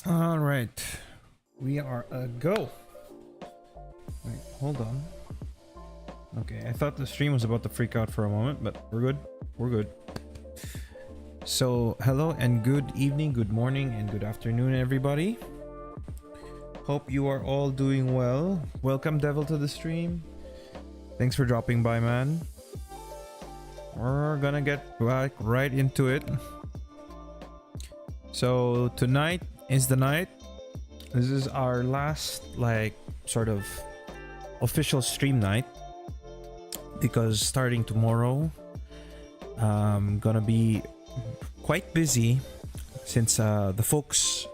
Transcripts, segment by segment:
All right, we are a go. Wait, hold on. Okay, I thought the stream was about to freak out for a moment, but we're good. We're good. So, hello and good evening, good morning, and good afternoon, everybody. Hope you are all doing well. Welcome, Devil, to the stream. Thanks for dropping by, man. We're gonna get back right into it. So, tonight is the night. This is our last, like, sort of official stream night, because starting tomorrow I'm gonna be quite busy since the folks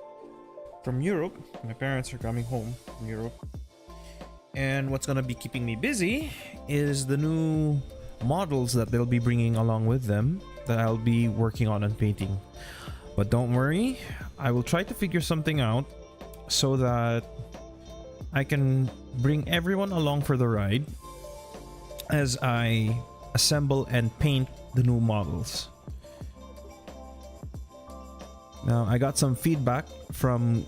from Europe, my parents are coming home from Europe, and what's gonna be keeping me busy is the new models that they'll be bringing along with them that I'll be working on and painting. But don't worry, I will try to figure something out so that I can bring everyone along for the ride as I assemble and paint the new models. Now, I got some feedback from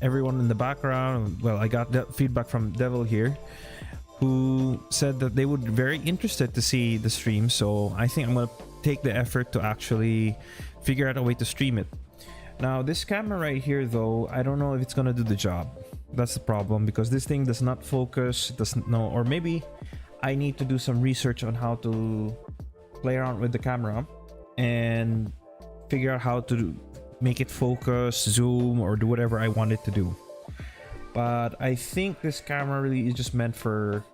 everyone in the background. Well, I got that feedback from Devil here, who said that they would be very interested to see the stream. So I think I'm gonna take the effort to actually figure out a way to stream it. Now, this camera right here, though, I don't know if it's gonna do the job. That's the problem, because this thing does not focus, doesn't know, or maybe I need to do some research on how to play around with the camera and figure out how to make it focus, zoom, or do whatever I want it to do. But I think this camera really is just meant for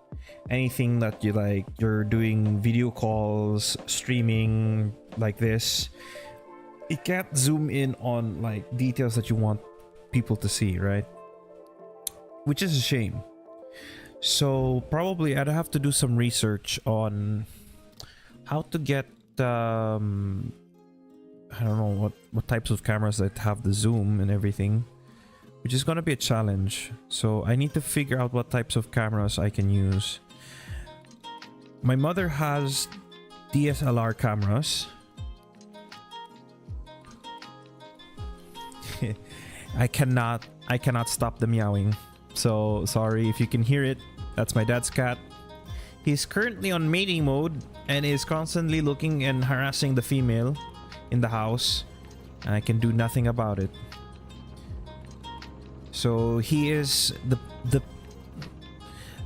anything that you like. You're doing video calls, streaming like this. It can't zoom in on like details that you want people to see, right? Which is a shame. So probably I'd have to do some research on how to get I don't know what types of cameras that have the zoom and everything, which is gonna be a challenge. So I need to figure out what types of cameras I can use. My mother has DSLR cameras. I cannot stop the meowing. So sorry if you can hear it. That's my dad's cat. He's currently on mating mode and is constantly looking and harassing the female in the house. I can do nothing about it. So he is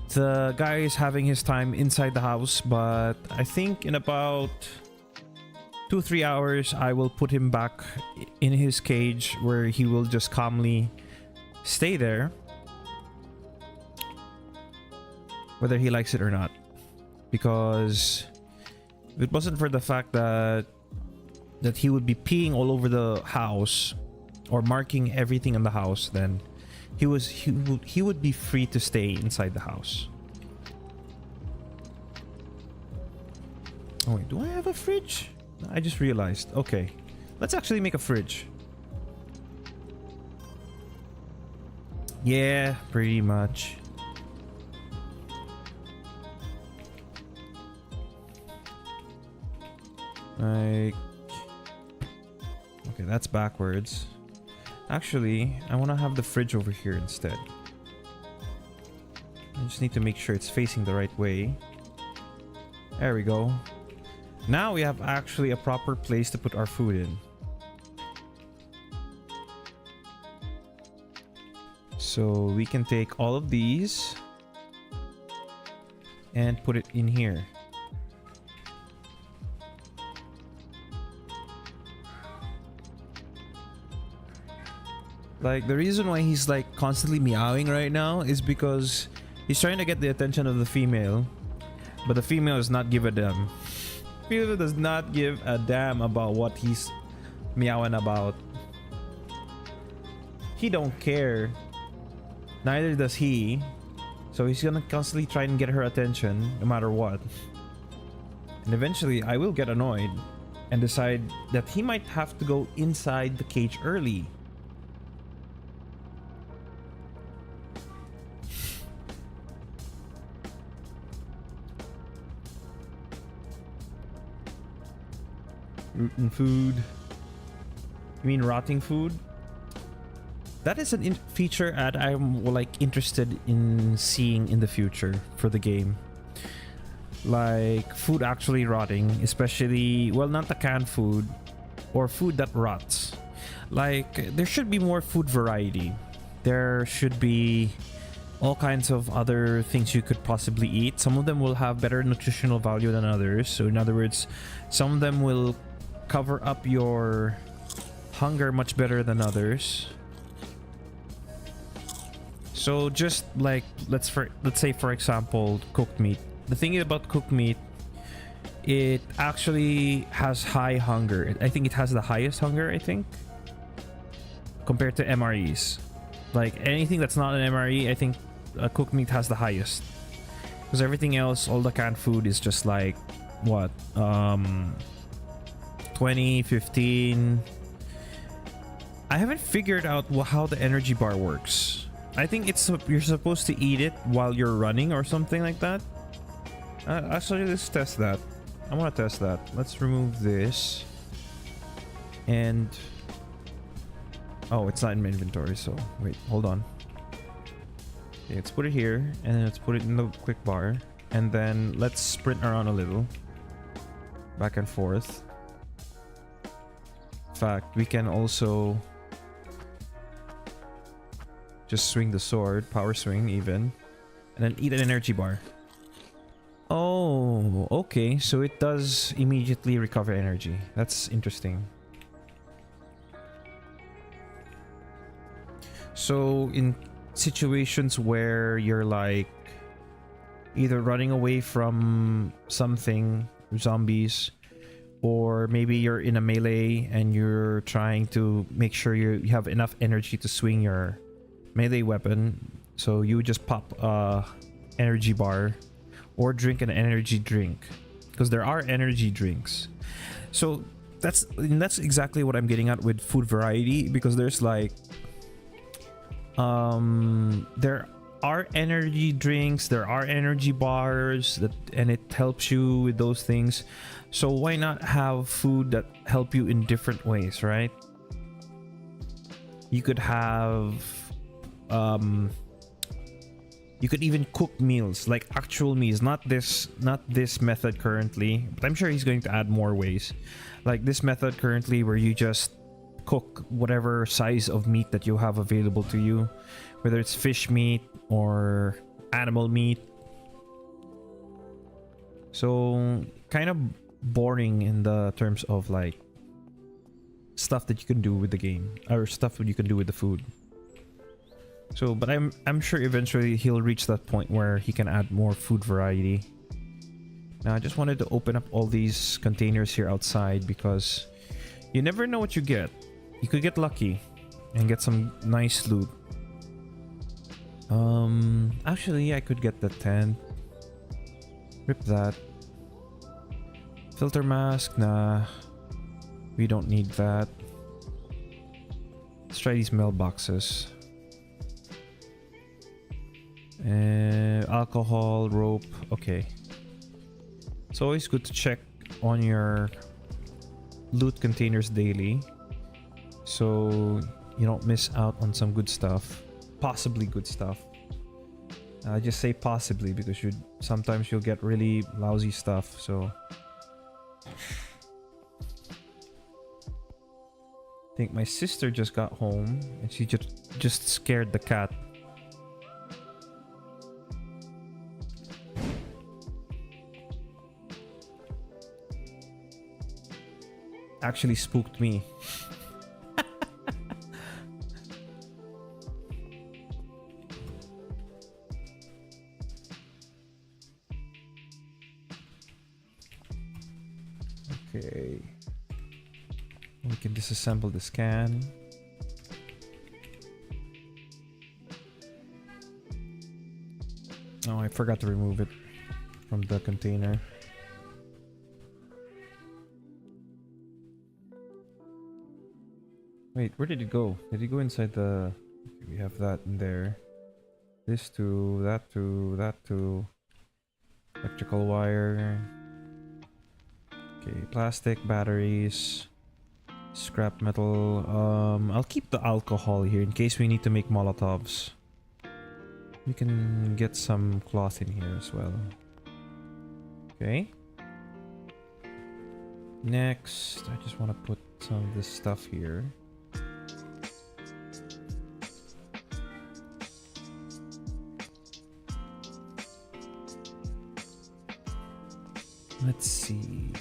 the guy is having his time inside the house, but I think in about 2-3 hours I will put him back in his cage where he will just calmly stay there, whether he likes it or not. Because if it wasn't for the fact that he would be peeing all over the house or marking everything in the house, then he would be free to stay inside the house. Oh wait, do I have a fridge? I just realized. Okay, let's actually make a fridge. Yeah, pretty much. Like, okay, that's backwards. Actually, I want to have the fridge over here instead. I just need to make sure it's facing the right way. There we go. Now we have actually a proper place to put our food in. So we can take all of these and put it in here. Like, the reason why he's like constantly meowing right now is because he's trying to get the attention of the female, but the female does not give a damn. Female does not give a damn about what he's meowing about. He don't care. Neither does he. So he's gonna constantly try and get her attention no matter what. And eventually I will get annoyed and decide that he might have to go inside the cage early. Root and food. You mean rotting food? That is an feature that I'm like interested in seeing in the future for the game. Like food actually rotting, especially, well, not the canned food or food that rots. Like there should be more food variety. There should be all kinds of other things you could possibly eat. Some of them will have better nutritional value than others. So in other words, some of them will cover up your hunger much better than others. So just like let's say for example cooked meat. The thing about cooked meat, it actually has high hunger. I think it has the highest hunger, I think, compared to MREs. Like anything that's not an MRE, I think cooked meat has the highest. Because everything else, all the canned food is just like what 20, 15. I haven't figured out how the energy bar works. I think it's you're supposed to eat it while you're running or something like that. Actually, let's test that. I want to test that. Let's remove this. And oh, it's not in my inventory, so wait, hold on. Okay, let's put it here, and then let's put it in the quick bar, and then let's sprint around a little, back and forth. In fact, we can also just swing the sword, power swing even, and then eat an energy bar. Oh, okay, so it does immediately recover energy. That's interesting. So in situations where you're like either running away from something, zombies, or maybe you're in a melee and you're trying to make sure you have enough energy to swing your melee weapon, so you just pop a energy bar or drink an energy drink, because there are energy drinks. So that's exactly what I'm getting at with food variety, because there's like there are energy drinks, there are energy bars that, and it helps you with those things. So why not have food that help you in different ways, right? You could have you could even cook meals, like actual meals, not this method currently, but I'm sure he's going to add more ways. Like this method currently where you just cook whatever size of meat that you have available to you, whether it's fish meat or animal meat. So kind of boring in the terms of like stuff that you can do with the game, or stuff that you can do with the food. So, but I'm sure eventually he'll reach that point where he can add more food variety. Now, I just wanted to open up all these containers here outside, because you never know what you get. You could get lucky and get some nice loot. Actually, I could get the tent. Rip that. Filter mask, nah. We don't need that. Let's try these mailboxes. Alcohol, rope, okay. It's always good to check on your loot containers daily, so you don't miss out on some good stuff, possibly good stuff. I just say possibly because sometimes you'll get really lousy stuff. So I think my sister just got home and she just scared the cat. Actually spooked me. Okay. We can disassemble the scan. Oh, I forgot to remove it from the container. Wait, where did it go? Did it go inside the... Okay, we have that in there. This too, that too, that too. Electrical wire. Okay, plastic, batteries. Scrap metal. I'll keep the alcohol here in case we need to make Molotovs. We can get some cloth in here as well. Okay. Next, I just want to put some of this stuff here. Let's see.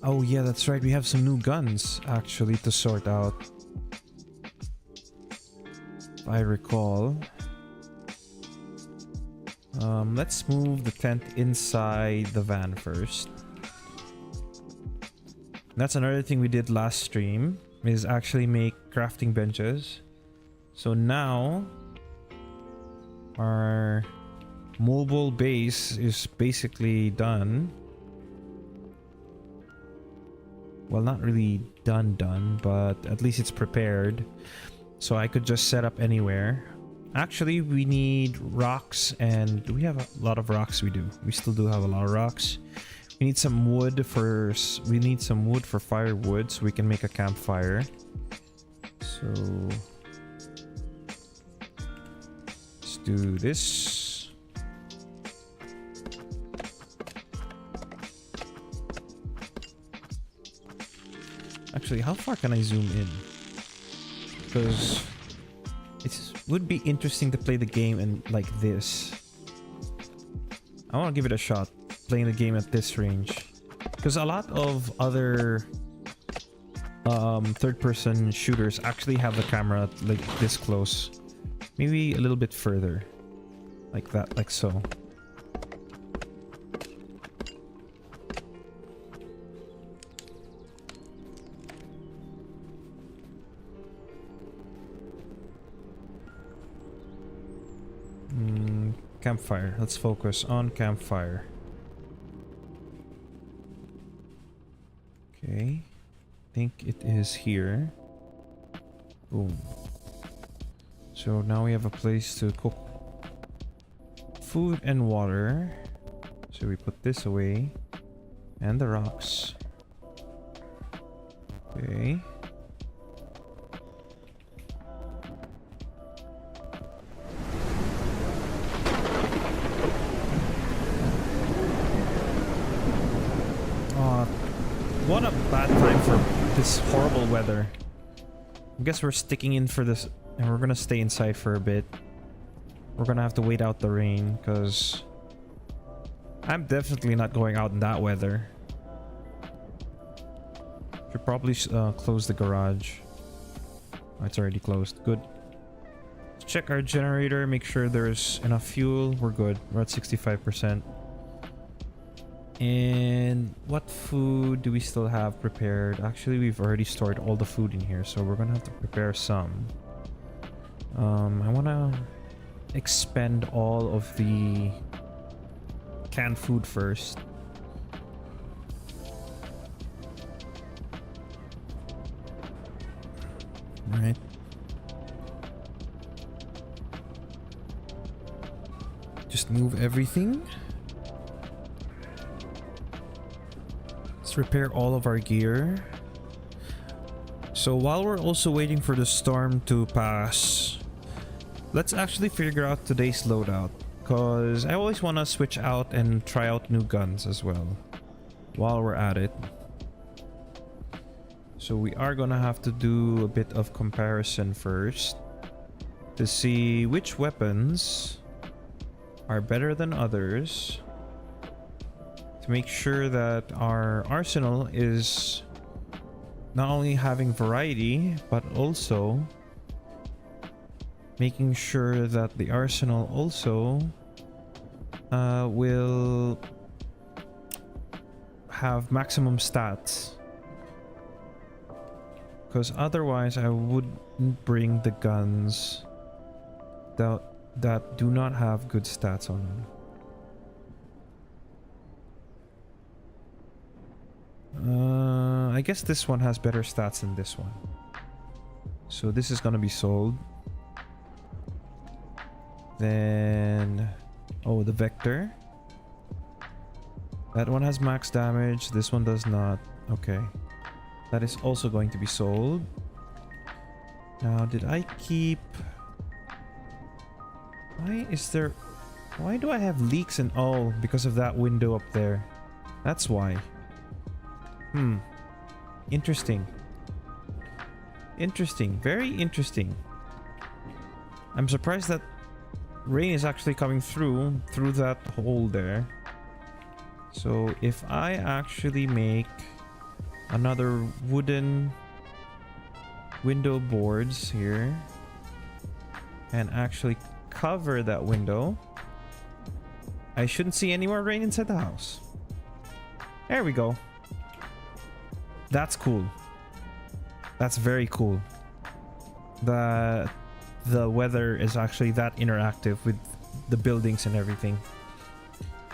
Oh yeah, that's right. We have some new guns actually to sort out. If I recall. Let's move the tent inside the van first. That's another thing we did last stream, is actually make crafting benches. So now our mobile base is basically done. Well, not really done, but at least it's prepared. So I could just set up anywhere. Actually, we need rocks, and do we have a lot of rocks? We do. We still do have a lot of rocks. We need some wood for firewood so we can make a campfire. So let's do this. Actually, how far can I zoom in? Because it would be interesting to play the game in like this. I want to give it a shot, playing the game at this range. Because a lot of other third-person shooters actually have the camera like this close. Maybe a little bit further. Like that, like so. Campfire. Let's focus on campfire. Okay. I think it is here. Boom. So now we have a place to cook food and water. So we put this away. And the rocks. Okay. What a bad time for this horrible weather. I guess we're sticking in for this, and we're gonna stay inside for a bit. We're gonna have to wait out the rain, because I'm definitely not going out in that weather. Should probably close the garage. Oh, it's already closed. Good. Let's check our generator, make sure there's enough fuel. We're good. We're at 65%. And what food do we still have prepared? Actually, we've already stored all the food in here, so we're gonna have to prepare some. I wanna expend all of the canned food first. All right. Just move everything. Repair all of our gear. So while we're also waiting for the storm to pass, let's actually figure out today's loadout, because I always want to switch out and try out new guns as well while we're at it. So we are gonna have to do a bit of comparison first to see which weapons are better than others, to make sure that our arsenal is not only having variety, but also making sure that the arsenal also will have maximum stats. Because otherwise I wouldn't bring the guns that do not have good stats on them. I guess this one has better stats than this one. So this is gonna be sold. Then... oh, the Vector. That one has max damage. This one does not. Okay. That is also going to be sold. Now, did I keep... why is there... why do I have leaks in... oh, because of that window up there. That's why. Interesting. Interesting. Very interesting. I'm surprised that rain is actually coming through that hole there. So if I actually make another wooden window boards here and actually cover that window, I shouldn't see any more rain inside the house. There we go. That's cool. That's very cool. The weather is actually that interactive with the buildings and everything.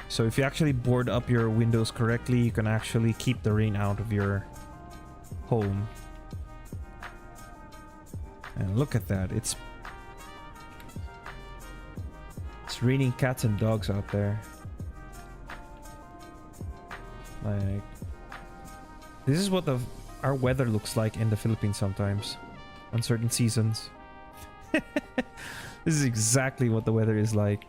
So if you actually board up your windows correctly, you can actually keep the rain out of your home. And look at that. It's raining cats and dogs out there. Like, this is what our weather looks like in the Philippines sometimes on certain seasons. This is exactly what the weather is like.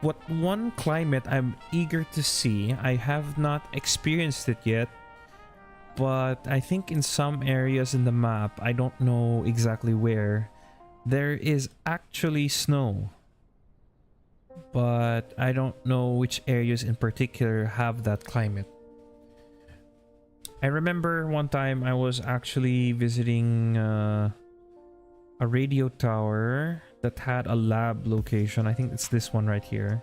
What one climate I'm eager to see, I have not experienced it yet, but I think in some areas in the map, I don't know exactly where, there is actually snow. But I don't know which areas in particular have that climate. I remember one time I was actually visiting a radio tower that had a lab location. I think it's this one right here.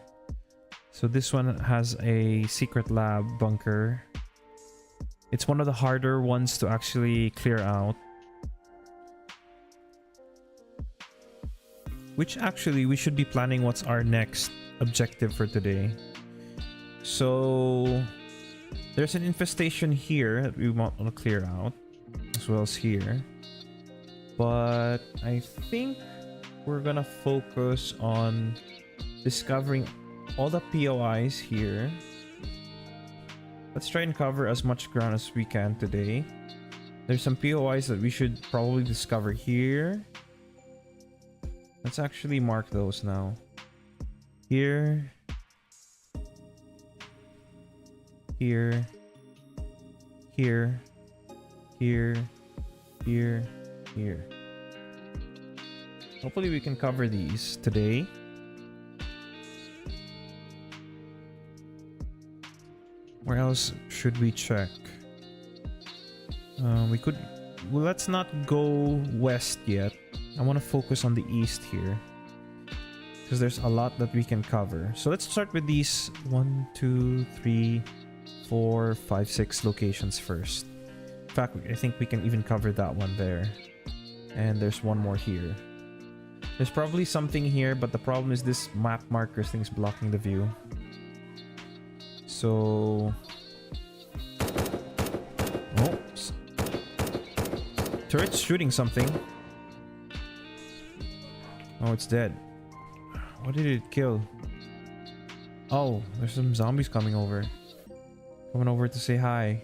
So this one has a secret lab bunker. It's one of the harder ones to actually clear out. Which actually we should be planning what's our next objective for today. So there's an infestation here that we want to clear out, as well as here. But I think we're gonna focus on discovering all the POIs here. Let's try and cover as much ground as we can today. There's some POIs that we should probably discover here. Let's actually mark those now. Here. Here. Here. Here. Here. Here. Hopefully we can cover these today. Where else should we check? We could... well, let's not go west yet. I want to focus on the east here, because there's a lot that we can cover. So let's start with these 1, 2, 3, 4, 5, 6 locations first. In fact, I think we can even cover that one there. And there's one more here. There's probably something here, but the problem is this map markers thing's blocking the view. So... oh, turret's shooting something. Oh, it's dead. What did it kill? Oh, there's some zombies coming over. Coming over to say hi.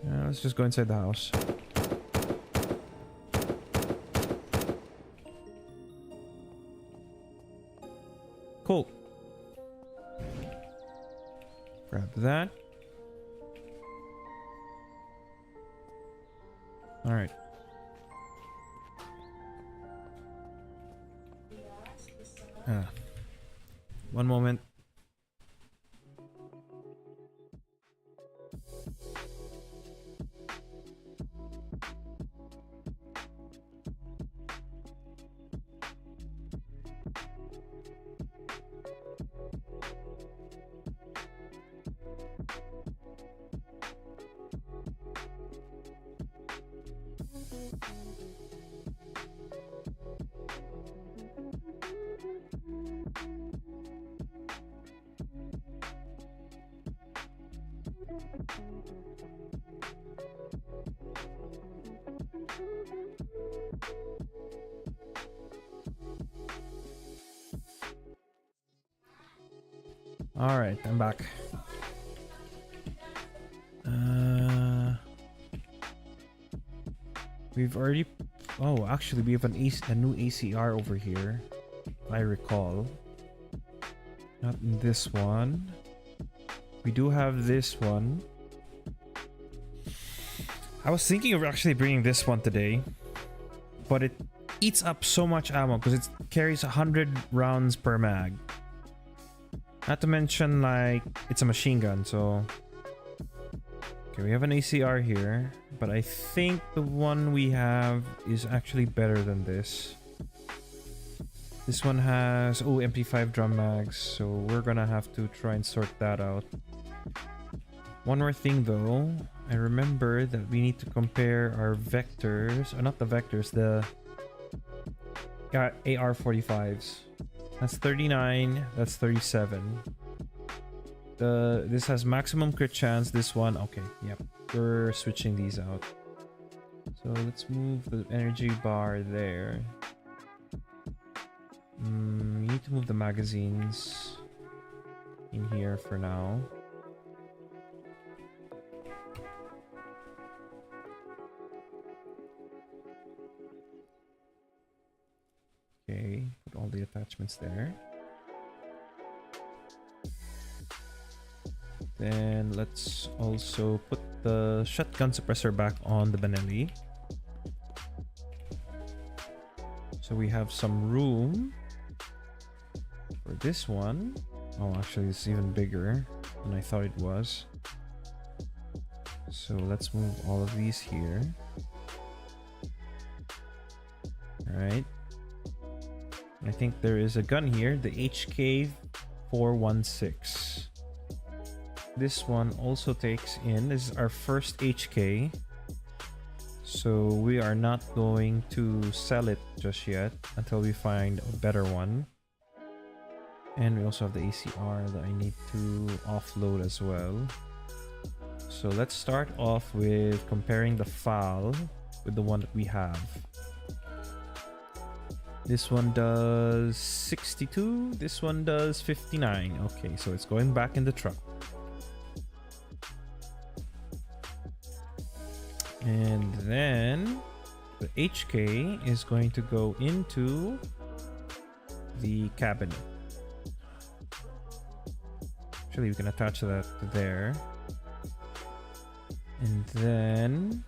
Let's just go inside the house. Cool. Grab that. Alright. One moment. All right, I'm back. We've already... Oh, actually, we have a new ACR over here, if I recall. Not in this one. We do have this one. I was thinking of actually bringing this one today, but it eats up so much ammo because it carries 100 rounds per mag. Not to mention, like, it's a machine gun, so... Okay, we have an ACR here, but I think the one we have is actually better than this. This one has, oh, MP5 drum mags, so we're gonna have to try and sort that out. One more thing though, I remember that we need to compare our vectors, or not the vectors, the AR-45s. That's 39, that's 37. This has maximum crit chance, this one, okay, yep. We're switching these out. So let's move the energy bar there. We need to move the magazines in here for now. Okay, put all the attachments there. Then let's also put the shotgun suppressor back on the Benelli. So we have some room for this one. Oh, actually it's even bigger than I thought it was. So let's move all of these here. Alright. I think there is a gun here, the HK416. This one also takes in, this is our first HK. So we are not going to sell it just yet until we find a better one. And we also have the ACR that I need to offload as well. So let's start off with comparing the FAL with the one that we have. This one does 62, this one does 59. Okay, so it's going back in the truck. And then the HK is going to go into the cabinet. Actually, we can attach that to there. And then...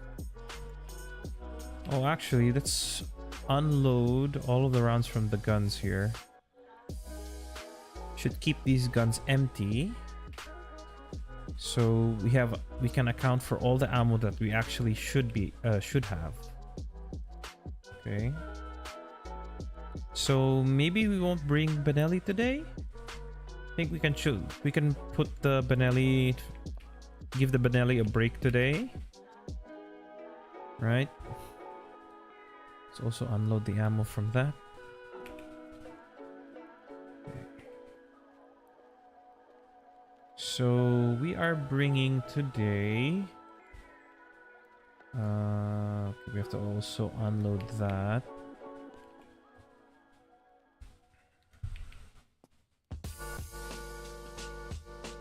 Oh, actually, let's unload all of the rounds from the guns here. Should keep these guns empty. So we can account for all the ammo that we actually should have. Okay. So maybe we won't bring Benelli today. I think we can put the Benelli, give the Benelli a break today. Right. Let's also unload the ammo from that. So we are bringing today. We have to also unload that.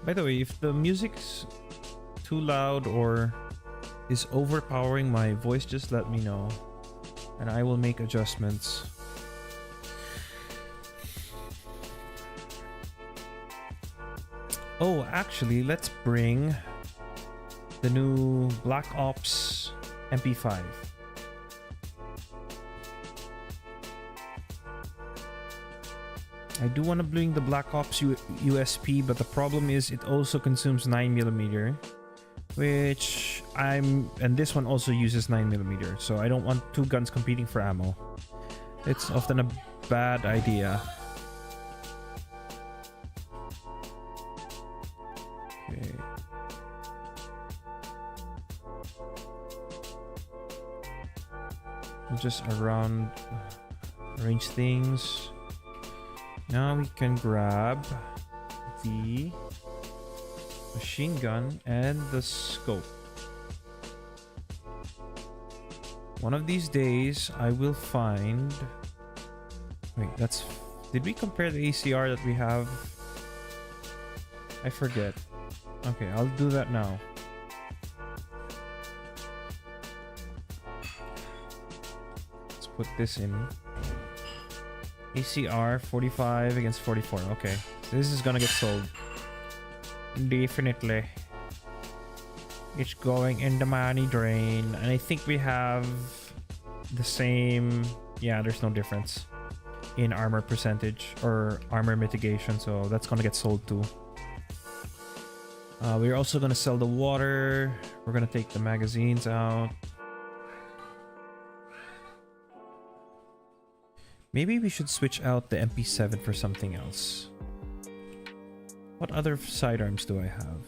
By the way, if the music's too loud or is overpowering my voice, just let me know, and I will make adjustments. Oh, actually, let's bring the new Black Ops MP5. I do want to bring the Black Ops USP, but the problem is it also consumes 9mm, which and this one also uses 9mm, so I don't want two guns competing for ammo. It's often a bad idea. Okay. Just arrange things. Now we can grab the machine gun and the scope. One of these days I will find... Wait, did we compare the ACR that we have? I forget. Okay, I'll do that now. Let's put this in. ACR 45 against 44. Okay, so this is gonna get sold. Definitely. It's going in the money drain. And I think we have the same... Yeah, there's no difference in armor percentage or armor mitigation, so that's gonna get sold too. We're also gonna sell the water. We're gonna take the magazines out. Maybe we should switch out the MP7 for something else. What other sidearms do I have?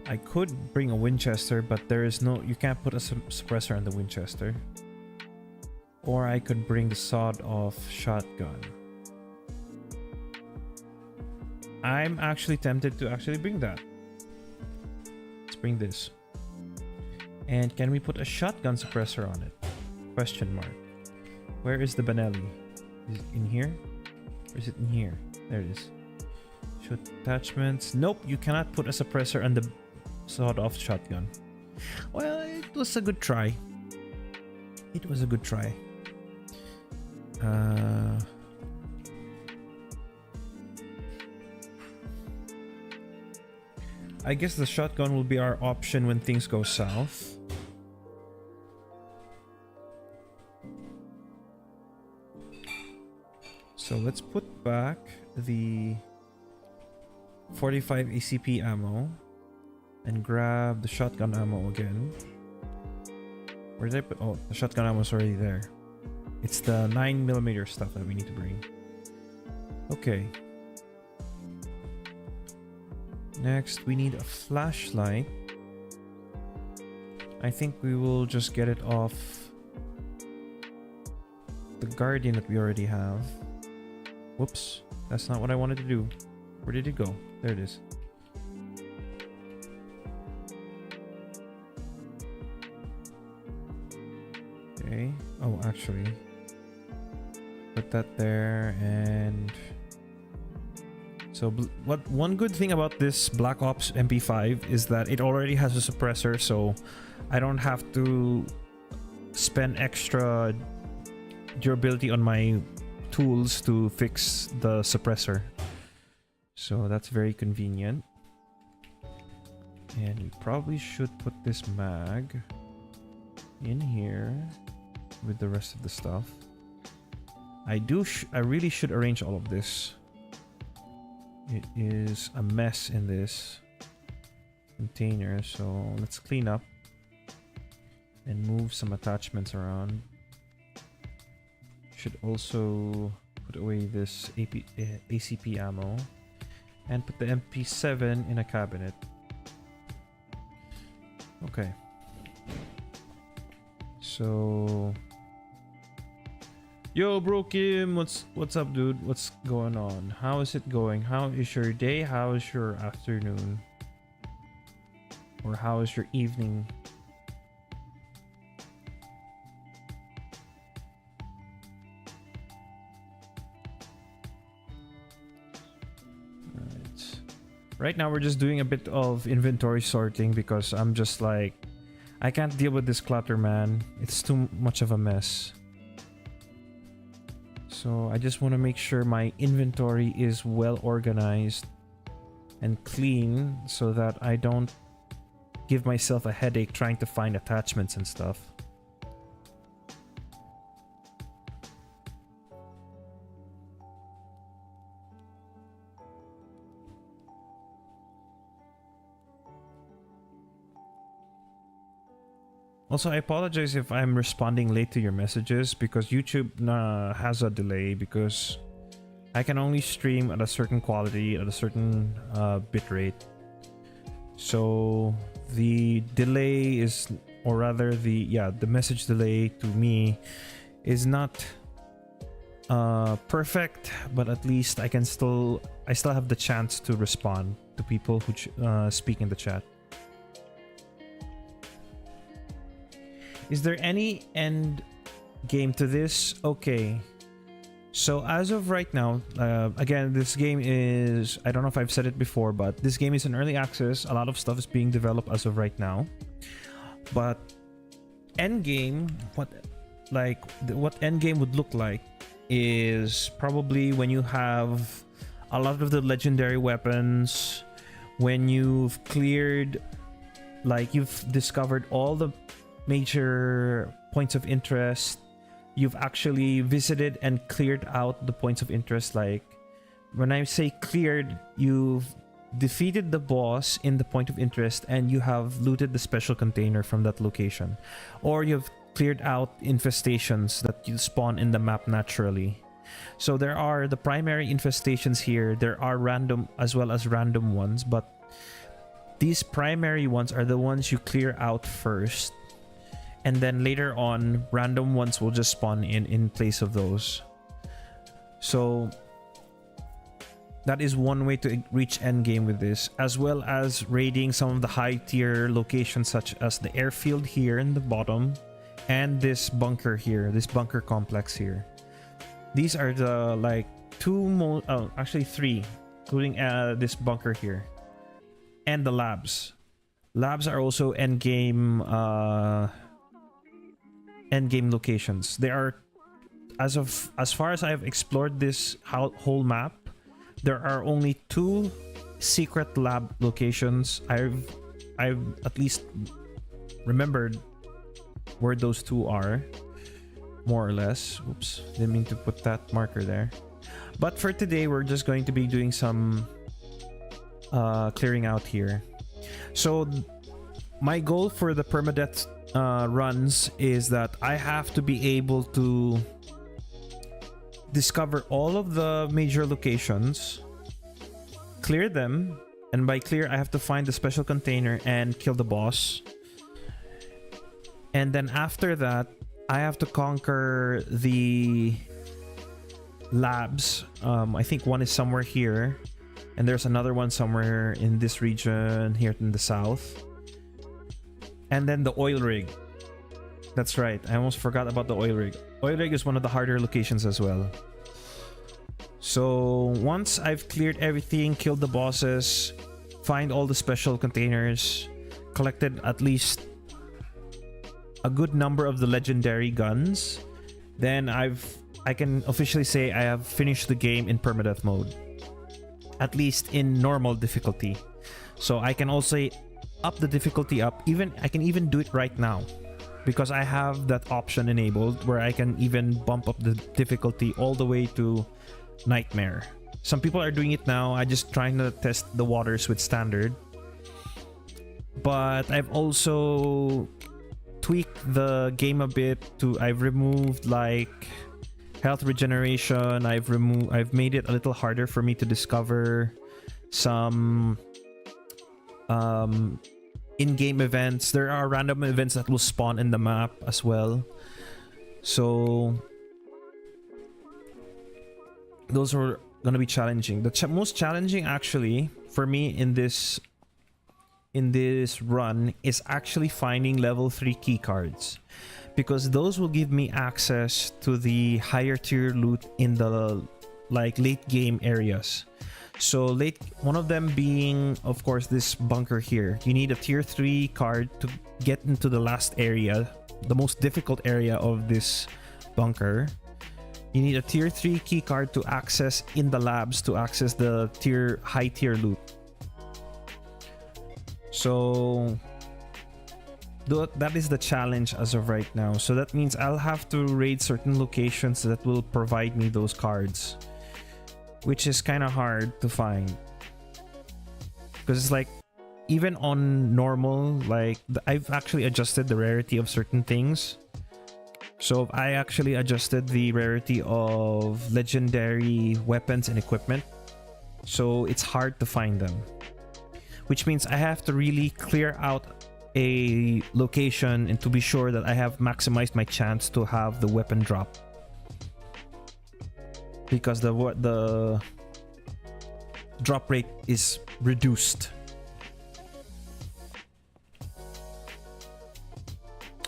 I could bring a Winchester, but there is no... You can't put a suppressor on the Winchester. Or I could bring the sawed-off shotgun. I'm actually tempted to actually bring that. Let's bring this. And can we put a shotgun suppressor on it? Question mark. Where is the Benelli? Is it in here? Or is it in here? There it is. Shoot attachments. Nope, you cannot put a suppressor on the sawed-off shotgun. Well, it was a good try. It was a good try. I guess the shotgun will be our option when things go south. So let's put back the 45 ACP ammo and grab the shotgun ammo again. Where did I put? Oh, the shotgun ammo is already there. It's the 9mm stuff that we need to bring. Okay. Next, we need a flashlight. I think we will just get it off the Guardian that we already have. Whoops, that's not what I wanted to do. Where did it go? There it is. Okay. Oh, actually, put that there. And so one good thing about this Black Ops MP5 is that it already has a suppressor, so I don't have to spend extra durability on my tools to fix the suppressor. So that's very convenient. And we probably should put this mag in here with the rest of the stuff. I really should arrange all of this. It is a mess in this container, so let's clean up and move some attachments around. Should also put away this ACP ammo and put the MP7 in a cabinet. Okay. So, yo, bro Kim, what's up, dude? What's going on? How is it going? How is your day? How is your afternoon? Or how is your evening? Right now we're just doing a bit of inventory sorting because I'm just like, I can't deal with this clutter, man. It's too much of a mess. So I just want to make sure my inventory is well organized and clean so that I don't give myself a headache trying to find attachments and stuff. Also, I apologize if I'm responding late to your messages because YouTube has a delay because I can only stream at a certain quality, at a certain bit rate. So the delay is, or rather the message delay to me is not perfect, but at least I still have the chance to respond to people who speak in the chat. Is there any end game to this? Okay. So as of right now, again, this game is, I don't know if I've said it before, but this game is in early access. A lot of stuff is being developed as of right now. But endgame, what endgame would look like is probably when you have a lot of the legendary weapons, when you've cleared, like you've discovered all the major points of interest. You've actually visited and cleared out the points of interest. Like when I say cleared, you've defeated the boss in the point of interest and you have looted the special container from that location, or you've cleared out infestations that you spawn in the map naturally. So there are the primary infestations here. There are random as well as random ones, but these primary ones are the ones you clear out first. And then later on, random ones will just spawn in place of those. So that is one way to reach endgame with this, as well as raiding some of the high tier locations such as the airfield here in the bottom and this bunker here, this bunker complex here. These are the like actually three, including this bunker here. And the labs. Labs are also endgame locations. They are, as far as I've explored this whole map, there are only 2 secret lab locations. I've at least remembered where those 2 are, more or less. Oops, didn't mean to put that marker there. But for today, we're just going to be doing some clearing out here. So my goal for the permadeath runs is that I have to be able to discover all of the major locations, clear them, and by clear I have to find the special container and kill the boss. And then after that, I have to conquer the labs. I think one is somewhere here, and there's another one somewhere in this region here in the south. And then the oil rig. That's right, I almost forgot about the oil rig. Oil rig is one of the harder locations as well. So once I've cleared everything, killed the bosses, find all the special containers, collected at least a good number of the legendary guns, then I can officially say I have finished the game in permadeath mode. At least in normal difficulty. So I can also up the difficulty up. I can even do it right now, because I have that option enabled where I can even bump up the difficulty all the way to nightmare. Some people are doing it now. I'm just trying to test the waters with standard. But I've also tweaked the game a bit I've removed like health regeneration. I've made it a little harder for me to discover some in-game events. There are random events that will spawn in the map as well. So those are gonna be challenging. The most challenging actually for me in this run is actually finding level 3 key cards, because those will give me access to the higher tier loot in the like late game areas. So one of them being, of course, this bunker here. You need a tier 3 card to get into the last area, the most difficult area of this bunker. You need a tier 3 key card to access in the labs to access the high tier loot. So that is the challenge as of right now. So that means I'll have to raid certain locations that will provide me those cards, which is kind of hard to find, because it's like even on normal, like I've actually adjusted the rarity of certain things. So I actually adjusted the rarity of legendary weapons and equipment, so it's hard to find them, which means I have to really clear out a location and to be sure that I have maximized my chance to have the weapon drop, because the drop rate is reduced.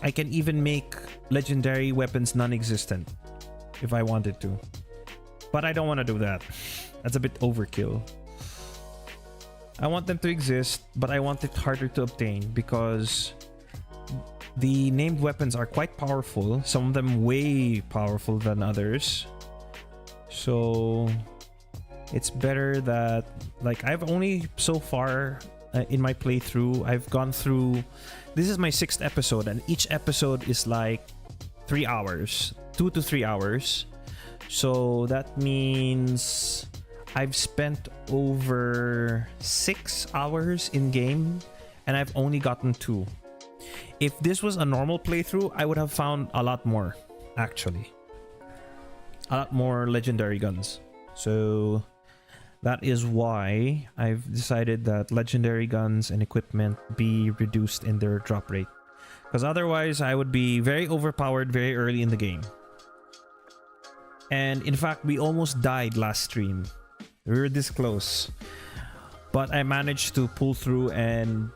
I can even make legendary weapons non-existent if I wanted to. But I don't want to do that. That's a bit overkill. I want them to exist, but I want it harder to obtain because the named weapons are quite powerful. Some of them way powerful than others. So it's better that, like, I've only so far in my playthrough, I've gone through, this is my 6th episode, and each episode is like 3 hours, 2 to 3 hours. So that means I've spent over 6 hours in game, and I've only gotten 2. If this was a normal playthrough, I would have found a lot more, actually. A lot more legendary guns. So that is why I've decided that legendary guns and equipment be reduced in their drop rate. Because otherwise, I would be very overpowered very early in the game. And in fact, we almost died last stream. We were this close. But I managed to pull through and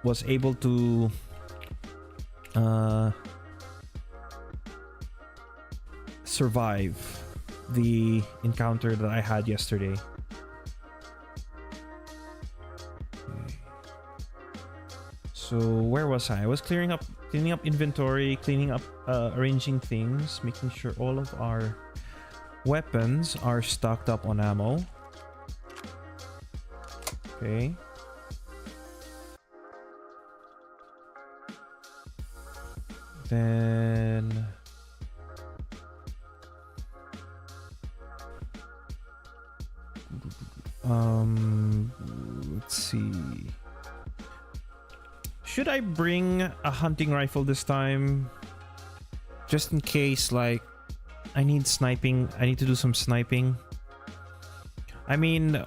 was able to survive the encounter that I had yesterday. So where was I? I was cleaning up inventory, cleaning up, arranging things, making sure all of our weapons are stocked up on ammo. Okay. Then let's see. Should I bring a hunting rifle this time? Just in case, like, I need sniping. I need to do some sniping. I mean,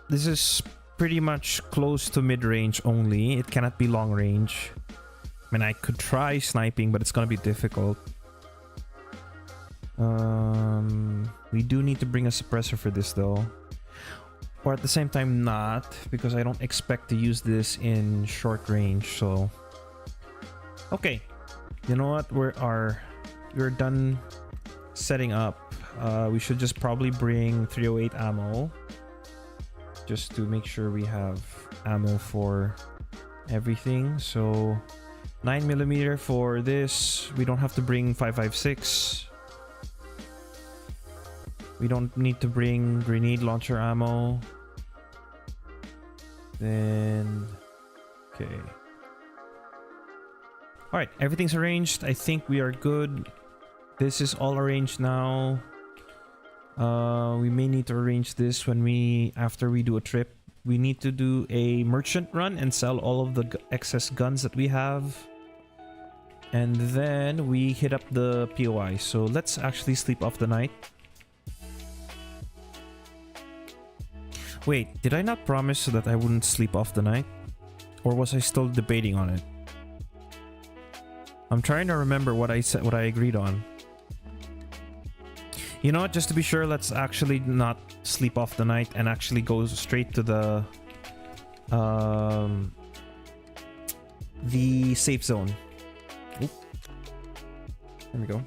this is pretty much close to mid-range only. It cannot be long-range. I mean, I could try sniping, but it's gonna be difficult. We do need to bring a suppressor for this, though. Or at the same time, not, because I don't expect to use this in short range, so... Okay. You know what? We're done setting up. We should just probably bring 308 ammo. Just to make sure we have ammo for everything. So 9mm for this. We don't have to bring 5.56. We don't need to bring grenade launcher ammo. Then... Okay. Alright, everything's arranged. I think we are good. This is all arranged now. We may need to arrange this after we do a trip. We need to do a merchant run and sell all of the excess guns that we have. And then we hit up the POI. So let's actually sleep off the night. Wait, did I not promise that I wouldn't sleep off the night? Or was I still debating on it? I'm trying to remember what I said, what I agreed on. You know what, just to be sure, let's actually not sleep off the night and actually go straight to the safe zone. Oop. There we go.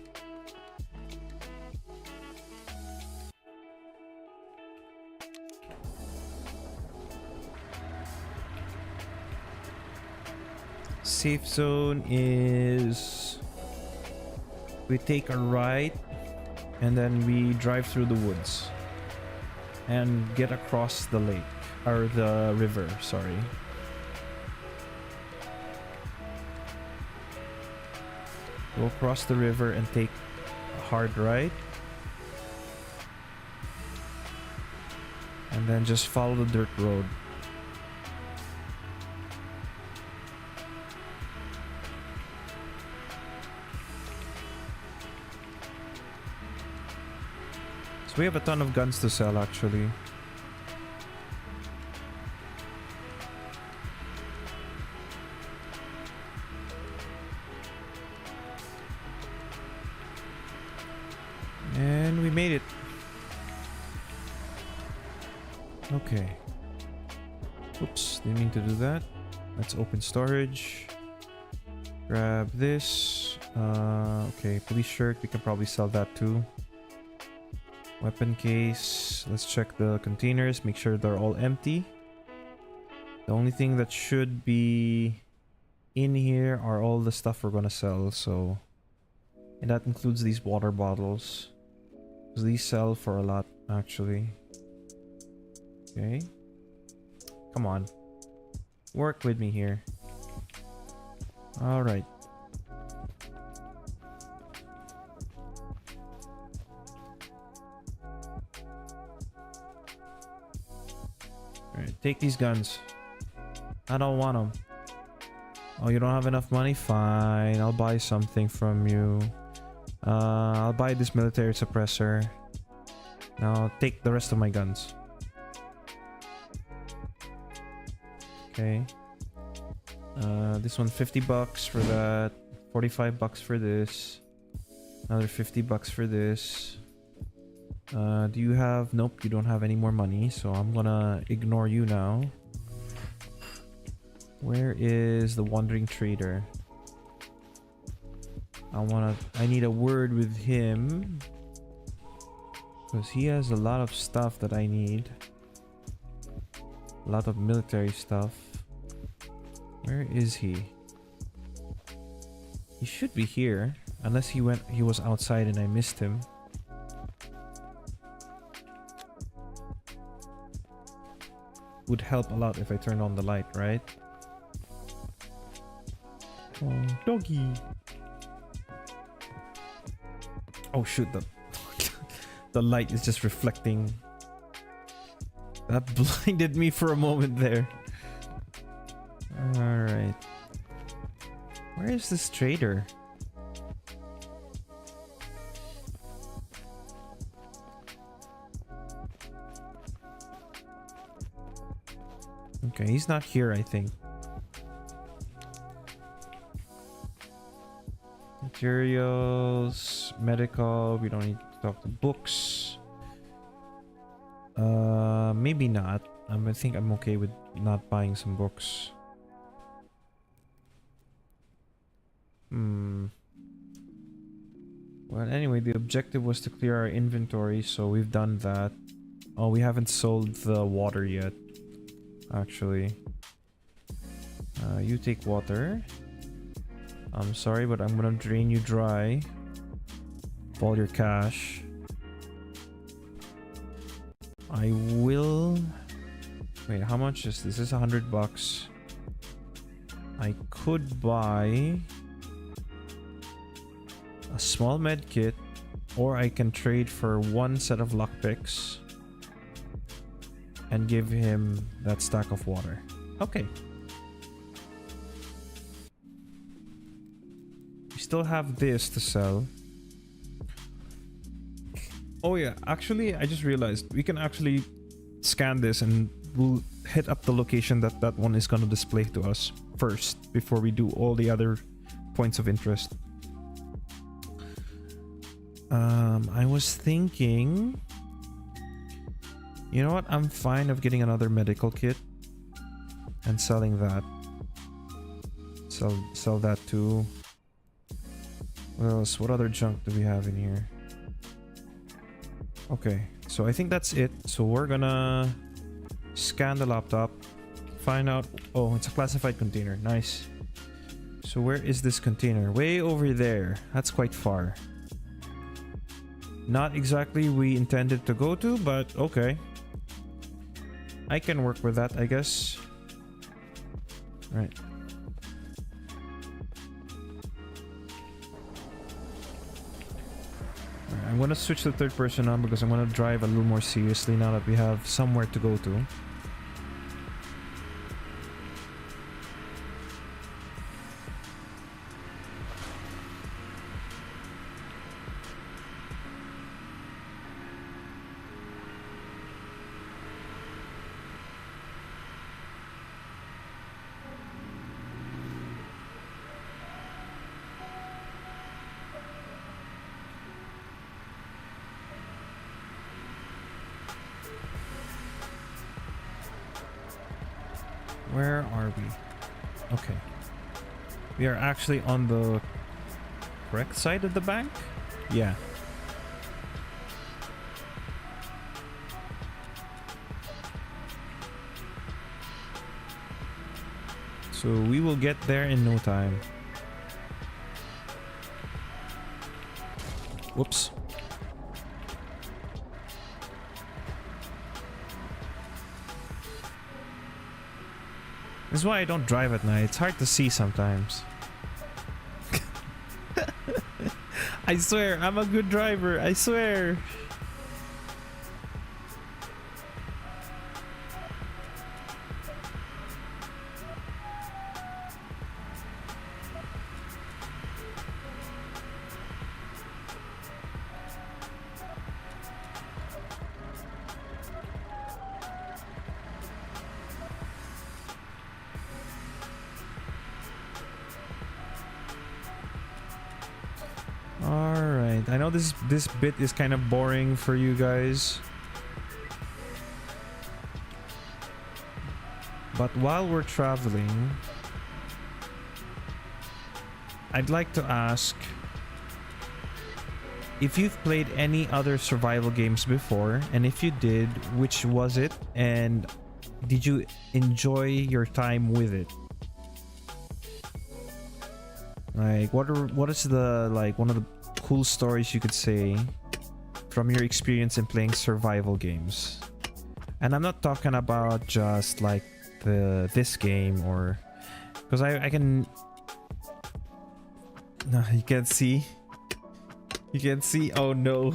Safe zone is... We take a right and then we drive through the woods and get across the lake, or the river, sorry. Go across the river and take a hard right. And then just follow the dirt road. We have a ton of guns to sell, actually. And we made it. Okay. Oops, didn't mean to do that. Let's open storage. Grab this. Okay, police shirt. We can probably sell that too. Weapon case. Let's check the containers. Make sure they're all empty. The only thing that should be in here are all the stuff we're gonna sell. So, and that includes these water bottles. Because these sell for a lot, actually. Okay. Come on. Work with me here. Alright. Alright, take these guns. I don't want them. Oh, you don't have enough money? Fine, I'll buy something from you. I'll buy this military suppressor. Now take the rest of my guns. Okay. This one $50 for that. $45 for this. Another $50 for this. Do you have... Nope, you don't have any more money, so I'm gonna ignore you now. Where is the wandering trader? I need a word with him. Because he has a lot of stuff that I need. A lot of military stuff. Where is he? He should be here. Unless he was outside and I missed him. Would help a lot if I turned on the light, right? Oh, doggy. Oh shoot, the light is just reflecting. That blinded me for a moment there. Alright. Where is this trader? Okay, he's not here, I think. Materials, medical, we don't need to talk to books. Maybe not. I think I'm okay with not buying some books. Well, anyway, the objective was to clear our inventory, so we've done that. Oh, we haven't sold the water yet, actually. You take water. I'm sorry, but I'm gonna drain you dry of all your cash. I will... Wait, how much is this? This is $100. I could buy a small med kit, or I can trade for one set of lockpicks and give him that stack of water. Okay. We still have this to sell. Oh yeah, actually, I just realized we can actually scan this and we'll hit up the location that that one is going to display to us first before we do all the other points of interest. I was thinking, you know what? I'm fine of getting another medical kit and selling that. Sell that too. What else? What other junk do we have in here? Okay, so I think that's it. So we're gonna scan the laptop, find out. Oh, it's a classified container. Nice. So where is this container? Way over there. That's quite far. Not exactly we intended to go to, but okay. I can work with that, I guess. All right. I'm gonna switch to third person now because I'm gonna drive a little more seriously now that we have somewhere to go to. Where are we? Okay. We are actually on the correct side of the bank? Yeah. So we will get there in no time. Whoops. This is why I don't drive at night. It's hard to see sometimes. I swear, I'm a good driver. I swear. Alright, I know this bit is kind of boring for you guys. But while we're traveling, I'd like to ask if you've played any other survival games before, and if you did, which was it, and did you enjoy your time with it? Like, what is the, like, one of the cool stories you could say from your experience in playing survival games? And I'm not talking about just like this game, or because I can. No, you can't see. You can't see. Oh no.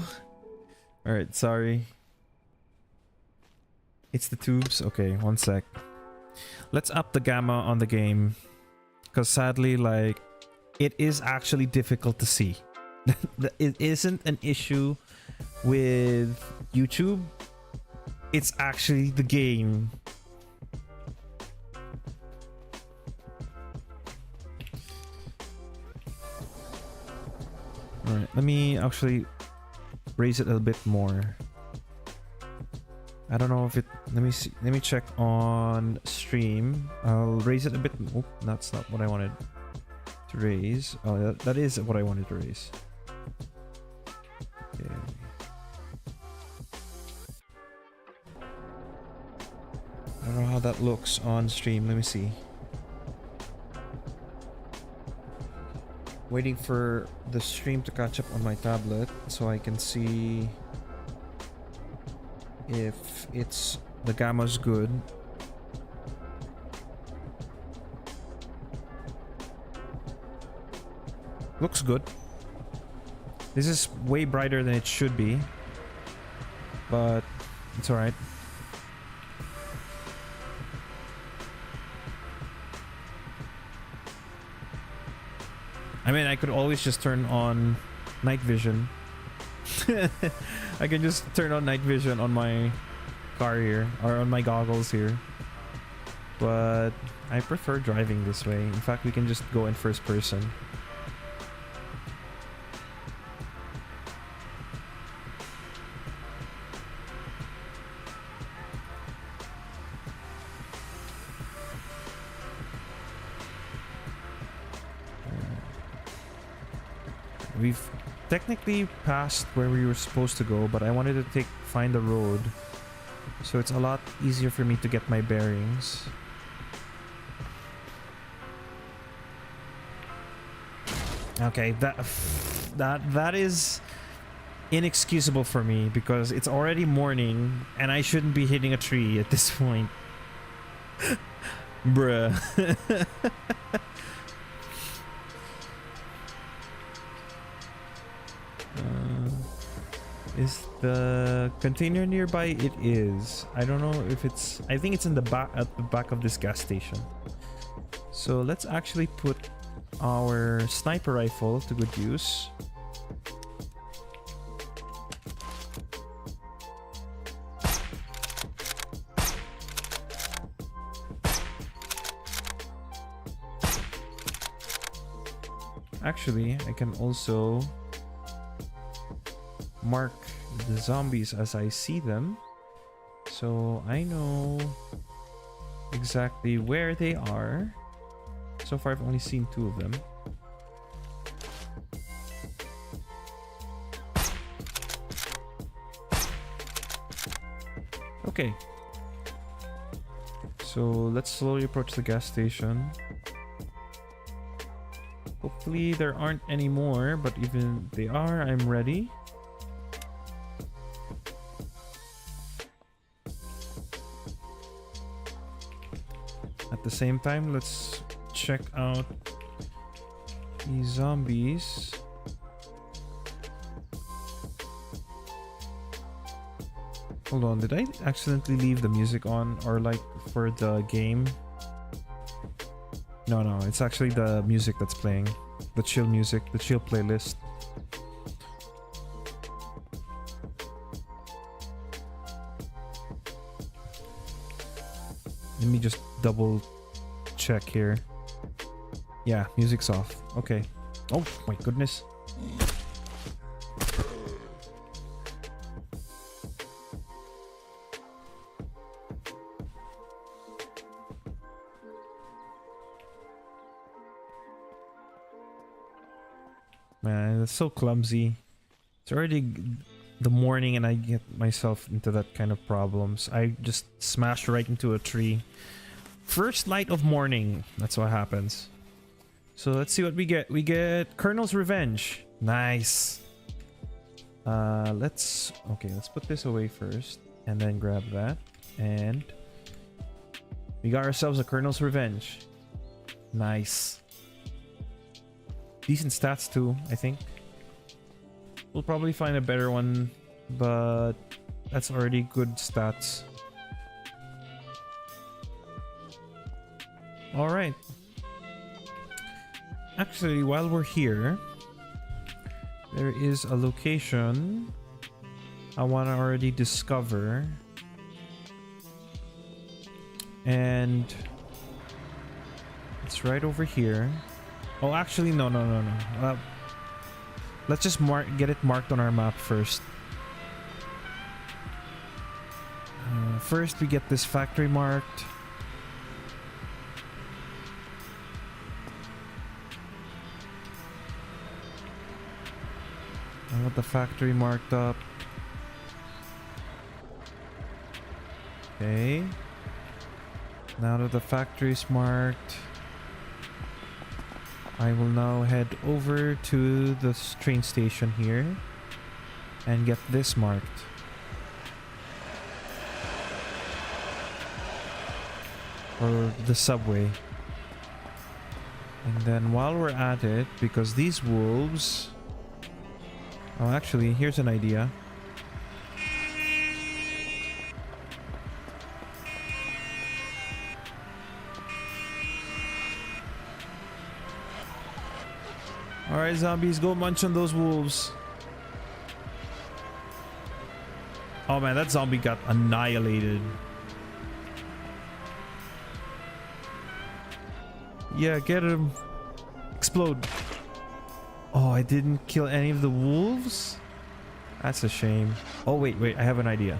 All right, sorry. It's the tubes. Okay, one sec. Let's up the gamma on the game, because sadly, like, it is actually difficult to see. It isn't an issue with YouTube. It's actually the game. Alright, let me actually raise it a little bit more. I don't know if it... Let me see. Let me check on stream. I'll raise it a bit... Oh, that's not what I wanted to raise. Oh, that is what I wanted to raise. Okay. I don't know how that looks on stream. Let me see. Waiting for the stream to catch up on my tablet so I can see if the gamma's good. Looks good. This is way brighter than it should be, but it's alright. I mean, I could always just turn on night vision. I can just turn on night vision on my car here, or on my goggles here. But I prefer driving this way. In fact, we can just go in first person. We've technically passed where we were supposed to go, but I wanted to find the road, so it's a lot easier for me to get my bearings. Okay, that is inexcusable for me, because it's already morning and I shouldn't be hitting a tree at this point. Bruh. Is the container nearby? It is. I don't know if it's... I think it's in the back, at the back of this gas station. So let's actually put our sniper rifle to good use. Actually, I can also mark the zombies as I see them, so I know exactly where they are. So far I've only seen 2 of them. Okay, so let's slowly approach the gas station. Hopefully there aren't any more, but even if they are, I'm ready. At the same time, let's check out these zombies. Hold on, did I accidentally leave the music on, or like for the game? No, it's actually the music that's playing. The chill music, the chill playlist. Let me just double check here. Yeah, music's off. Okay. Oh my goodness. Man, that's so clumsy. It's already the morning and I get myself into that kind of problems. I just smashed right into a tree. First light of morning. That's what happens. So let's see what we get. We get Colonel's Revenge. Nice. Let's put this away first and then grab that. And we got ourselves a Colonel's Revenge. Nice. Decent stats too, I think. We'll probably find a better one, but that's already good stats. Alright. Actually, while we're here, there is a location I want to already discover. And it's right over here. Oh, actually, no. Let's just get it marked on our map first. First, we get this factory marked. I want the factory marked up. Okay. Now that the factory is marked, I will now head over to the train station here and get this marked. Or the subway. And then while we're at it, because these wolves... Oh, actually, here's an idea. Alright, zombies, go munch on those wolves. Oh man, that zombie got annihilated. Yeah, get him. Explode. Oh, I didn't kill any of the wolves? That's a shame. Oh, wait, I have an idea.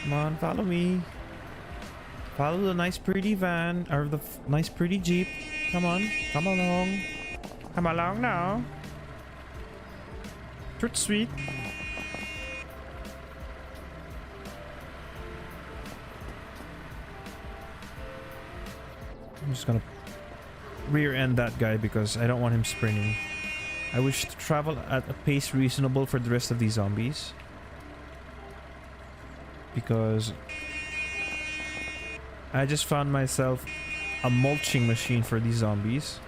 Come on, follow me. Follow the nice pretty van, or the nice pretty jeep. Come on, come along. Come along now. Pretty sweet. I'm just gonna rear end that guy because I don't want him sprinting. I wish to travel at a pace reasonable for the rest of these zombies. Because I just found myself a mulching machine for these zombies.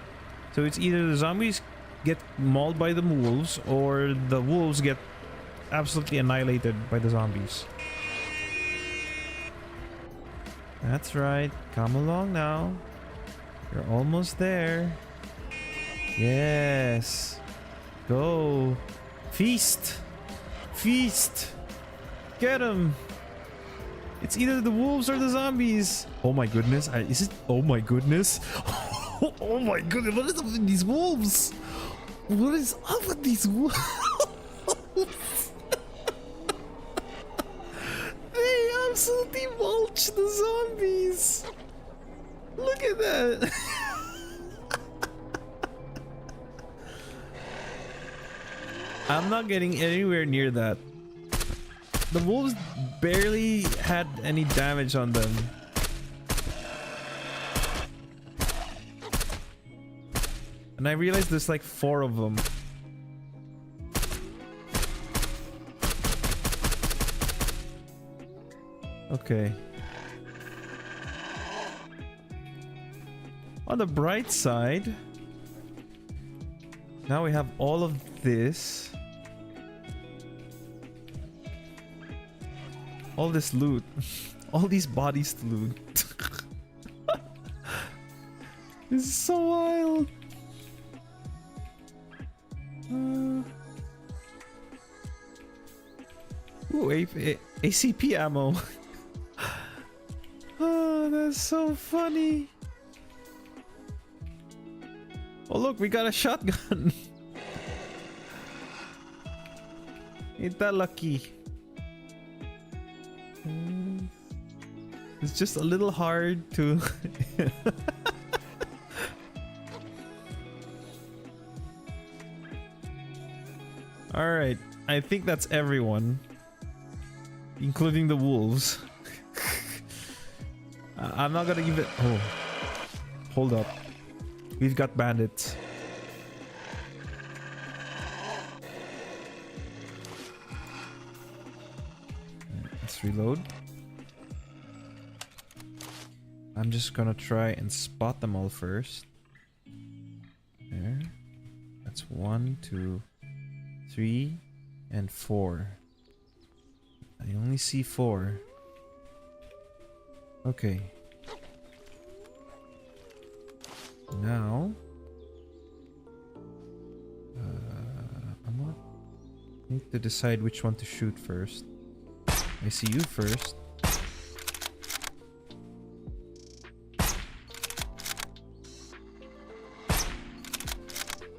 So it's either the zombies get mauled by the wolves or the wolves get absolutely annihilated by the zombies. That's right. Come along now. You're almost there. Yes. Go. Feast. Feast. Get him. It's either the wolves or the zombies. Oh my goodness. Is it? Oh my goodness. Oh my goodness. What is up with these wolves? What is up with these wolves? absolutely mulch the zombies. Look at that. I'm not getting anywhere near that. The wolves barely had any damage on them. And I realized there's like 4 of them. Okay. On the bright side, now we have all of this. All this loot. All these bodies to loot. This is so wild. Ooh, ACP ammo. Oh, that's so funny. Oh look, we got a shotgun. Ain't that lucky? It's just a little hard to... Alright, I think that's everyone. Including the wolves. I'm not gonna give it... Oh. Hold up. We've got bandits. Let's reload. I'm just gonna try and spot them all first. There. That's 1, 2, 3, and 4. I only see 4. Okay. Now, I'm gonna need to decide which one to shoot first. I see you first.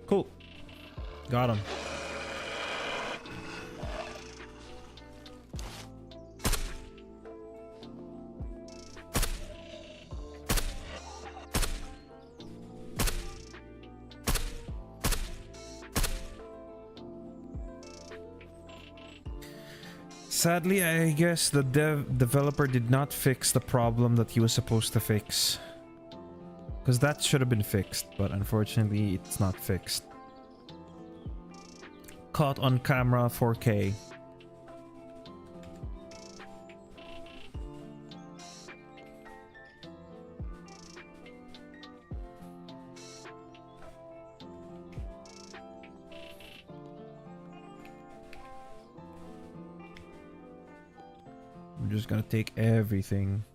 Cool. Got him. Sadly, I guess the developer did not fix the problem that he was supposed to fix. Because that should have been fixed, but unfortunately it's not fixed. Caught on camera 4K. I'm just gonna take everything.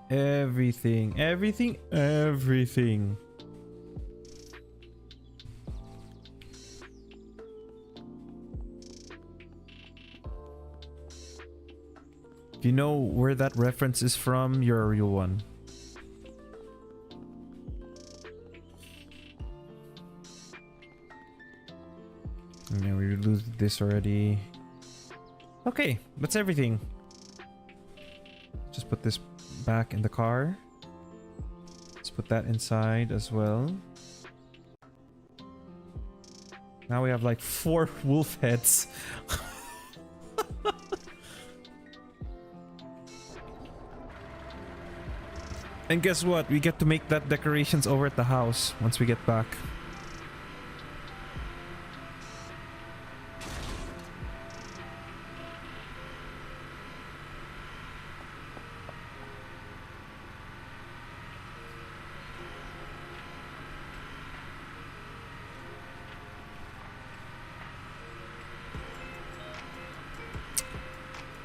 Everything. Everything. Everything. Do you know where that reference is from? You're a real one. Yeah, we lose this already. Okay, that's everything. Just put this back in the car. Let's put that inside as well. Now we have like 4 wolf heads. And guess what? We get to make that decorations over at the house once we get back.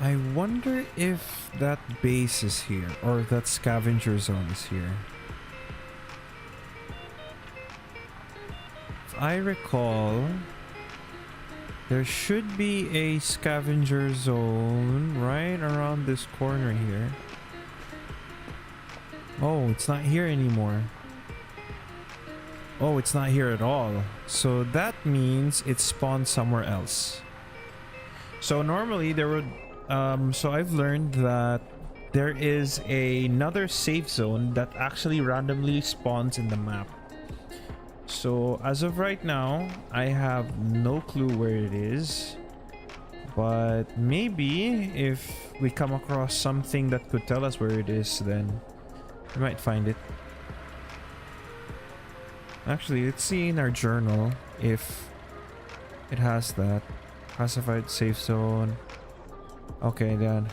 I wonder if that base is here, or that scavenger zone is here. If I recall, there should be a scavenger zone right around this corner here. Oh, it's not here anymore. Oh, it's not here at all. So that means it spawned somewhere else. So normally there would So I've learned that there is another safe zone that actually randomly spawns in the map. So as of right now, I have no clue where it is. But maybe if we come across something that could tell us where it is, then we might find it. Actually, let's see in our journal if it has that. Classified safe zone. Okay, then.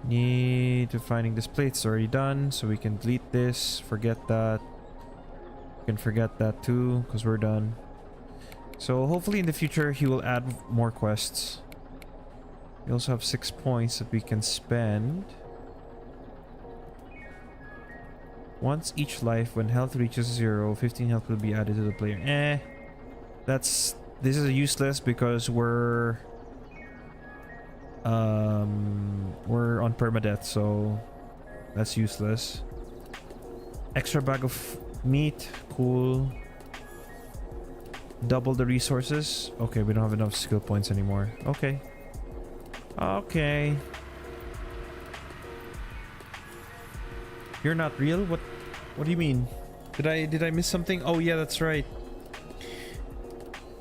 Need to finding this plate. It's already done, so we can delete this. Forget that. We can forget that too, because we're done. So hopefully in the future he will add more quests. We also have 6 points that we can spend. Once each life, when health reaches 0, 15 health will be added to the player. This is useless because we're on permadeath, so that's useless. Extra bag of meat, cool. Double the resources. Okay, we don't have enough skill points anymore. Okay. Okay. You're not real? What do you mean? Did I miss something? Oh yeah, that's right.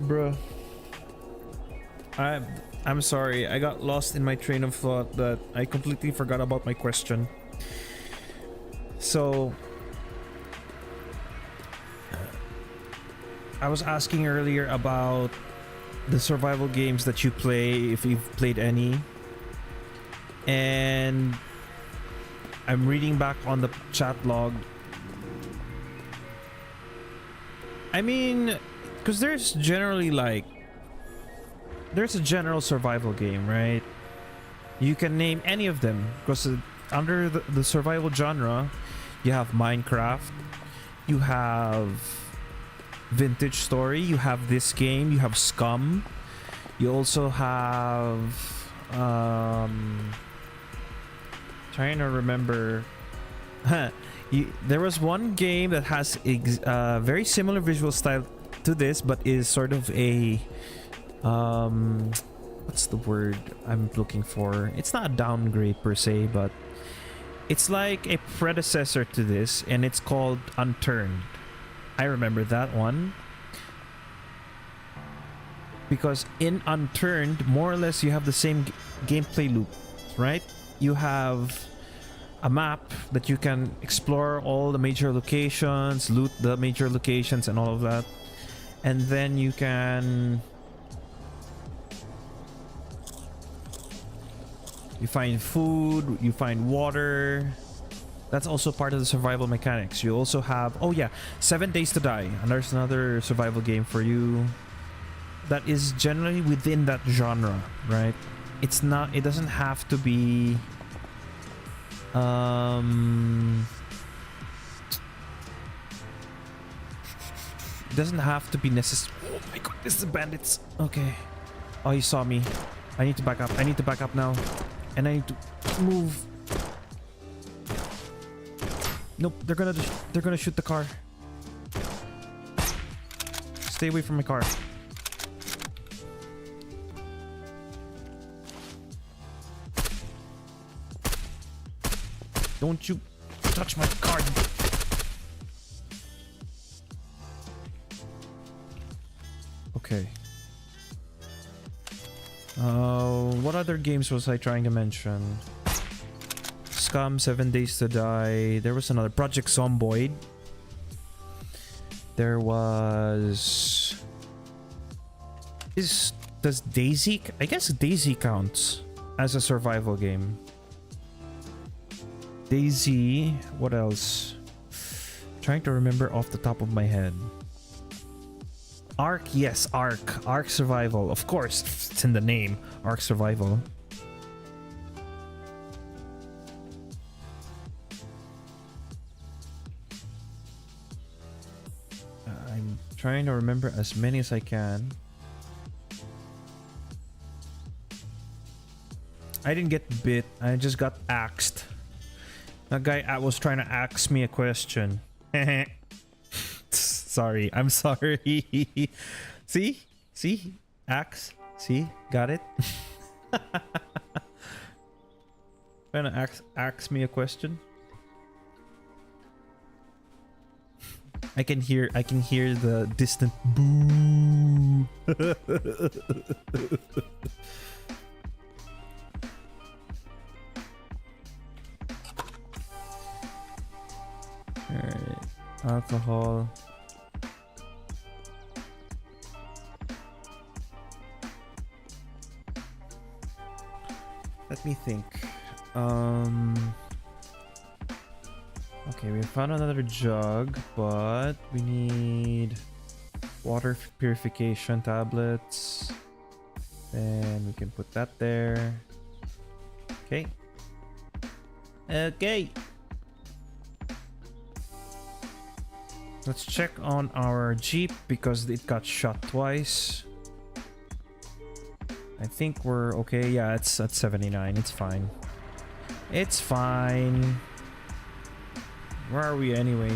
Bruh. I'm sorry. I got lost in my train of thought that I completely forgot about my question. So I was asking earlier about the survival games that you play, if you've played any. And I'm reading back on the chat log. I mean, because there's generally like... There's a general survival game, right? You can name any of them. Because under the survival genre, you have Minecraft. You have... Vintage Story, you have this game, you have Scum, you also have trying to remember. There was one game that has very similar visual style to this, but is sort of a what's the word I'm looking for? It's not a downgrade per se, but it's like a predecessor to this, and it's called Unturned. I remember that one because in Unturned, more or less you have the same gameplay loop, right? You have a map that you can explore all the major locations, loot the major locations and all of that, and then you can find food, you find water. That's also part of the survival mechanics. You also have, oh yeah, 7 Days to Die. And there's another survival game for you that is generally within that genre, right? It's not, it doesn't have to be it doesn't have to be necessary. Oh my god, this is the bandits. Okay. Oh, he saw me. I need to back up. I need to back up now. And I need to move. Nope, they're gonna shoot the car. Stay away from my car. Don't you touch my car. Okay. What other games was I trying to mention? Scum, 7 Days to Die. There was another Project Zomboid. There was... Does Daisy... I guess Daisy counts as a survival game. Daisy... What else? Trying to remember off the top of my head. Ark, yes, Ark. Ark Survival. Of course, it's in the name. Ark Survival. I'm trying to remember as many as I can. I didn't get bit. I just got axed. That guy was trying to ask me a question. Sorry, I'm sorry. See? See? Axe? See? Got it? Trying to ask me a question. I can hear the distant boo. Alright. Alcohol. Let me think. Okay, we found another jug, but we need water purification tablets. Then we can put that there. Okay. Okay. Let's check on our Jeep because it got shot twice. I think we're okay. Yeah, it's at 79. It's fine. It's fine. Where are we anyway?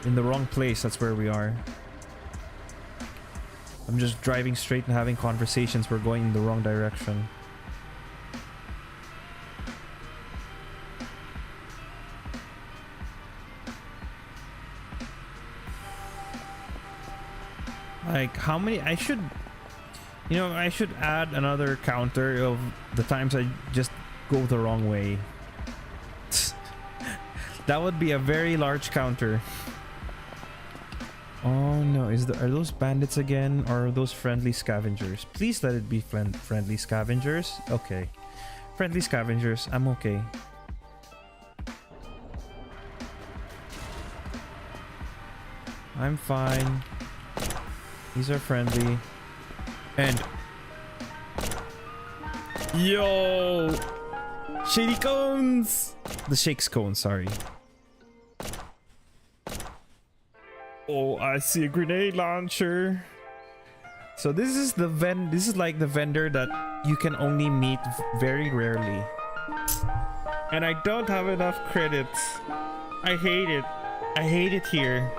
In the wrong place, that's where we are. I'm just driving straight and having conversations. We're going in the wrong direction. Like, how many? I should add another counter of the times I just go the wrong way. That would be a very large counter. Oh no, are those bandits again, or are those friendly scavengers? Please let it be friendly scavengers. Okay. Friendly scavengers, I'm okay. I'm fine. These are friendly. And yo! Shady cones! The shakes cone, sorry. Oh, I see a grenade launcher. So this is like the vendor that you can only meet very rarely. And I don't have enough credits. I hate it. I hate it here.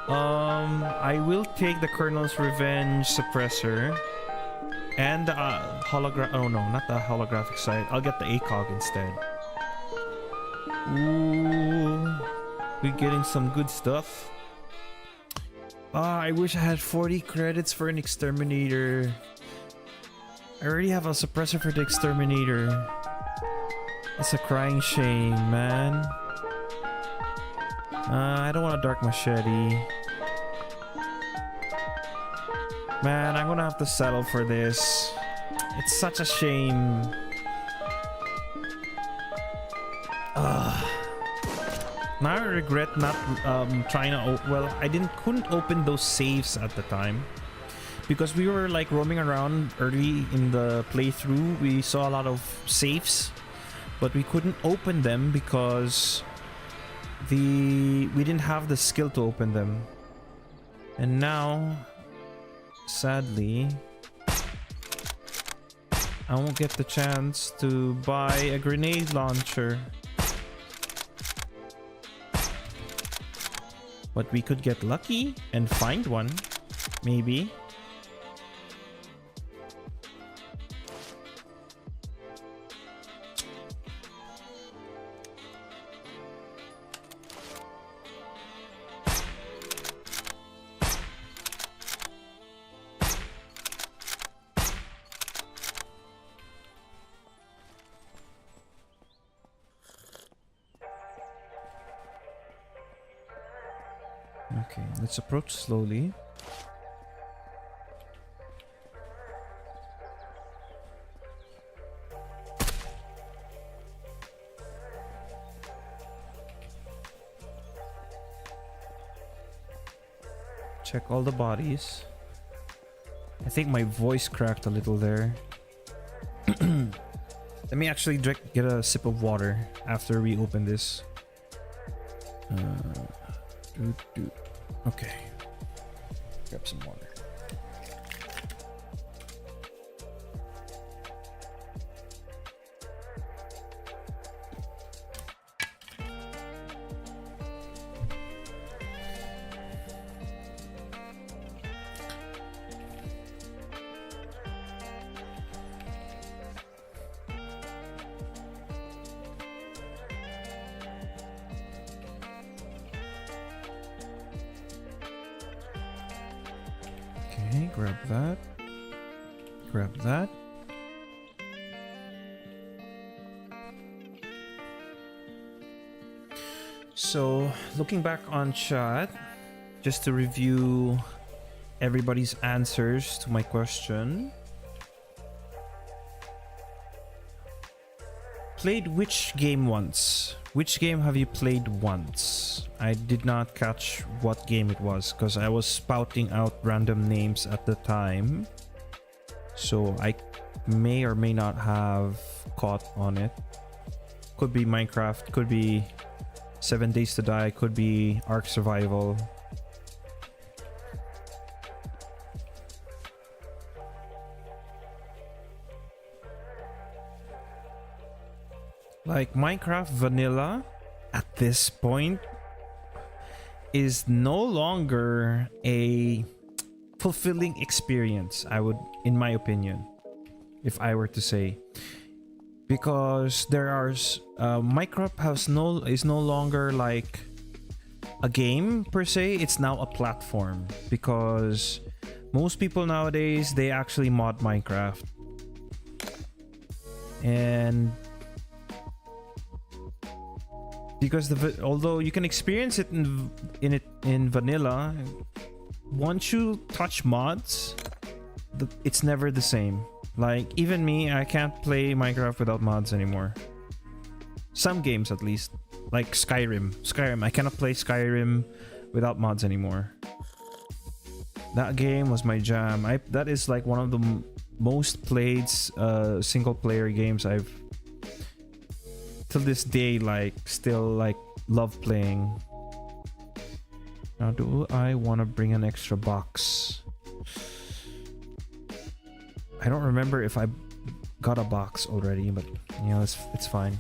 I will take the Colonel's Revenge suppressor and the oh no, not the holographic sight. I'll get the ACOG instead. Ooh, we're getting some good stuff. I wish I had 40 credits for an exterminator. I already have a suppressor for the exterminator. It's a crying shame, man. I don't want a dark machete. Man, I'm gonna have to settle for this. It's such a shame. Now I regret not trying to. Well, I couldn't open those safes at the time because we were like roaming around early in the playthrough. We saw a lot of safes, but we couldn't open them because we didn't have the skill to open them. And now, sadly, I won't get the chance to buy a grenade launcher. But we could get lucky and find one, maybe. Okay, let's approach slowly. Check all the bodies. I think my voice cracked a little there. Let me actually get a sip of water after we open this. Okay. Grab some water. Okay, grab that. Grab that. So, looking back on chat, just to review everybody's answers to my question. Played which game once? Which game have you played once? I did not catch what game it was because I was spouting out random names at the time. So I may or may not have caught on it. Could be Minecraft, could be 7 Days to Die, could be Ark Survival. Like Minecraft Vanilla at this point is no longer a fulfilling experience, I would, in my opinion, if I were to say, because there are Minecraft is no longer like a game per se. It's now a platform because most people nowadays, they actually mod Minecraft, and because although you can experience it in vanilla, once you touch mods, it's never the same. Like even me, I can't play Minecraft without mods anymore. Some games at least, like Skyrim. I cannot play Skyrim without mods anymore. That game was my jam. That is like one of the most played single player games I've till this day, like still like love playing. Now do I want to bring an extra box? I don't remember if I got a box already, but you know, it's fine.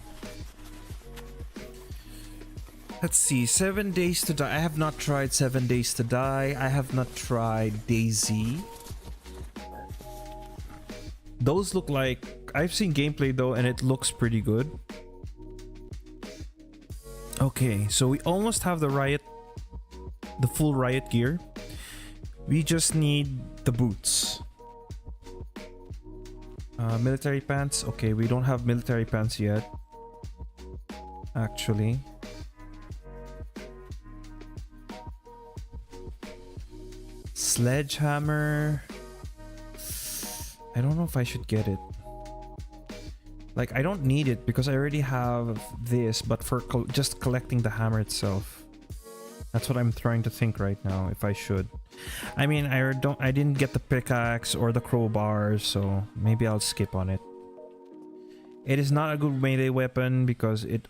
Let's see, 7 Days to Die. I have not tried 7 Days to Die. I have not tried DayZ. Those look like, I've seen gameplay though, and it looks pretty good. Okay, so we almost have the full Riot gear. We just need the boots. Military pants. Okay, we don't have military pants yet, actually. Sledgehammer. I don't know if I should get it. Like, I don't need it because I already have this, but for just collecting the hammer itself. That's what I'm trying to think right now, if I should. I mean, I didn't get the pickaxe or the crowbar, so maybe I'll skip on it. It is not a good melee weapon because it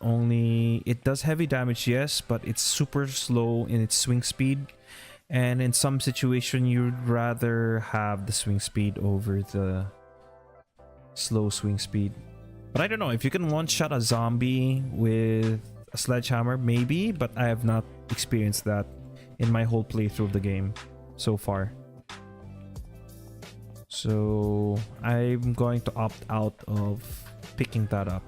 does heavy damage, yes, but it's super slow in its swing speed. And in some situation, you'd rather have the swing speed over the slow swing speed. But I don't know, if you can one-shot a zombie with a sledgehammer, maybe, but I have not experienced that in my whole playthrough of the game so far. So I'm going to opt out of picking that up.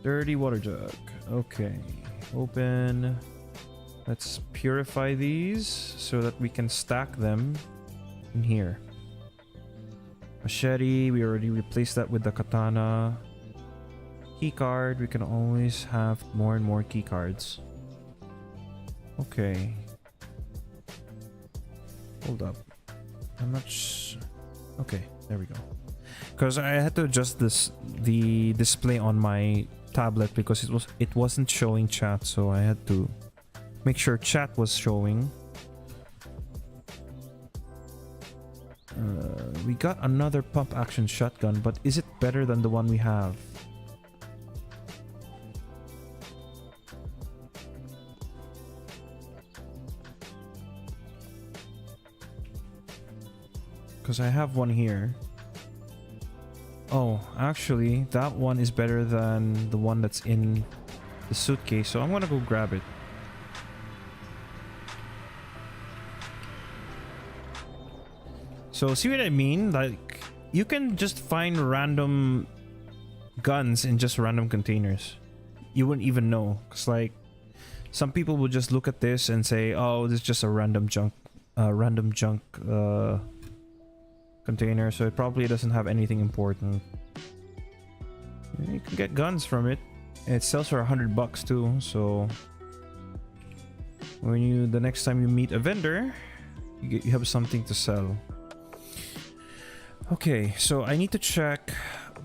Dirty water jug. Okay, open. Let's purify these so that we can stack them in here. Machete, we already replaced that with the katana. Keycard, we can always have more and more keycards. Okay. Hold up. I'm not okay, there we go. Because I had to adjust the display on my tablet because it wasn't showing chat, so I had to make sure chat was showing. We got another pump action shotgun, but is it better than the one we have? Because I have one here. Oh, actually, that one is better than the one that's in the suitcase, so I'm gonna go grab it. So, see what I mean? Like, you can just find random guns in just random containers. you wouldn't even know. Because like, some people would just look at this and say, oh, this is just a random junk container, so it probably doesn't have anything important. You can get guns from it. It sells for $100 too, so when the next time you meet a vendor, you have something to sell. Okay, so I need to check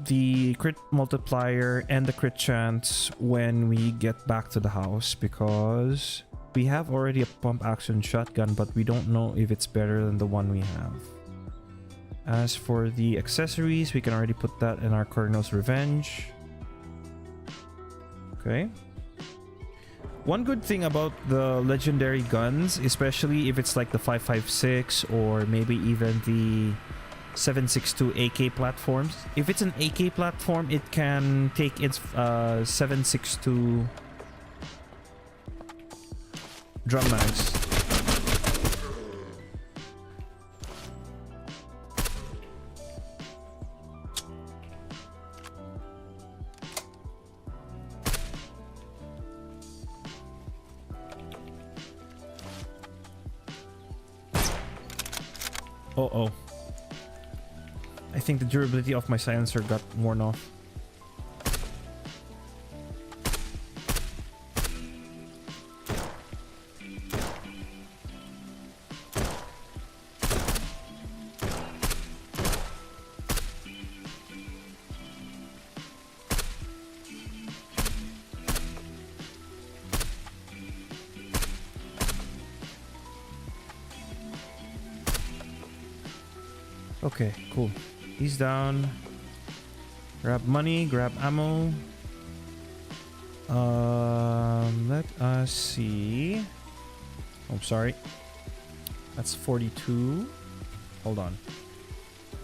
the crit multiplier and the crit chance when we get back to the house, because we have already a pump action shotgun, but we don't know if it's better than the one we have. As for the accessories, we can already put that in our Colonel's Revenge. Okay. One good thing about the legendary guns, especially if it's like the 5.56 or maybe even the 7.62 AK platforms. If it's an AK platform, it can take its 7.62 drum mags. Uh-oh. I think the durability of my silencer got worn off. Okay, cool. He's down. Grab money, grab ammo. Let us see. Oh, sorry. That's 42. Hold on.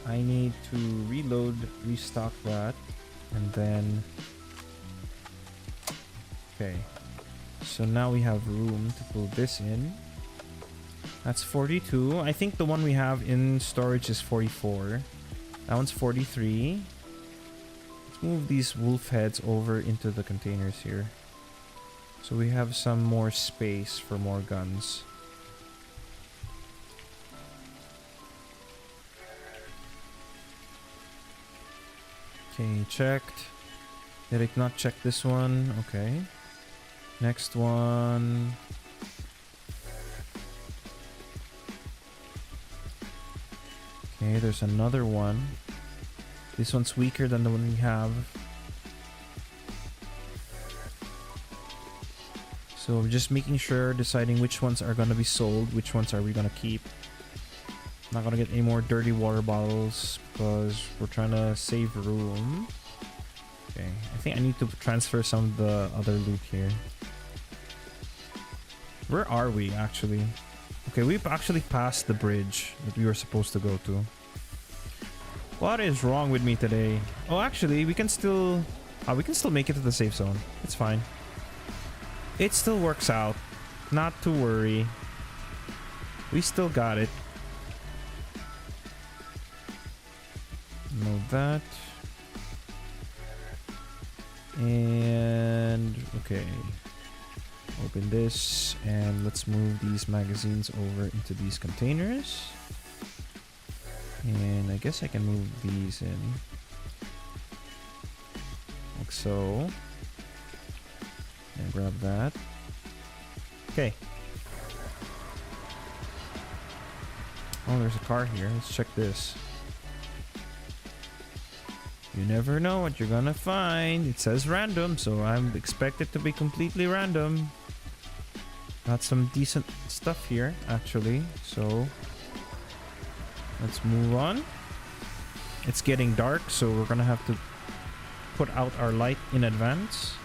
I need to reload, restock that, and then... Okay. So now we have room to pull this in. That's 42. I think the one we have in storage is 44. That one's 43. Let's move these wolf heads over into the containers here, so we have some more space for more guns. Okay, checked. Did it not check this one? Okay. Next one. Okay, there's another one. This one's weaker than the one we have. So we're just making sure, deciding which ones are going to be sold, which ones are we going to keep. Not going to get any more dirty water bottles because we're trying to save room. Okay, I think I need to transfer some of the other loot here. Where are we actually? Okay, we've actually passed the bridge that we were supposed to go to. What is wrong with me today? Oh, actually, we can still make it to the safe zone. It's fine. It still works out. Not to worry. We still got it. Know that. And okay. Open this and let's move these magazines over into these containers. And I guess I can move these in like so. And grab that. Okay. Oh, there's a car here. Let's check this. You never know what you're gonna find. It says random, so I'm expected to be completely random. Got some decent stuff here, actually. So let's move on. It's getting dark, so we're gonna have to put out our light in advance.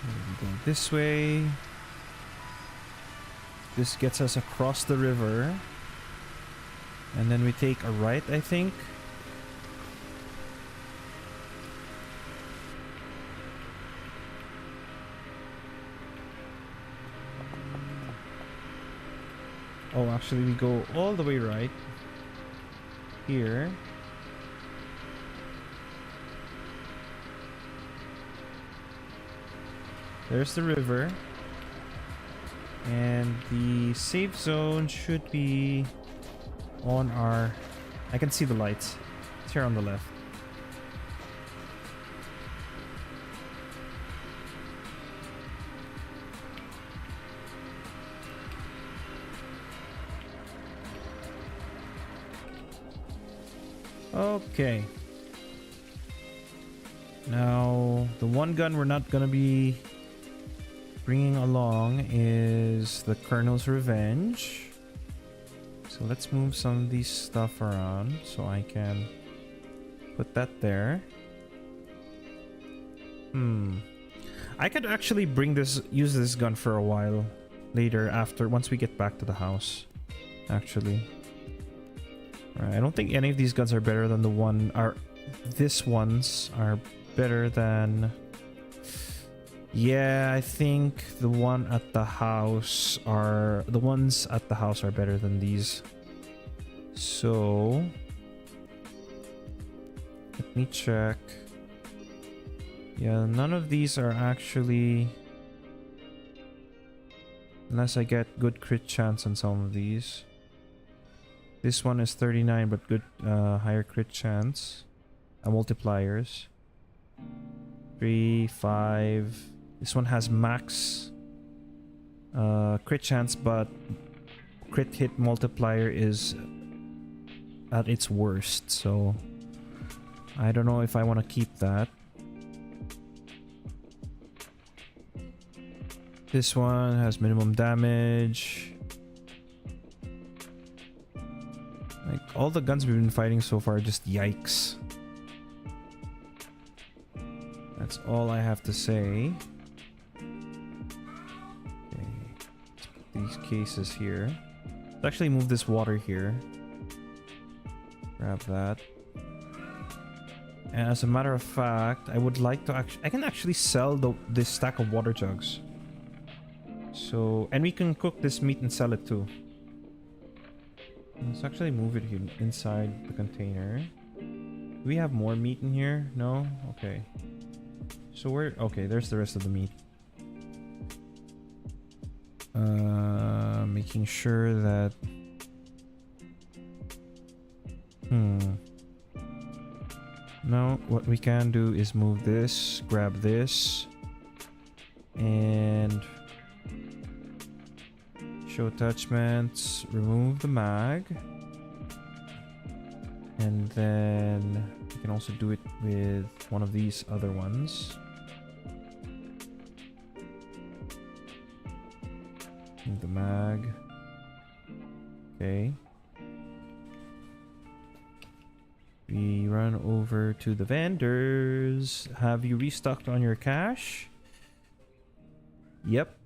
We go this way. This gets us across the river. And then we take a right, I think. Oh, actually, we go all the way right here. There's the river. And the safe zone should be on our... I can see the lights. It's here on the left. Okay. Now, the one gun we're not gonna be bringing along is the Colonel's Revenge. So let's move some of these stuff around so I can put that there. I could actually use this gun for a while later once we get back to the house. Actually. Right, I don't think any of these guns are better than this ones are better than... Yeah, I think the ones at the house are better than these. So let me check. Yeah, none of these are actually, unless I get good crit chance on some of these. This one is 39, but good higher crit chance. Multipliers. 3, 5. This one has max crit chance, but crit hit multiplier is at its worst. So I don't know if I want to keep that. This one has minimum damage. Like, all the guns we've been fighting so far are just yikes. That's all I have to say. Okay, let's put these cases here. Let's actually move this water here. Grab that. And as a matter of fact, I would like to I can actually sell this stack of water jugs. So, and we can cook this meat and sell it too. Let's actually move it here inside the container. Do we have more meat in here? No? Okay. So okay, there's the rest of the meat. Making sure that... No, what we can do is move this, grab this, and show attachments, remove the mag, and then we can also do it with one of these other ones. Move the mag. Okay. We run over to the vendors. Have you restocked on your cash? Yep.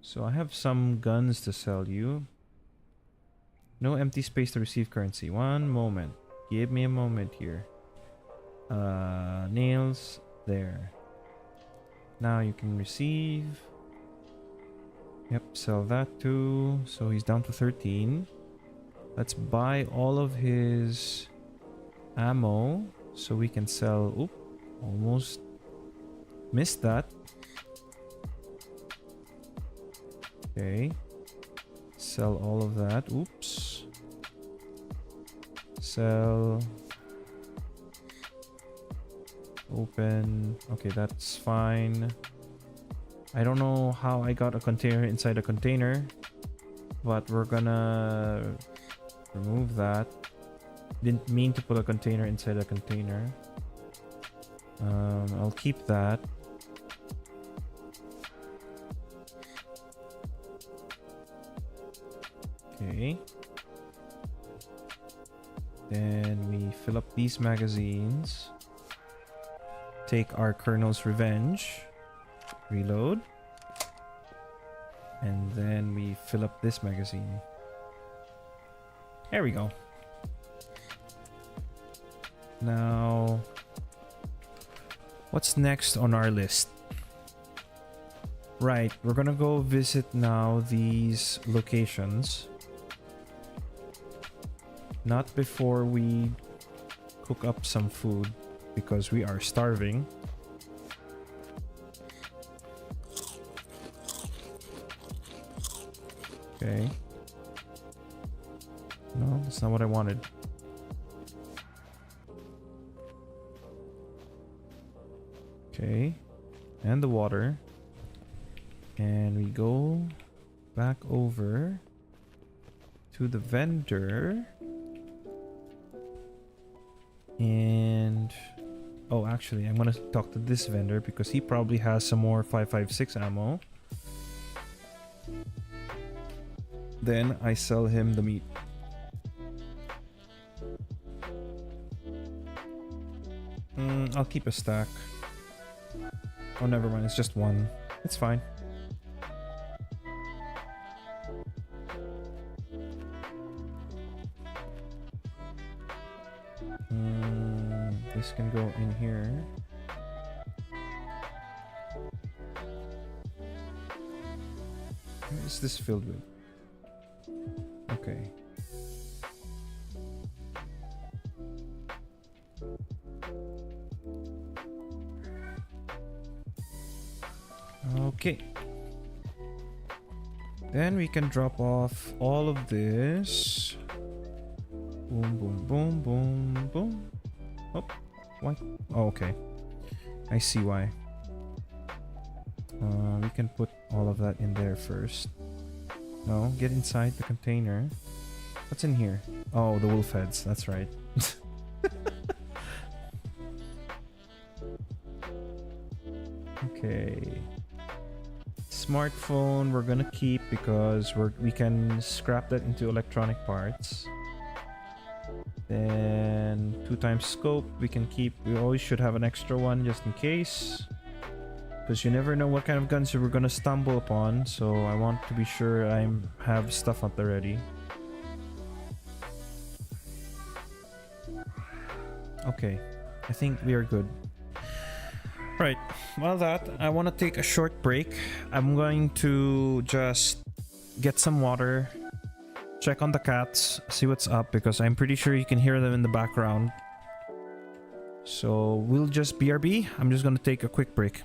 So I have some guns to sell you. No empty space to receive currency. One moment. Give me a moment here. Nails. There. Now you can receive. Yep, sell that too. So he's down to 13. Let's buy all of his ammo so we can sell... Oop, almost missed that. Okay. Sell all of that. Oops. Sell. Open. Okay, that's fine. I don't know how I got a container inside a container, but we're gonna remove that. Didn't mean to put a container inside a container. I'll keep that. Okay. Then we fill up these magazines. Take our Colonel's Revenge. Reload. And then we fill up this magazine. There we go. Now, what's next on our list? Right, we're gonna go visit now these locations. Not before we cook up some food, because we are starving. Okay. No, that's not what I wanted. Okay. And the water. And we go back over to the vendor. And oh, actually, I'm gonna talk to this vendor because he probably has some more 5.56 ammo. Then I sell him the meat. I'll keep a stack. Oh, never mind. It's just one. It's fine. This can go in here. What is this filled with? Okay. Okay. Then we can drop off all of this. Boom, boom, boom, boom, boom. Oh, what? Oh, okay. I see why. We can put all of that in there first. No, get inside the container. What's in here? Oh, the wolf heads. That's right. Okay. Smartphone we're gonna keep because we can scrap that into electronic parts. Then 2x scope we can keep. We always should have an extra one just in case, because you never know what kind of guns we're gonna stumble upon, so I want to be sure I have stuff at the ready. Okay, I think we are good. Right, well I want to take a short break. I'm going to just get some water, check on the cats, see what's up, because I'm pretty sure you can hear them in the background. So we'll just BRB. I'm just going to take a quick break.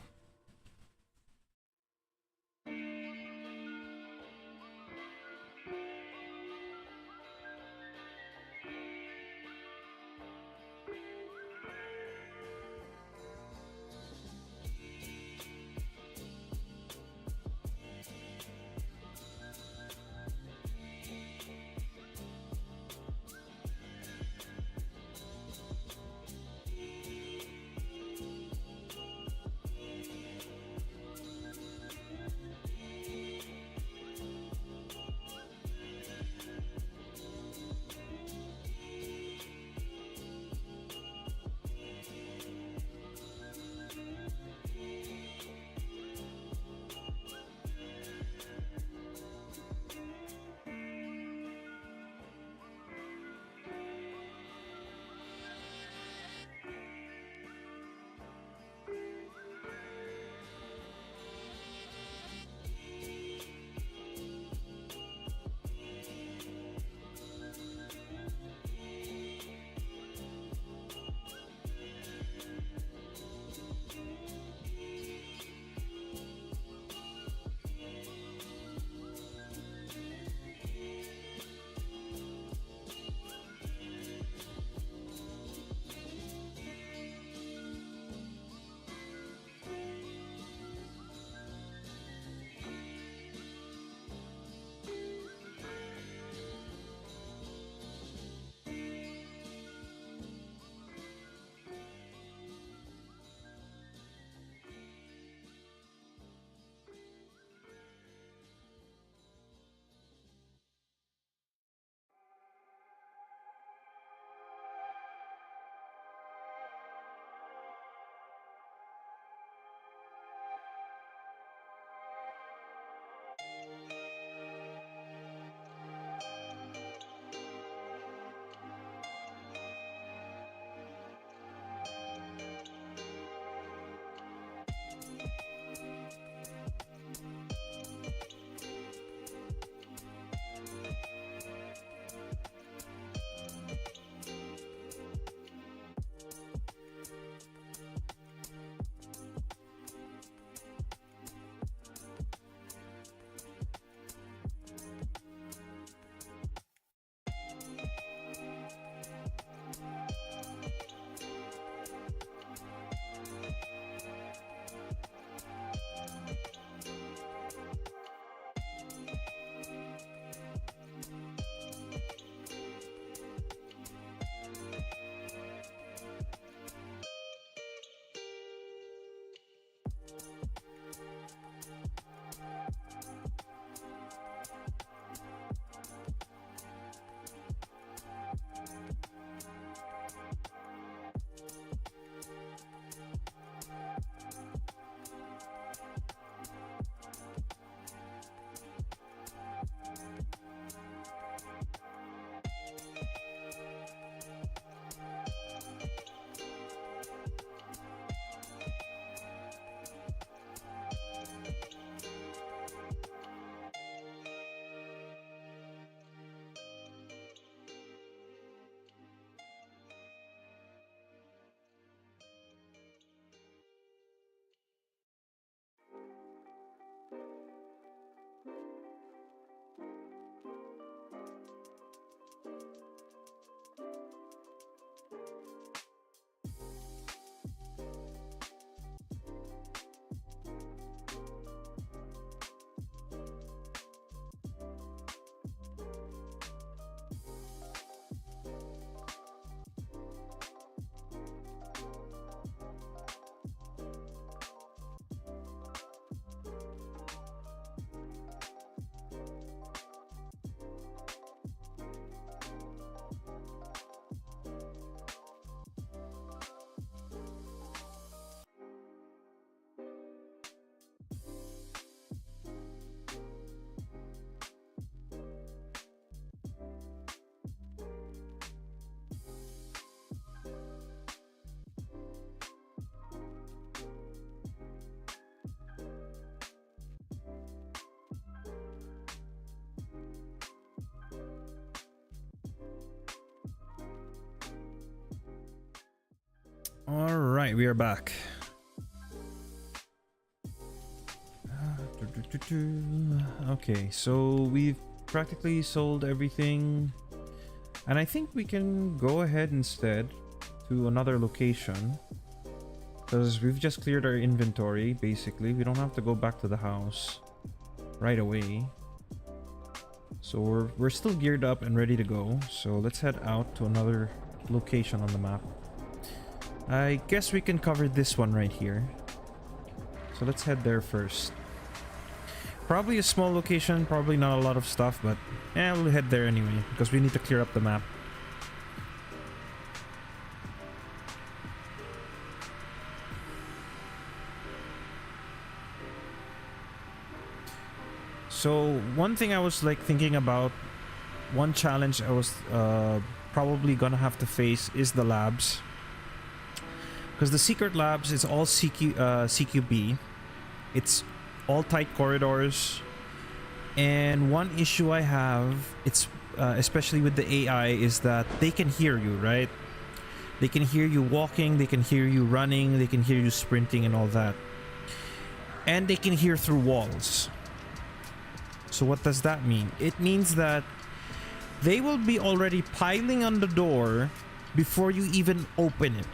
All right, we are back. Okay, so we've practically sold everything, and I think we can go ahead instead to another location because we've just cleared our inventory. Basically, we don't have to go back to the house right away, so we're still geared up and ready to go. So let's head out to another location on the map. I guess we can cover this one right here, so let's head there first. Probably a small location, probably not a lot of stuff, but yeah, we'll head there anyway because we need to clear up the map. So one thing I was like thinking about, one challenge I was probably gonna have to face is the labs, because the secret labs is all CQB. It's all tight corridors, and one issue I have, it's especially with the AI, is that they can hear you, right? They can hear you walking, they can hear you running, they can hear you sprinting and all that, and they can hear through walls. So what does that mean? It means that they will be already piling on the door before you even open it,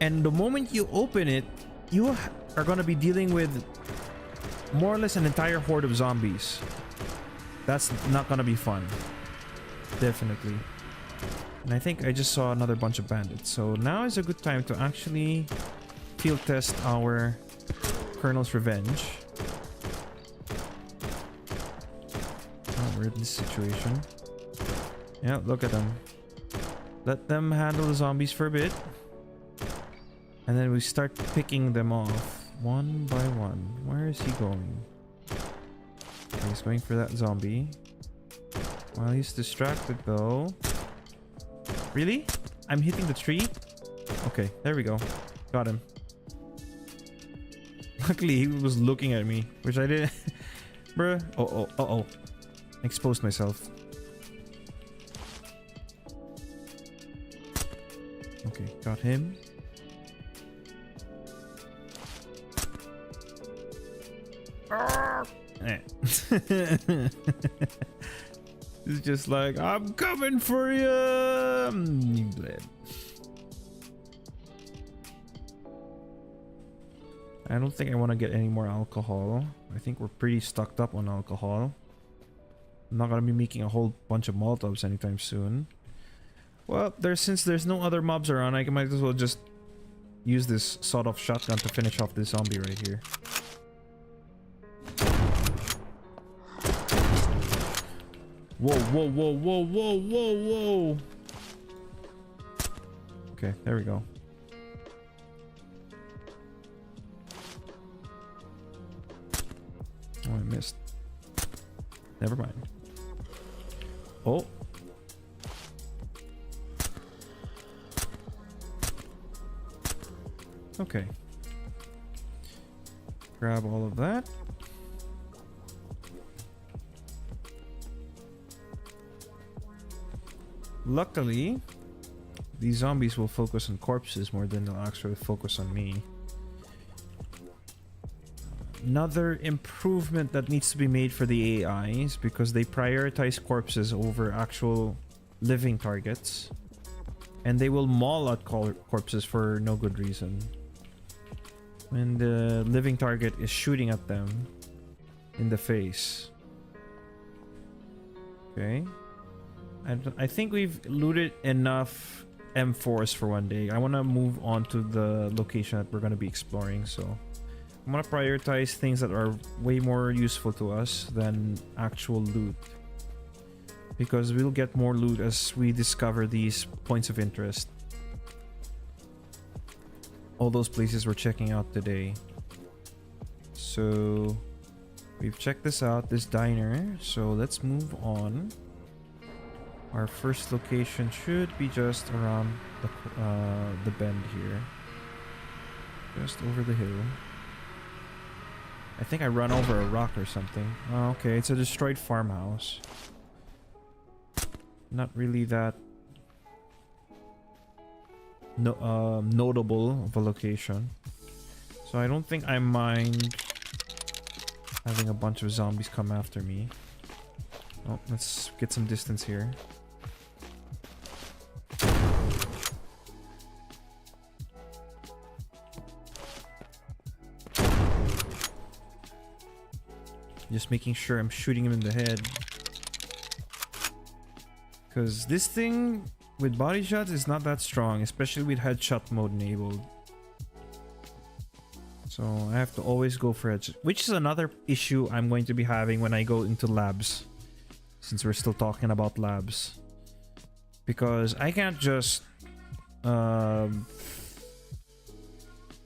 and the moment you open it, you are going to be dealing with more or less an entire horde of zombies. That's not going to be fun. Definitely. And I think I just saw another bunch of bandits. So now is a good time to actually field test our Colonel's Revenge. Oh, we're in this situation. Yeah, look at them. Let them handle the zombies for a bit. And then we start picking them off one by one. Where is he going? Okay, he's going for that zombie. While he's distracted though. Really? I'm hitting the tree? Okay, there we go. Got him. Luckily he was looking at me, which I didn't. Bruh. Uh-oh. Exposed myself. Okay, got him. It's just like, I'm coming for you. You bled. I don't think I want to get any more alcohol. I think we're pretty stocked up on alcohol. I'm not gonna be making a whole bunch of Molotovs anytime soon. Well, since there's no other mobs around, I might as well just use this sawed-off shotgun to finish off this zombie right here. Whoa, whoa, whoa, whoa, whoa, whoa, whoa. Okay, there we go. Oh, I missed. Never mind. Oh. Okay. Grab all of that. Luckily, these zombies will focus on corpses more than they'll actually focus on me. Another improvement that needs to be made for the AIs, because they prioritize corpses over actual living targets. And they will maul at corpses for no good reason. When the living target is shooting at them in the face. Okay. I think we've looted enough M4s for one day. I want to move on to the location that we're going to be exploring, so I'm going to prioritize things that are way more useful to us than actual loot, because we'll get more loot as we discover these points of interest. All those places we're checking out today. So we've checked this out, this diner, so let's move on. Our first location should be just around the bend here. Just over the hill. I think I run over a rock or something. Oh, okay, it's a destroyed farmhouse. Not really that notable of a location. So I don't think I mind having a bunch of zombies come after me. Oh, let's get some distance here. Just making sure I'm shooting him in the head. Because this thing with body shots is not that strong, especially with headshot mode enabled. So I have to always go for headshot, which is another issue I'm going to be having when I go into labs. Since we're still talking about labs. Because I can't just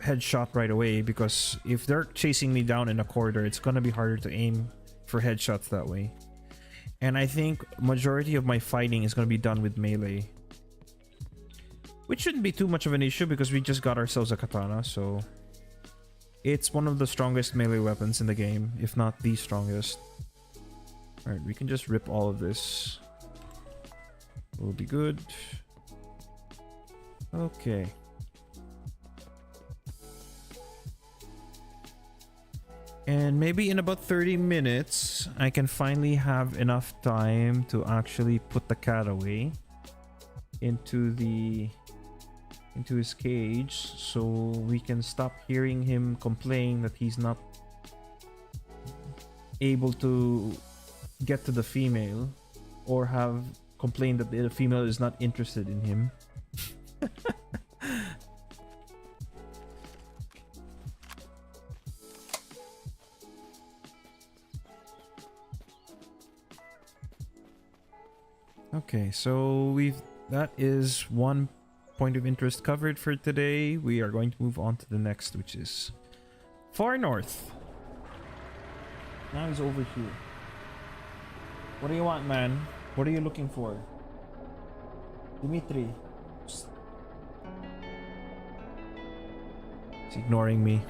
headshot right away, because if they're chasing me down in a corridor, it's gonna be harder to aim for headshots that way. And I think majority of my fighting is gonna be done with melee, which shouldn't be too much of an issue because we just got ourselves a katana, so it's one of the strongest melee weapons in the game, if not the strongest. Alright, we can just rip all of this. Will be good. Okay. And maybe in about 30 minutes, I can finally have enough time to actually put the cat away into his cage, so we can stop hearing him complain that he's not able to get to the female, or have complained that the female is not interested in him. Okay, so that is one point of interest covered for today. We are going to move on to the next, which is far north. Now he's over here. What do you want, man? What are you looking for? Dimitri. Psst. He's ignoring me.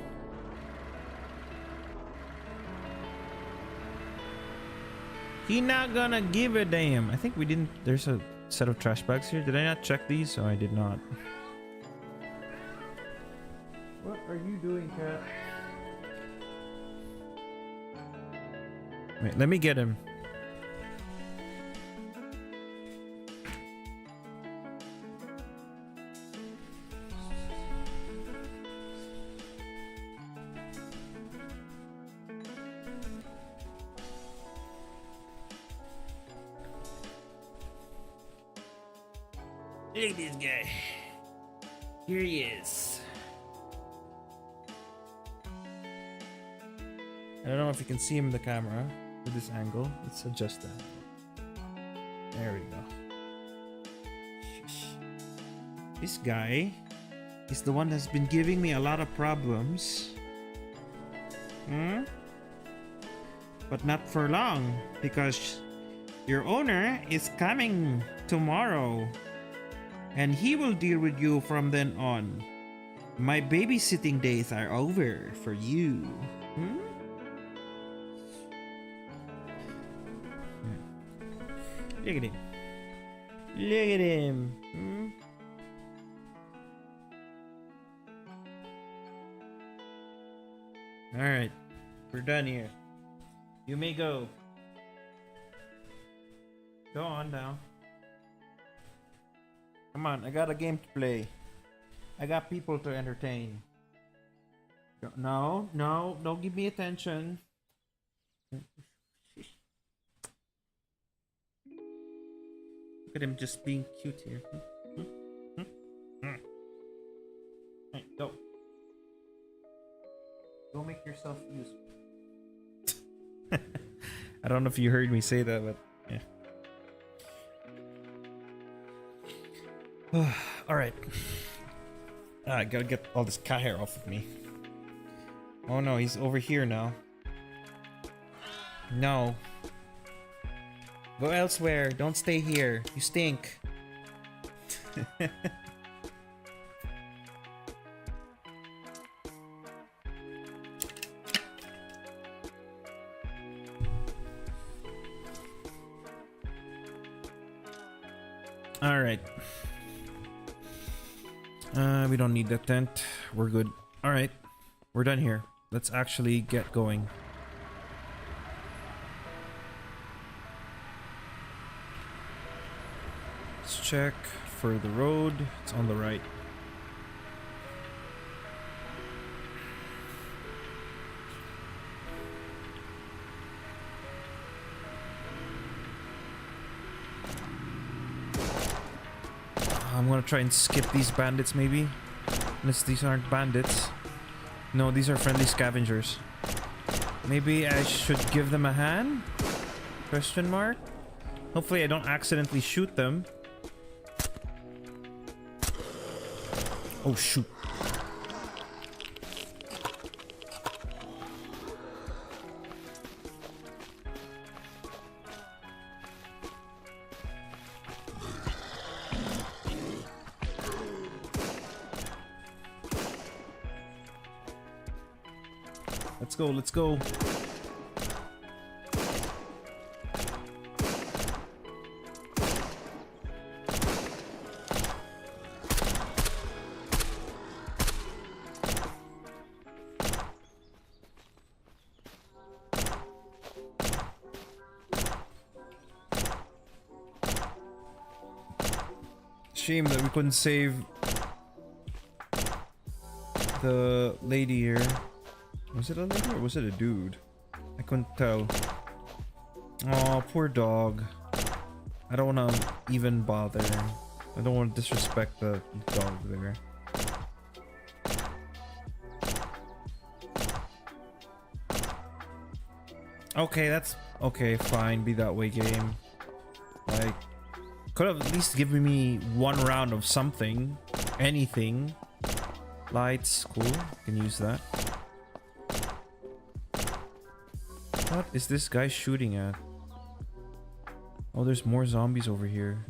He not gonna give a damn. I think we didn't. There's a set of trash bags here. Did I not check these? Oh, I did not. What are you doing, cat? Wait, let me get him. Look at this guy. Here he is. I don't know if you can see him in the camera with this angle. Let's adjust that. There we go. This guy is the one that's been giving me a lot of problems. But not for long, because your owner is coming tomorrow and he will deal with you from then on. My babysitting days are over for you. Look at him. Look at him. Alright. We're done here. You may go. Go on now. Come on, I got a game to play. I got people to entertain. No, don't give me attention. Look at him just being cute here. Hey, go. Go make yourself useful. I don't know if you heard me say that, but yeah. Alright. I gotta get all this cat hair off of me. Oh no, he's over here now. No. Go elsewhere. Don't stay here. You stink. All right. We don't need that tent. We're good. All right. We're done here. Let's actually get going. Let's check for the road. It's on the right. I'm gonna try and skip these bandits maybe. Unless these aren't bandits. No, these are friendly scavengers. Maybe I should give them a hand? Question mark? Hopefully I don't accidentally shoot them. Oh shoot. Let's go, let's go. Shame that we couldn't save the lady here. Was it a lady or was it a dude? I couldn't tell. Oh, poor dog. I don't want to even bother. I don't want to disrespect the dog there. Okay, that's... Okay, fine. Be that way, game. Like... Could have at least given me one round of something. Anything. Lights. Cool. Can use that. What is this guy shooting at? Oh, there's more zombies over here.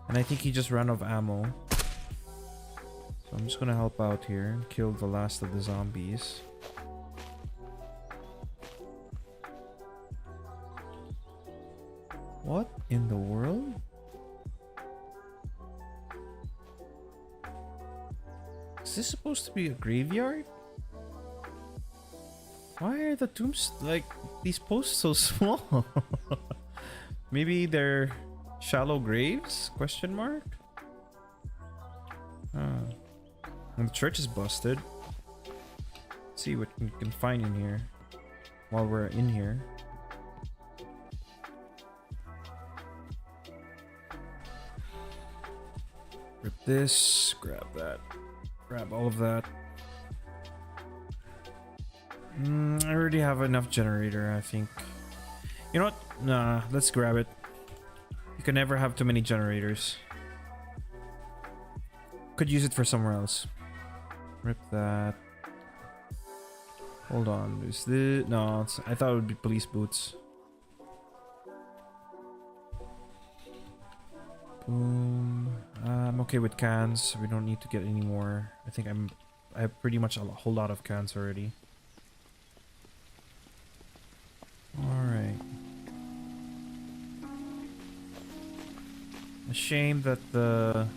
And I think he just ran out of ammo. So I'm just gonna help out here and kill the last of the zombies. What in the world? Is this supposed to be a graveyard? Why are the tombs, like, these posts so small? Maybe they're shallow graves? Question mark? And the church is busted. Let's see what we can find in here while we're in here. Rip this, grab that, grab all of that. I already have enough generator, I think. You know what? Nah, let's grab it. You can never have too many generators. Could use it for somewhere else. Rip that. Hold on. Is this... No, I thought it would be police boots. Boom. I'm okay with cans. We don't need to get any more. I have pretty much a whole lot of cans already. Alright. A shame that the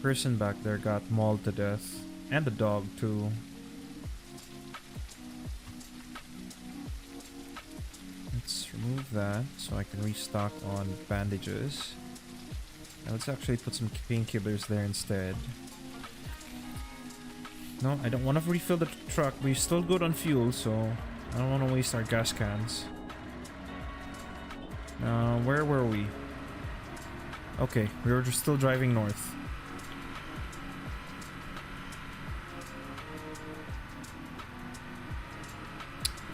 person back there got mauled to death. And the dog too. Let's remove that so I can restock on bandages. Now let's actually put some painkillers there instead. No, I don't want to refill the truck. We're still good on fuel, so I don't want to waste our gas cans. Where were we? Okay, we were just still driving north.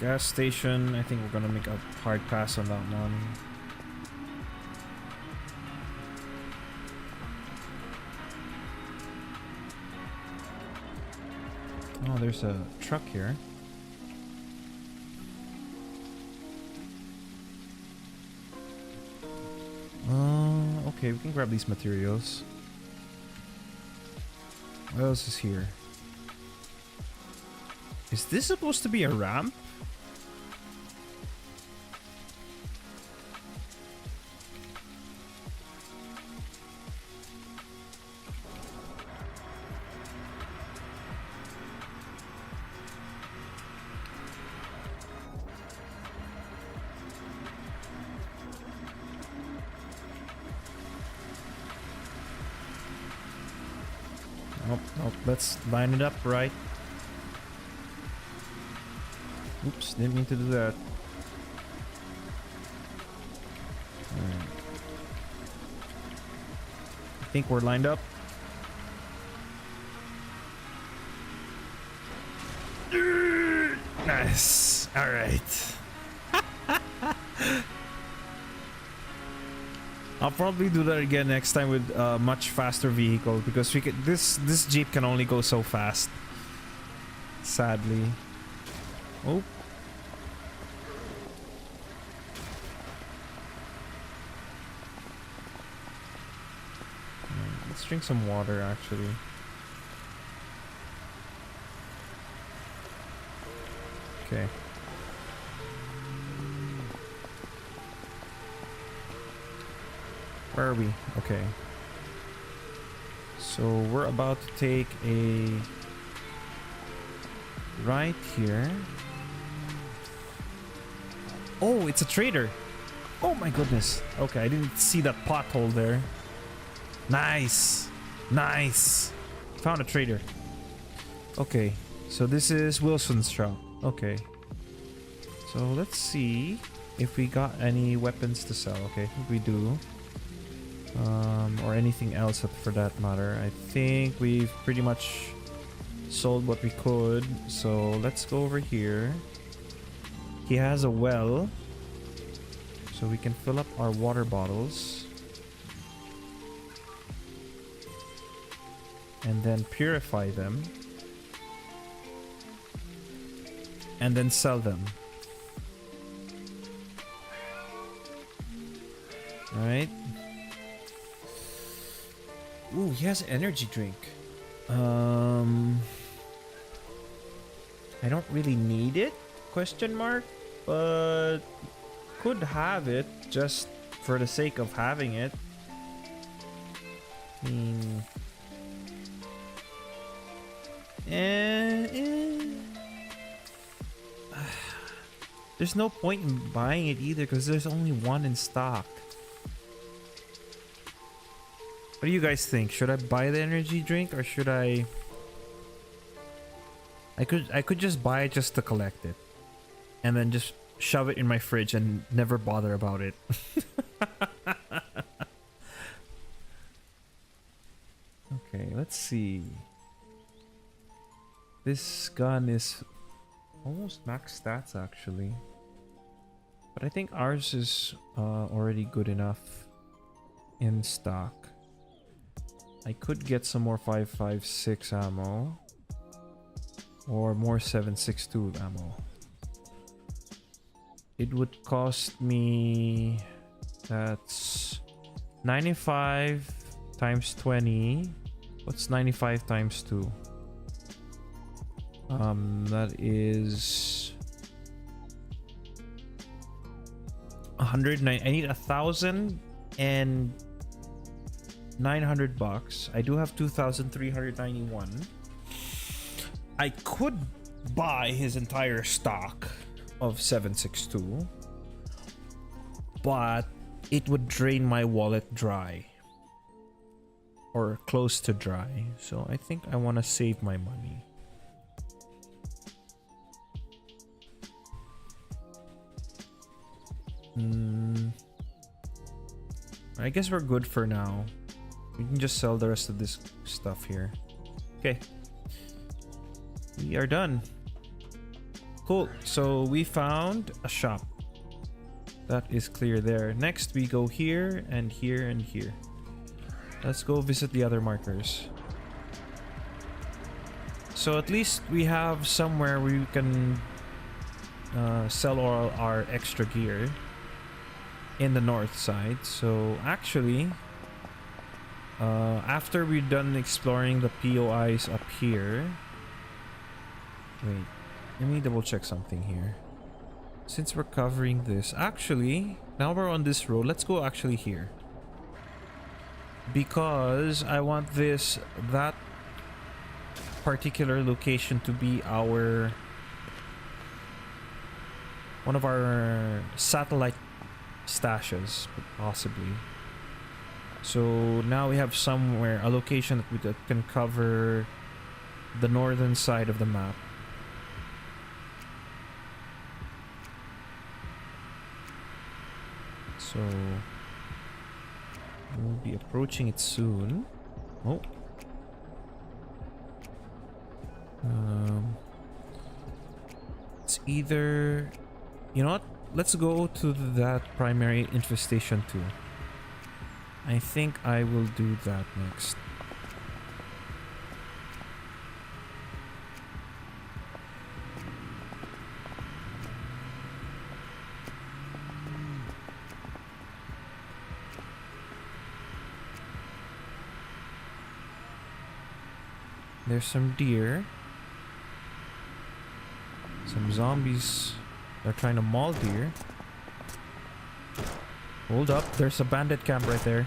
Gas station, I think we're gonna make a hard pass on that one. Oh, there's a truck here. Okay, we can grab these materials. What else is here? Is this supposed to be a ramp? Nope, let's line it up right. Oops, didn't mean to do that. Alright. I think we're lined up. Nice. Alright. I'll probably do that again next time with a much faster vehicle because we could, this Jeep can only go so fast. Sadly. Oh. Let's drink some water actually. Okay. Where are we? Okay. So we're about to take a right here. Oh, it's a trader. Oh my goodness. Okay, I didn't see that pothole there. Nice. Nice. Found a trader. Okay. So this is Wilson's shop. Okay. So let's see if we got any weapons to sell. Okay, I think we do. Or anything else for that matter. I think we've pretty much sold what we could. So let's go over here. He has a well, so we can fill up our water bottles and then purify them and then sell them. All right. Ooh, he has an energy drink. I don't really need it, question mark, but could have it just for the sake of having it. I mean, there's no point in buying it either because there's only one in stock. What do you guys think? Should I buy the energy drink or should I could just buy it just to collect it and then just shove it in my fridge and never bother about it. Okay, let's see. This gun is Almost max stats actually. But I think ours is already good enough in stock. I could get some more 5.56 ammo. Or more 7.62 ammo. It would cost me... That's 95 times 20. What's 95 times 2? That is 109. I need 1,900 bucks. I do have 2,391. I could buy his entire stock of 7.62, but it would drain my wallet dry or close to dry. So I think I want to save my money. I guess we're good for now. We can just sell the rest of this stuff here. Okay. We are done. Cool. So we found a shop. That is clear there. Next we go here and here and here. Let's go visit the other markers. So at least we have somewhere where we can sell all our extra gear in the north side. So actually, after we're done exploring the POIs up here, wait, let me double check something here. Since we're covering this, actually, now we're on this road, let's go actually here. Because I want that particular location to be one of our satellite stashes, possibly. So now we have somewhere, a location that can cover the northern side of the map. So we'll be approaching it soon. Oh. It's either... You know what? Let's go to that primary infestation too. I think I will do that next. There's some deer. Some zombies. They're trying to maul deer. Hold up, there's a bandit camp right there.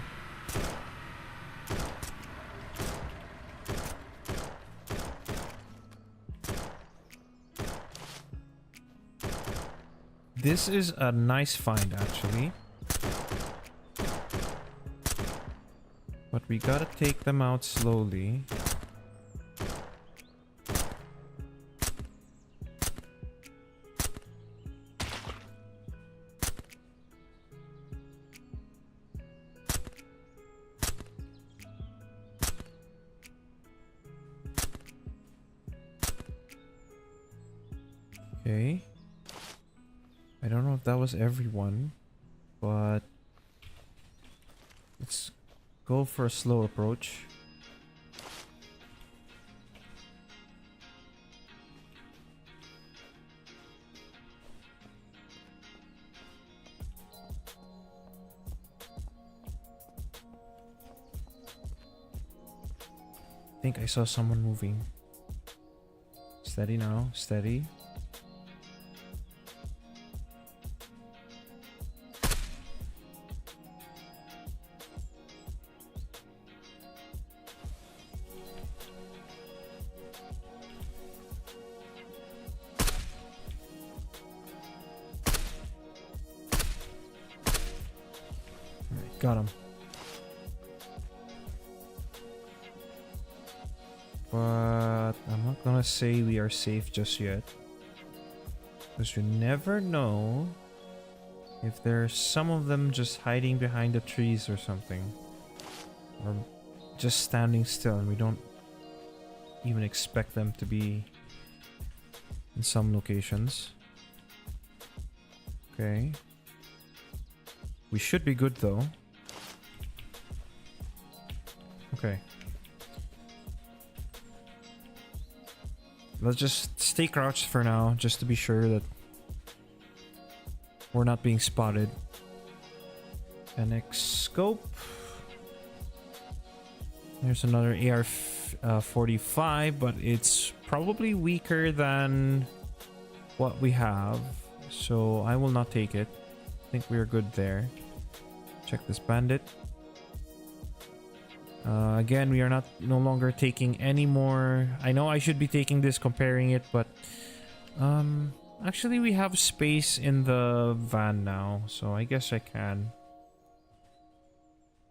This is a nice find, actually. But we gotta take them out slowly. Okay. I don't know if that was everyone, but let's go for a slow approach. I think I saw someone moving. Steady now, steady. Got him. But I'm not gonna say we are safe just yet. Because you never know if there's some of them just hiding behind the trees or something. Or just standing still and we don't even expect them to be in some locations. Okay. We should be good though. Okay. Let's just stay crouched for now, just to be sure that we're not being spotted. NX scope. There's another AR-45, but it's probably weaker than what we have, so I will not take it. I think we're good there. Check this bandit. Again, we are no longer taking any more. I know I should be taking this, comparing it, but actually we have space in the van now, so I guess I can.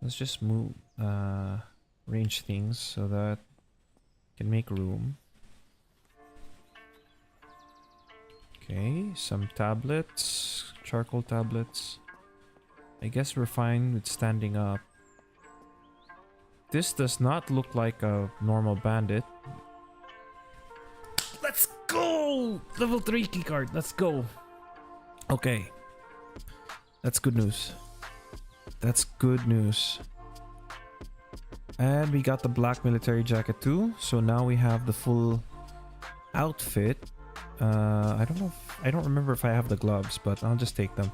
Let's just move, arrange things so that I can make room. Okay, some tablets, charcoal tablets. I guess we're fine with standing up. This does not look like a normal bandit. Let's go! Level 3 keycard, let's go. Okay. That's good news. That's good news. And we got the black military jacket too. So now we have the full outfit. I don't remember if I have the gloves, but I'll just take them.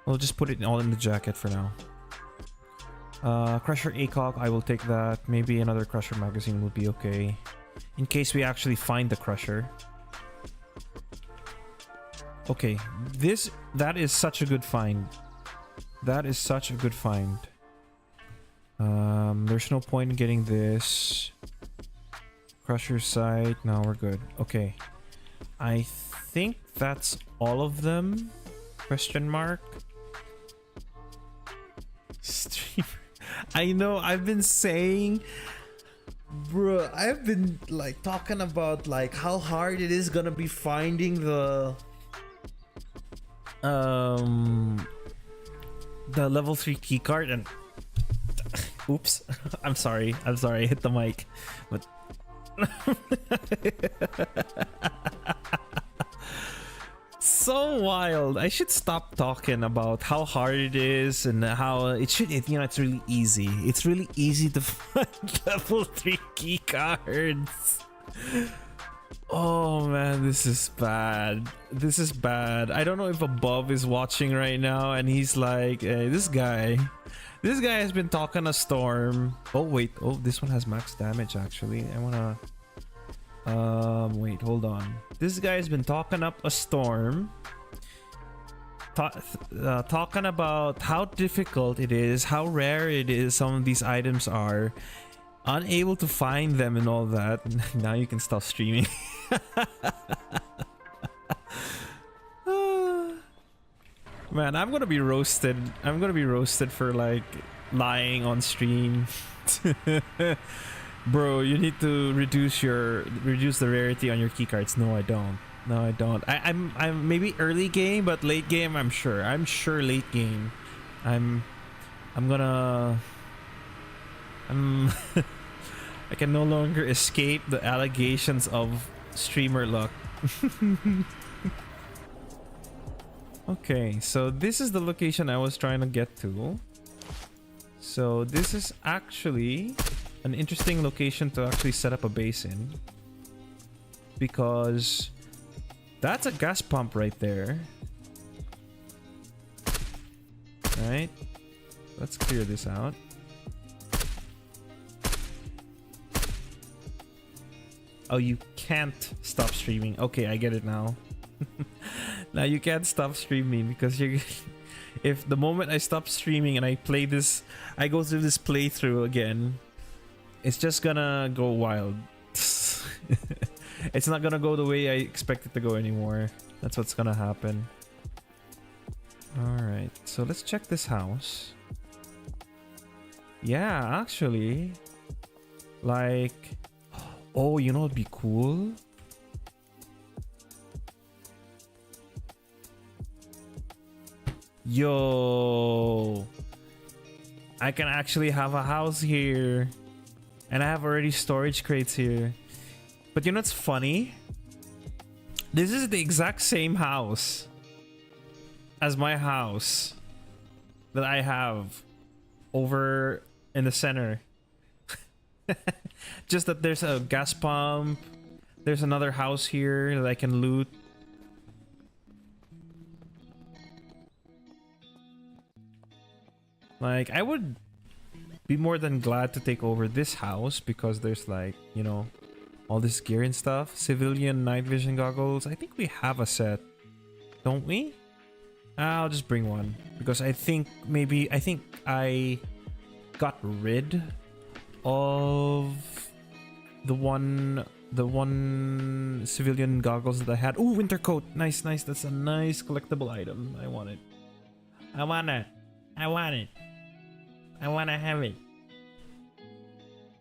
We'll just put it all in the jacket for now. Crusher ACOG, I will take that. Maybe another Crusher magazine will be okay, in case we actually find the Crusher. Okay, that is such a good find. That is such a good find. There's no point in getting this. Crusher site, no, we're good. Okay, I think that's all of them. Question mark. Streamer. I know, I've been saying, bro, I've been like talking about like how hard it is gonna be finding the level 3 keycard, and oops, I'm sorry, I hit the mic, but so wild. I should stop talking about how hard it is and how it's really easy. It's really easy to find level 3 key cards. Oh man, this is bad. This is bad. I don't know if Above is watching right now and he's like, hey, this guy has been talking a storm. Oh wait, oh, this one has max damage actually. I wanna wait, hold on. This guy has been talking up a storm, talking about how difficult it is, how rare it is, some of these items are, unable to find them and all that. Now you can stop streaming. Man, I'm gonna be roasted. I'm gonna be roasted for like lying on stream. Bro, you need to reduce the rarity on your keycards. No, I don't. No, I don't. I'm maybe early game, but late game, I'm sure. I'm sure late game. I can no longer escape the allegations of streamer luck. Okay, so this is the location I was trying to get to. So this is actually an interesting location to actually set up a base in, because that's a gas pump right there. Right, let's clear this out. Oh, you can't stop streaming. Okay, I get it now. Now you can't stop streaming because you're if the moment I stop streaming and I play this, I go through this playthrough again, it's just gonna go wild. It's not gonna go the way I expect it to go anymore. That's what's gonna happen. Alright, so let's check this house. Yeah, actually, like, oh, you know what'd be cool? Yo, I can actually have a house here, and I have already storage crates here. But you know what's funny? This is the exact same house as my house that I have over in the center. Just that there's a gas pump. There's another house here that I can loot. Like, I would be more than glad to take over this house because there's like, you know, all this gear and stuff. Civilian night vision goggles. I think we have a set, don't we? I'll just bring one because I think I got rid of the one civilian goggles that I had. Oh, winter coat. Nice, nice. That's a nice collectible item. I want it. I want it. I want it. I want to have it.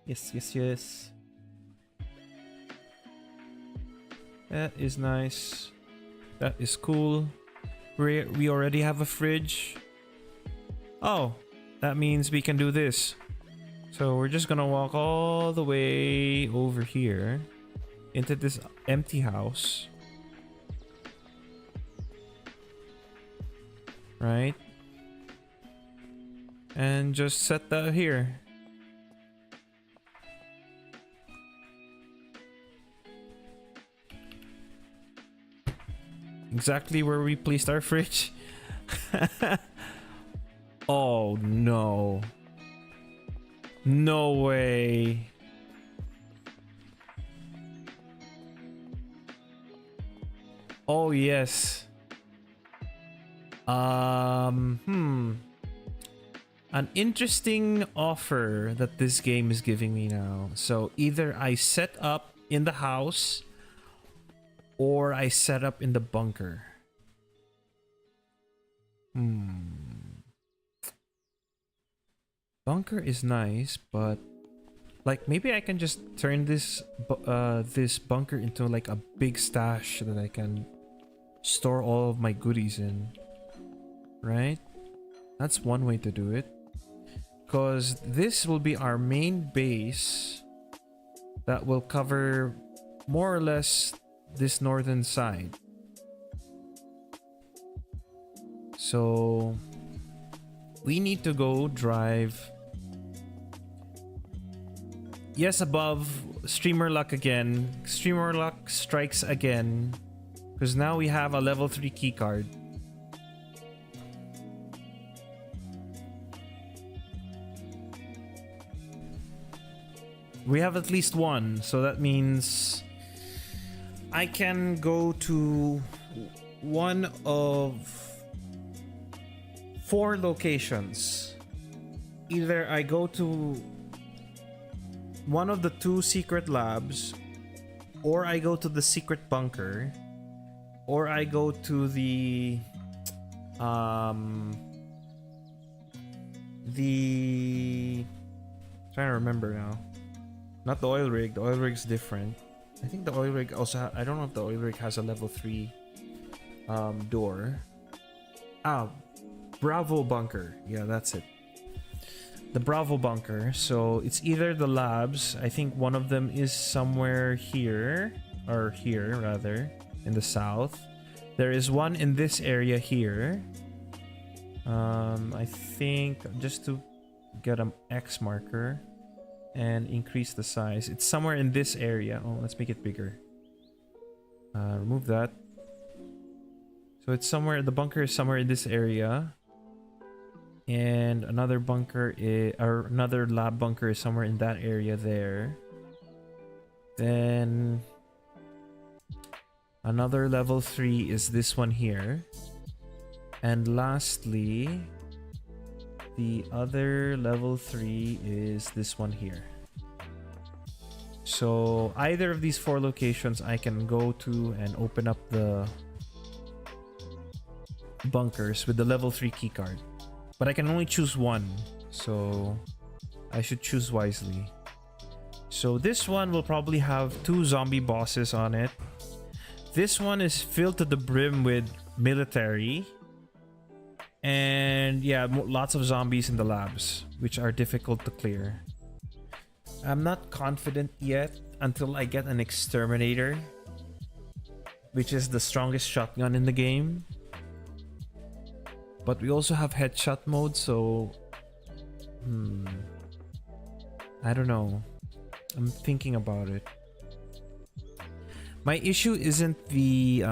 Yes, yes, yes. That is nice. That is cool. We already have a fridge. Oh, that means we can do this. So we're just gonna walk all the way over here into this empty house. Right? And just set that here. Exactly where we placed our fridge. Oh no. No way. Oh yes. An interesting offer that this game is giving me now. So either I set up in the house or I set up in the bunker. Bunker is nice, but like maybe I can just turn this this bunker into like a big stash that I can store all of my goodies in. Right? That's one way to do it. Because this will be our main base that will cover more or less this northern side. So we need to go drive. Yes, above. Streamer luck again. Streamer luck strikes again. Because now we have a level 3 keycard. We have at least one, so that means I can go to one of 4 locations. Either I go to one of the 2 secret labs, or I go to the secret bunker, or I go to the trying to remember now. Not the oil rig. The oil rig's different. I think the oil rig also I don't know if the oil rig has a level 3 door. Bravo bunker. Yeah, that's it. The Bravo bunker. So it's either the labs. I think one of them is somewhere here, or here rather, in the south. There is one in this area here. I think just to get an X marker and increase the size. It's somewhere in this area. Oh, let's make it bigger. Remove that. So it's somewhere, the bunker is somewhere in this area. And another bunker is, or another lab bunker is somewhere in that area there. Then another level 3 is this one here. And lastly, the other level 3 is this one here. So either of these 4 locations I can go to and open up the bunkers with the level 3 keycard. But I can only choose one, so I should choose wisely. So this one will probably have 2 zombie bosses on it. This one is filled to the brim with military. And yeah, lots of zombies in the labs, which are difficult to clear. I'm not confident yet until I get an exterminator. which is the strongest shotgun in the game. But we also have headshot mode, so I don't know. I'm thinking about it. My issue isn't the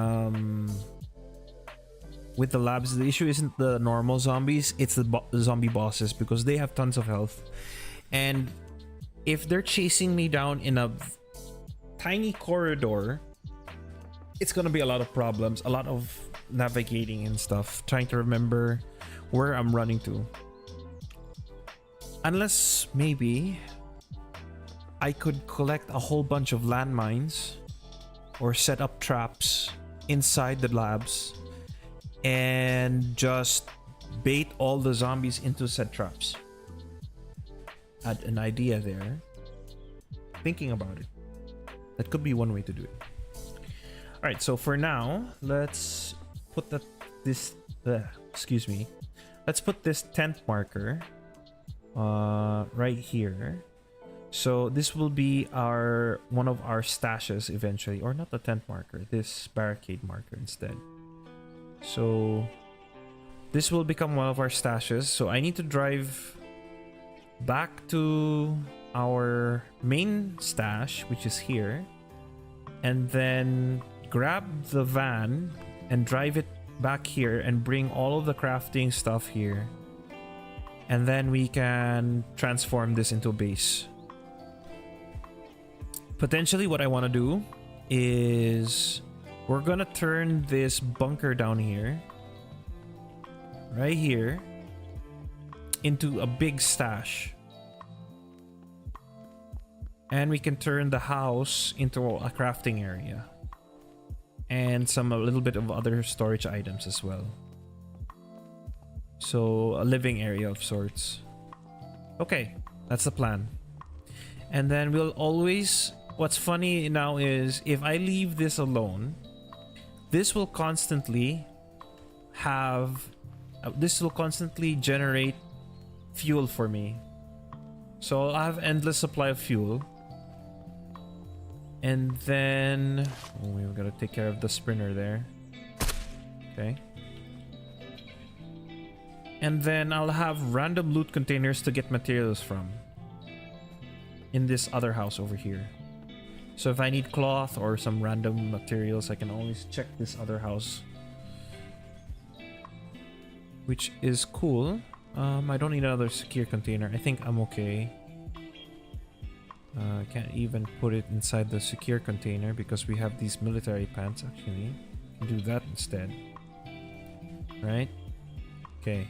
with the labs. The issue isn't the normal zombies. It's the zombie bosses, because they have tons of health, and if they're chasing me down in a tiny corridor, it's gonna be a lot of problems, a lot of navigating and stuff, trying to remember where I'm running to. Unless maybe I could collect a whole bunch of landmines or set up traps inside the labs and just bait all the zombies into said traps. Had an idea there. Thinking about it. That could be one way to do it. Alright, so for now, let's put let's put this tent marker right here. So this will be one of our stashes eventually, or not the tent marker, this barricade marker instead. So this will become one of our stashes. So I need to drive back to our main stash, which is here, and then grab the van and drive it back here and bring all of the crafting stuff here, and then we can transform this into a base. Potentially what I want to do is we're gonna turn this bunker down here, right here, into a big stash, and we can turn the house into a crafting area and a little bit of other storage items as well. So a living area of sorts. Okay, that's the plan. And then we'll always, what's funny now is if I leave this alone, this will constantly generate fuel for me. So I'll have endless supply of fuel. And then we've got to take care of the sprinter there. Okay. And then I'll have random loot containers to get materials from in this other house over here. So if I need cloth or some random materials, I can always check this other house, which is cool. I don't need another secure container. I think I'm okay. I can't even put it inside the secure container because we have these military pants. Actually, we can do that instead. Right? Okay.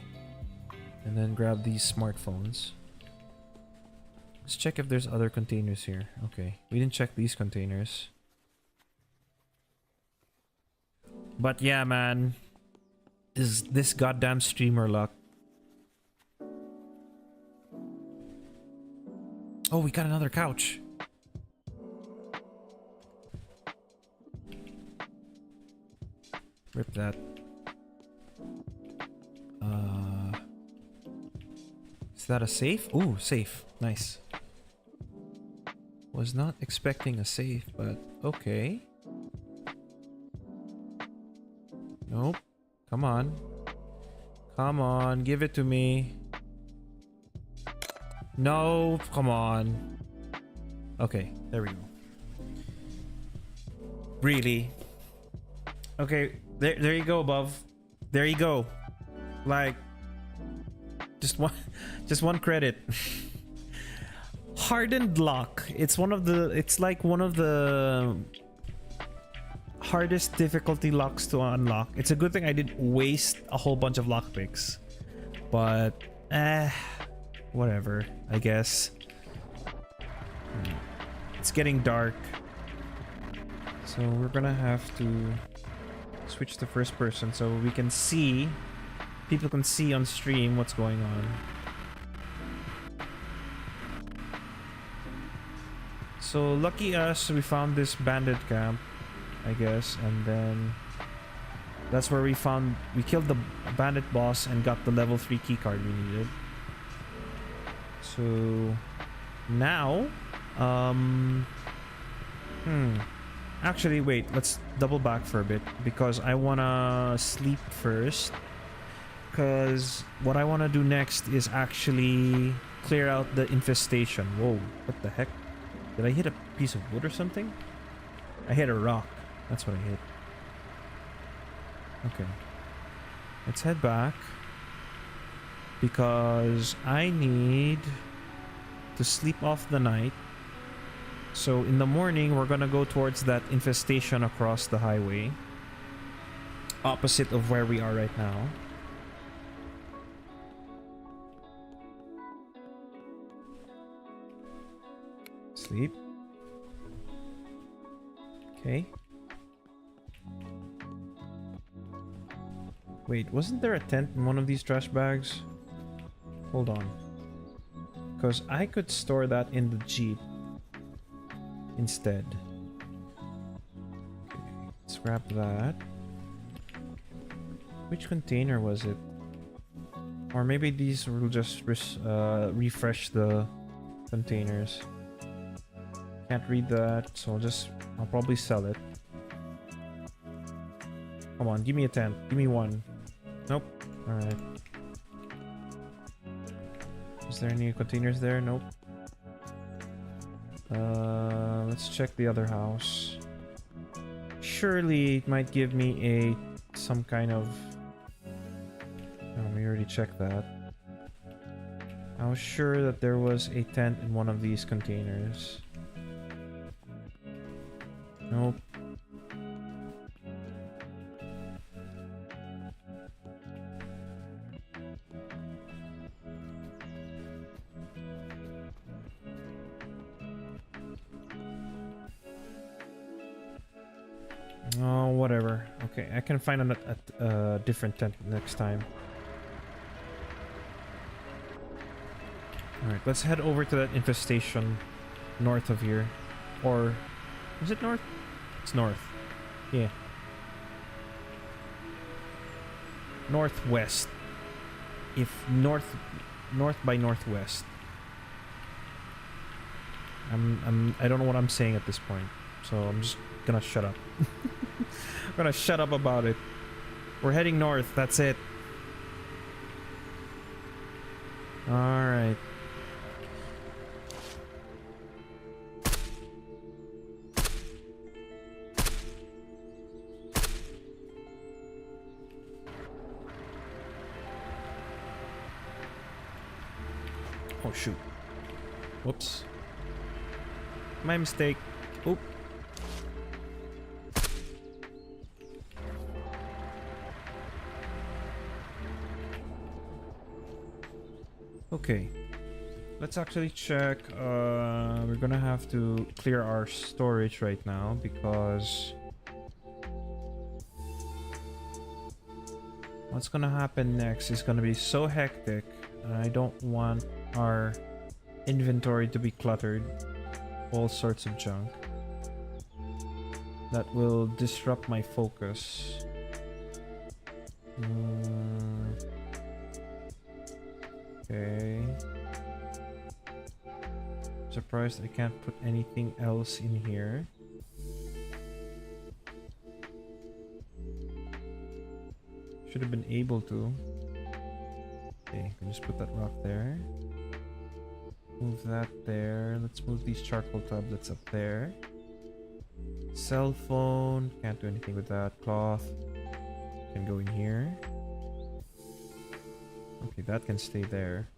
And then grab these smartphones. Let's check if there's other containers here. Okay, we didn't check these containers. But yeah, man, this goddamn streamer luck. Oh, we got another couch. Rip that. Is that a safe? Ooh, safe. Nice. Was not expecting a safe, but okay. Nope. Come on. Come on, give it to me. No, come on. Okay, there we go. Really? Okay, there you go, above. There you go. Like, just one credit. Hardened lock. It's like one of the hardest difficulty locks to unlock. It's a good thing I didn't waste a whole bunch of lockpicks, but whatever, I guess. It's getting dark, so we're gonna have to switch to first person so we can see, people can see on stream what's going on. So lucky us, we found this bandit camp, I guess, and then that's where we killed the bandit boss and got the level 3 keycard we needed. So now, Actually, wait, let's double back for a bit because I wanna sleep first. Because what I wanna do next is actually clear out the infestation. Whoa, what the heck? Did I hit a piece of wood or something? I hit a rock. That's what I hit. Okay. Let's head back. Because I need to sleep off the night. So in the morning, we're gonna go towards that infestation across the highway. Opposite of where we are right now. Sleep. Okay. Wait, wasn't there a tent in one of these trash bags? Hold on. Because I could store that in the Jeep instead. Okay, let's grab that. Which container was it? Or maybe these will just refresh the containers. Can't read that, so I'll probably sell it. Come on, give me a tent. Give me one. Nope. Alright. Is there any containers there? Nope. Let's check the other house. Surely it might give me some kind of... Oh, we already checked that. I was sure that there was a tent in one of these containers. Nope. Oh, whatever. Okay, I can find a different tent next time. Alright, let's head over to that infestation north of here. Or... is it north? It's north. Yeah. Northwest. If north by northwest. I don't know what I'm saying at this point. So I'm just gonna shut up. I'm gonna shut up about it. We're heading north, that's it. Alright. Oh shoot. Whoops. My mistake. Oop. Okay. Let's actually check. We're gonna have to clear our storage right now because what's gonna happen next is gonna be so hectic, and I don't want our inventory to be cluttered. All sorts of junk that will disrupt my focus. Okay. Surprised I can't put anything else in here. Should have been able to. Okay, can just put that rock there. Move that there. Let's move these charcoal tablets up there. Cell phone. Can't do anything with that. Cloth. Can go in here. Okay, that can stay there.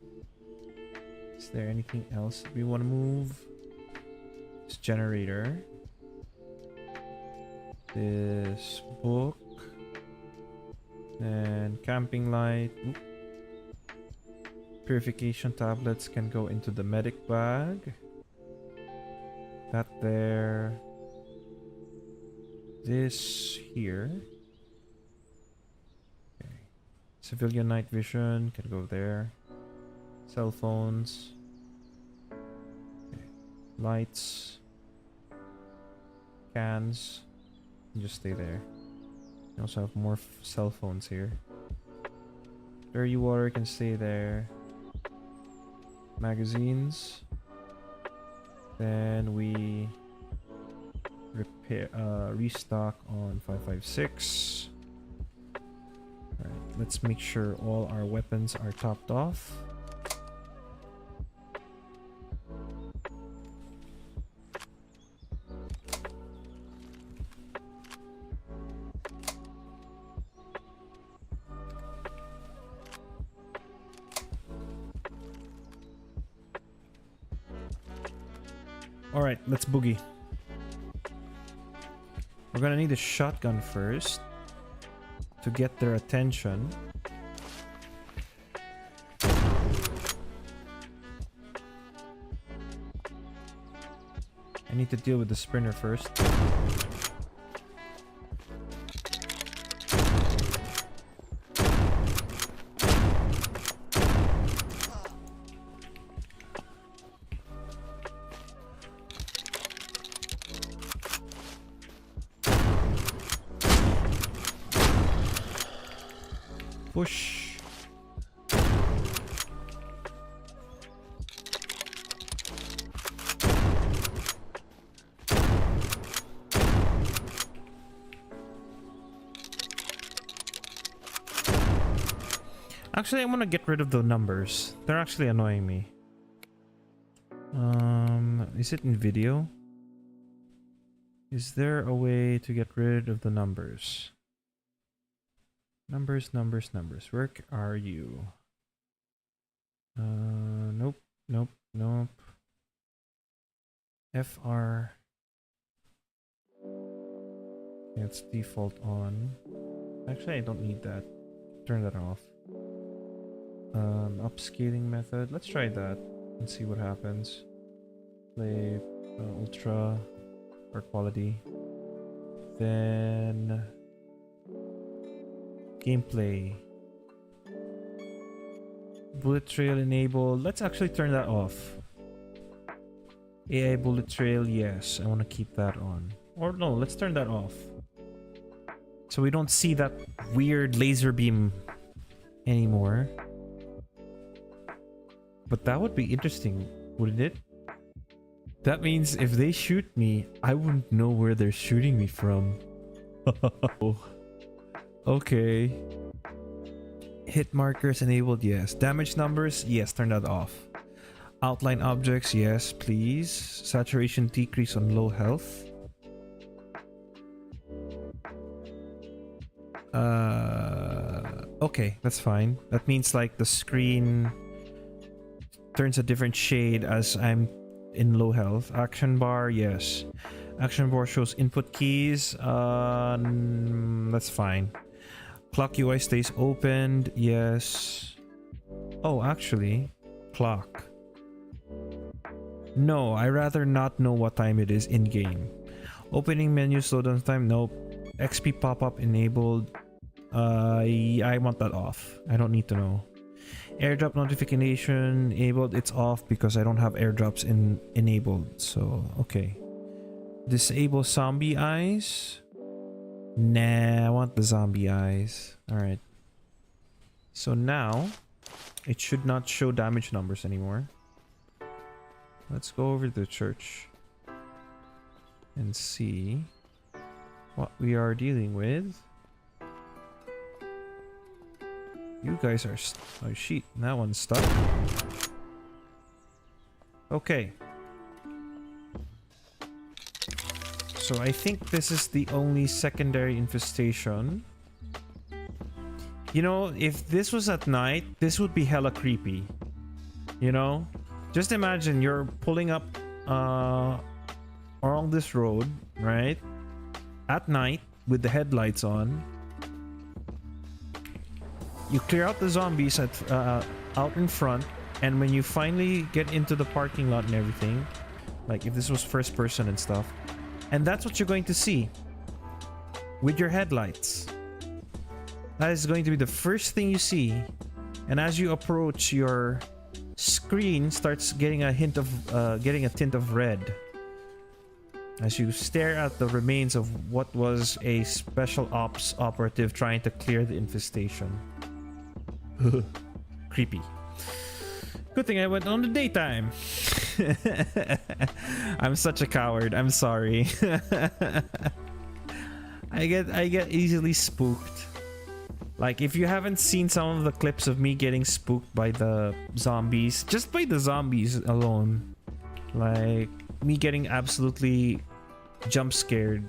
Is there anything else that we want to move? This generator. This book. And camping light. Oop. Purification tablets can go into the medic bag. That there. This here. Okay. Civilian night vision can go there. Cell phones. Okay. Lights. Cans. Can just stay there. We also have more cell phones here. Dirty water can stay there. Magazines. Then we repair, restock on 556. All right, let's make sure all our weapons are topped off. All right, let's boogie. We're gonna need a shotgun first to get their attention. I need to deal with the sprinter first. Push. Actually, I want to get rid of the numbers. They're actually annoying me. Is it in video? Is there a way to get rid of the numbers? Numbers. Where are you? Nope. FR. It's default on. Actually, I don't need that. Turn that off. Upscaling method. Let's try that and see what happens. Play ultra for quality. Then gameplay. Bullet trail enabled. Let's actually turn that off. AI bullet trail, yes. I want to keep that on. Or no, let's turn that off. So we don't see that weird laser beam anymore. But that would be interesting, wouldn't it? That means if they shoot me, I wouldn't know where they're shooting me from. Okay. Hit markers enabled, yes. Damage numbers, yes, turn that off. Outline objects, yes, please. Saturation decrease on low health. Okay, that's fine. That means like the screen turns a different shade as I'm in low health. Action bar, yes. Action bar shows input keys. That's fine. Clock UI stays opened, yes. Oh, actually, clock. No, I rather not know what time it is in game. Opening menu slowdown time, nope. XP pop-up enabled. I want that off. I don't need to know. Airdrop notification enabled. It's off because I don't have airdrops enabled. So okay. Disable zombie eyes. Nah, I want the zombie eyes. All right. So now it should not show damage numbers anymore. Let's go over to the church and see what we are dealing with. You guys are... oh, shit. That one's stuck. Okay. So I think this is the only secondary infestation. You know, if this was at night, this would be hella creepy. You know? Just imagine you're pulling up along this road, right? At night with the headlights on. You clear out the zombies at out in front, and when you finally get into the parking lot and everything, like if this was first person and stuff, and that's what you're going to see with your headlights. That is going to be the first thing you see, and as you approach, your screen starts getting a hint of getting a tint of red as you stare at the remains of what was a special ops operative trying to clear the infestation. Creepy. Good thing I went on the daytime. I'm such a coward. I'm sorry. I get easily spooked. Like, if you haven't seen some of the clips of me getting spooked by the zombies, just by the zombies alone, like me getting absolutely jump scared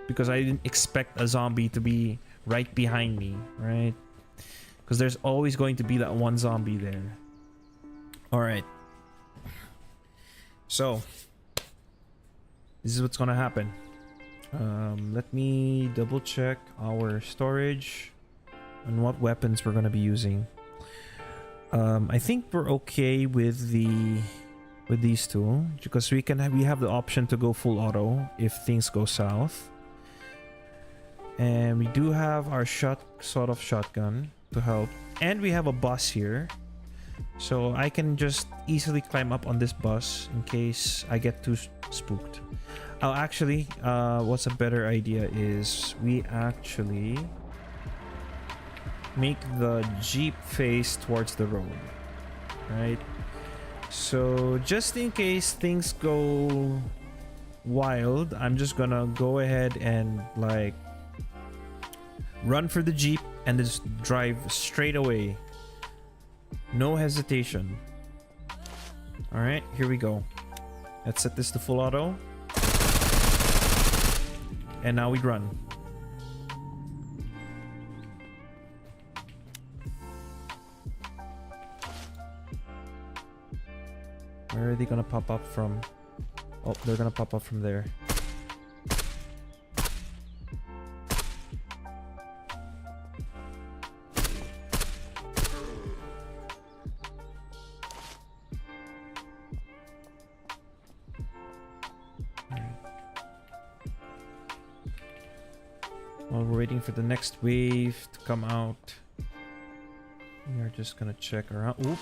because I didn't expect a zombie to be right behind me, right? Because there's always going to be that one zombie there. All right. So this is what's gonna happen. Let me double check our storage and what weapons we're gonna be using. I think we're okay with these two because we have the option to go full auto if things go south, and we do have our sort of shotgun to help, and we have a bus here, so I can just easily climb up on this bus in case I get too spooked. Oh, actually, what's a better idea is we actually make the Jeep face towards the road, right? So just in case things go wild, I'm just gonna go ahead and like run for the Jeep and just drive straight away. No hesitation. All right, here we go. Let's set this to full auto. And now we run. Where are they gonna pop up from? Oh, they're gonna pop up from there. While we're waiting for the next wave to come out, we are just gonna check around. Oop.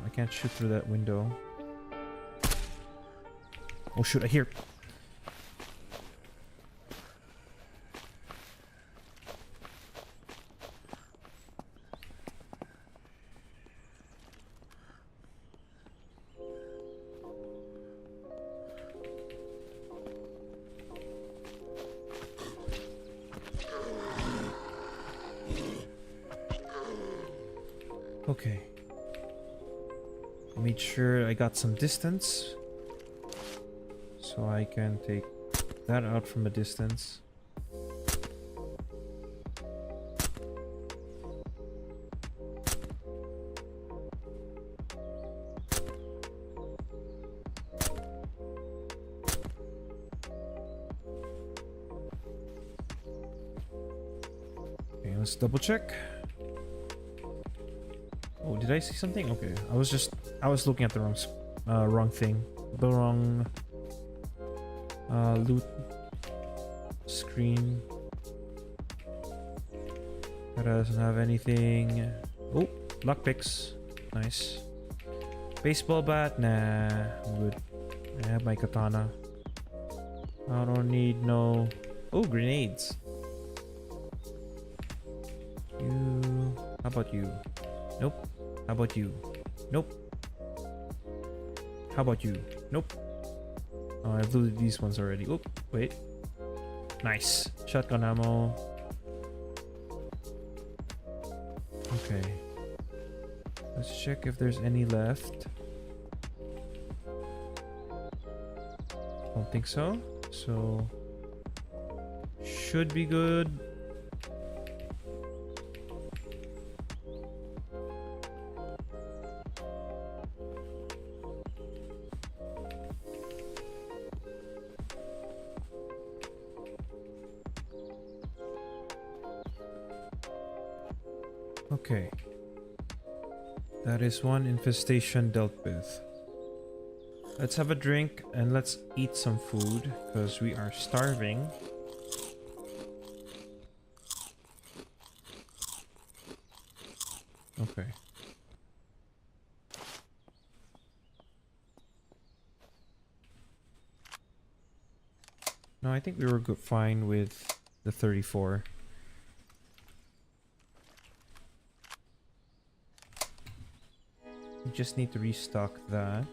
I can't shoot through that window. Oh shoot, I hear. Okay. Made sure I got some distance so I can take that out from a distance. Okay, let's double check. Oh, did I see something? Okay, I was looking at the wrong thing, the wrong loot screen. That doesn't have anything. Oh, lockpicks, nice. Baseball bat, nah, I'm good. I have my katana. I don't need no. Oh, grenades. You. How about you? Nope. How about you? Nope. How about you? Nope. Oh, I've looted these ones already. Oop, wait. Nice. Shotgun ammo. Okay. Let's check if there's any left. Don't think so. So should be good. Okay. That is one infestation dealt with. Let's have a drink and let's eat some food because we are starving. Okay. No, I think we were good, fine with the 34. We just need to restock that.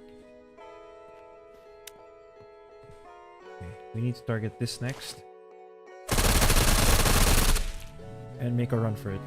Okay, we need to target this next. And make a run for it.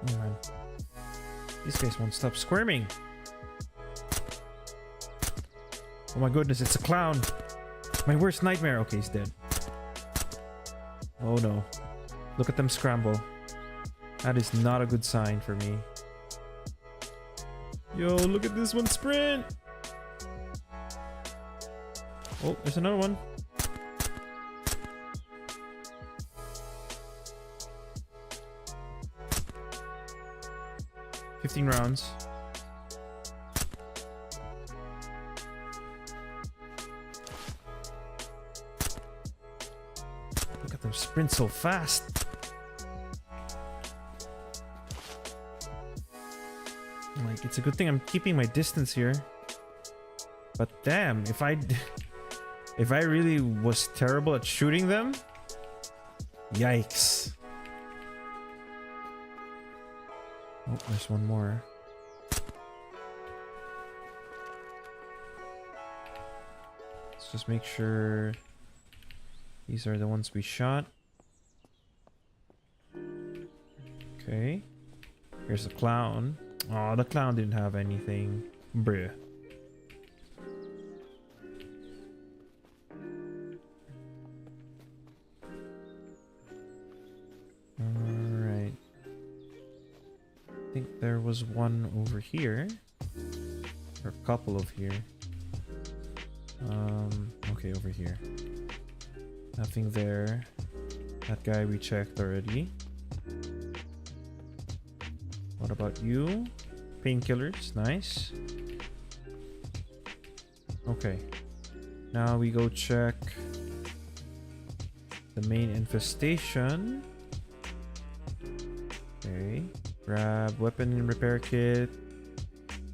Oh man. These guys won't stop squirming. Oh my goodness, it's a clown. My worst nightmare. Okay, he's dead. Oh no. Look at them scramble. That is not a good sign for me. Yo, look at this one sprint. Oh, there's another one. $15 rounds. Look at them sprint so fast. Like, it's a good thing I'm keeping my distance here. But damn, if I really was terrible at shooting them, yikes. Oh, there's one more. Let's just make sure these are the ones we shot. Okay. Here's the clown. Oh, the clown didn't have anything. Bruh. Alright. I think there was one over here. Or a couple of here. Okay, over here. Nothing there. That guy we checked already. What about you? Painkillers, nice. Okay. Now we go check the main infestation. Okay. Grab weapon and repair kit.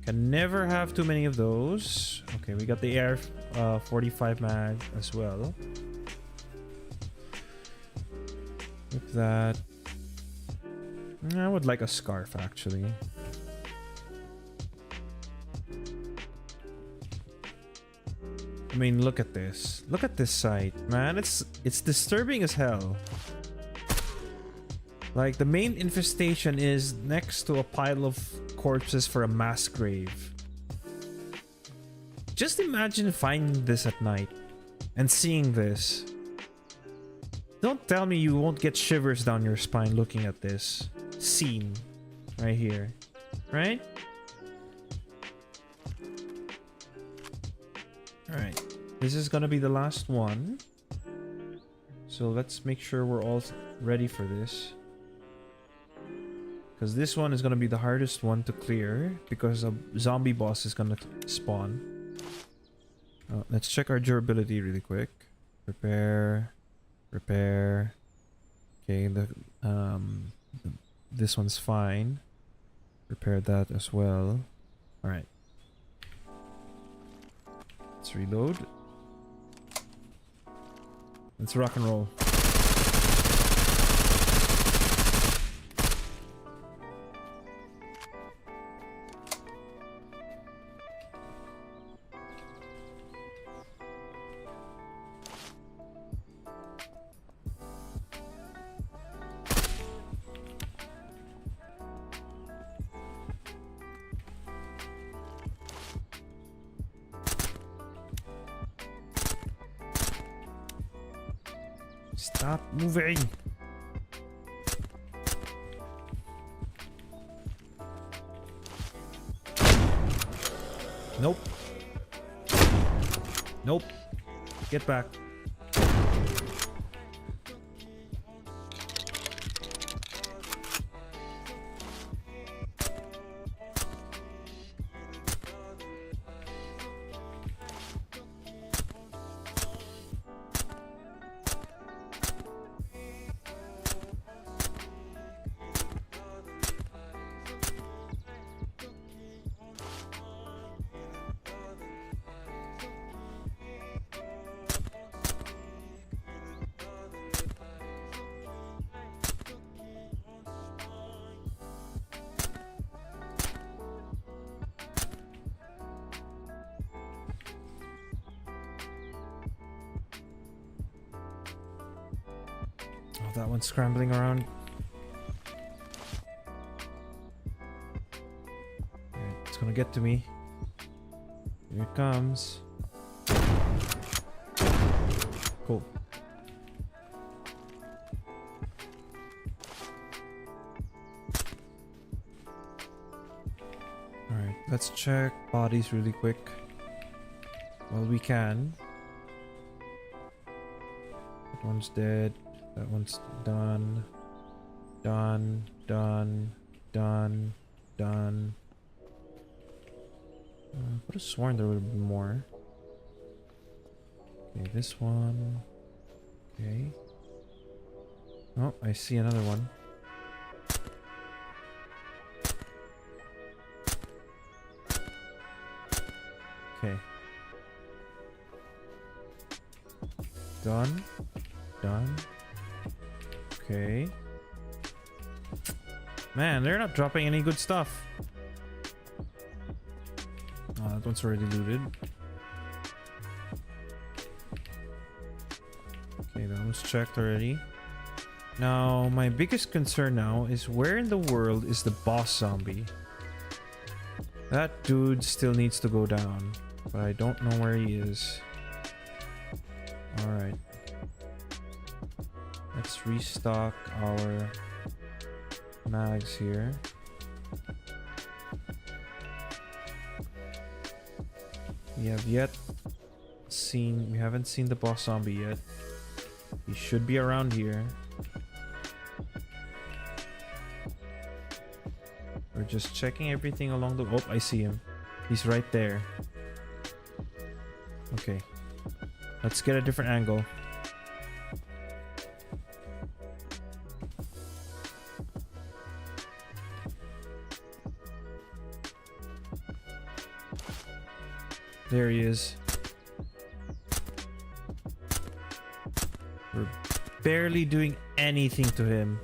Can never have too many of those. Okay, we got the AR 45 mag as well. With that, I would like a scarf actually. I mean, look at this. Look at this site, man. It's disturbing as hell. Like, the main infestation is next to a pile of corpses for a mass grave. Just imagine finding this at night and seeing this. Don't tell me you won't get shivers down your spine looking at this scene right here, right? Alright, this is gonna be the last one. So let's make sure we're all ready for this. Because this one is gonna be the hardest one to clear because a zombie boss is gonna spawn. Let's check our durability really quick. Repair. Repair. Okay, this one's fine. Repair that as well. Alright. Let's reload. Let's rock and roll. Stop moving. Nope. Nope. Get back. that one's scrambling around. Alright, it's gonna get to me. Here it comes. Cool. Alright, let's check bodies really quick. Well, we can. That one's dead. That one's done. Done. Done. Done. Done. I could have sworn there would have been more. Okay, this one. Okay. Oh, I see another one. Okay. Done. Done. Okay. Man, they're not dropping any good stuff. Oh, that one's already looted. Okay, that one's checked already. Now, my biggest concern now is where in the world is the boss zombie? That dude still needs to go down, but I don't know where he is. Alright. Let's restock our mags here. We haven't seen the boss zombie yet. He should be around here. We're just checking everything along the... Oh, I see him. He's right there. Okay. Let's get a different angle. There he is. We're barely doing anything to him.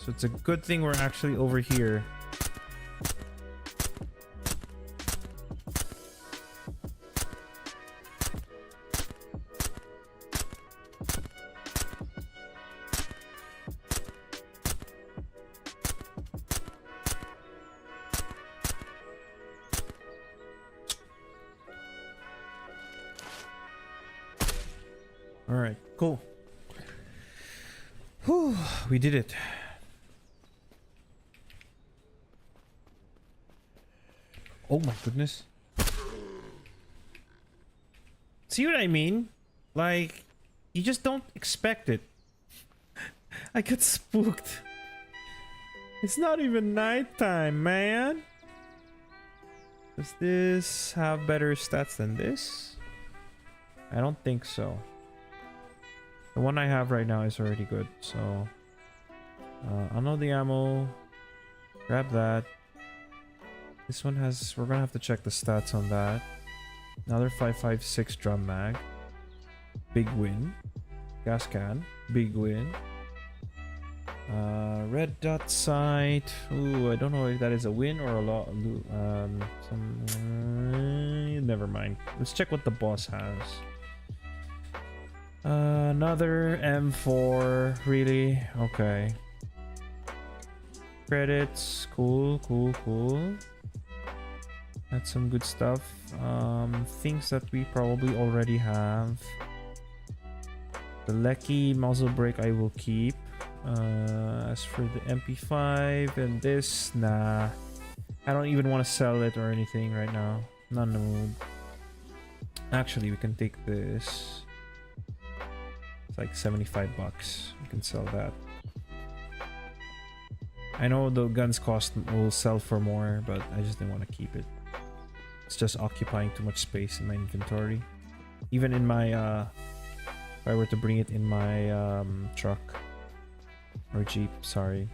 So it's a good thing we're actually over here. Alright, cool. Whew, we did it. Oh my goodness. See what I mean? Like, you just don't expect it. I get spooked. It's not even nighttime, man. Does this have better stats than this? I don't think so. The one I have right now is already good, so... unload the ammo. Grab that. This one has... We're gonna have to check the stats on that. Another 5.56 drum mag. Big win. Gas can. Big win. Red dot sight. Ooh, I don't know if that is a win or a lot. Never mind. Let's check what the boss has. Another M4. Really? Okay. Credits. Cool, cool, cool. That's some good stuff. Things that we probably already have. The Lecky muzzle brake I will keep. As for the MP5 and this, nah. I don't even want to sell it or anything right now. Not in the mood. Actually, we can take this. It's like 75 bucks. We can sell that. I know the guns will sell for more, but I just didn't want to keep it. It's just occupying too much space in my inventory. Even in my, if I were to bring it in my truck. Or Jeep, sorry.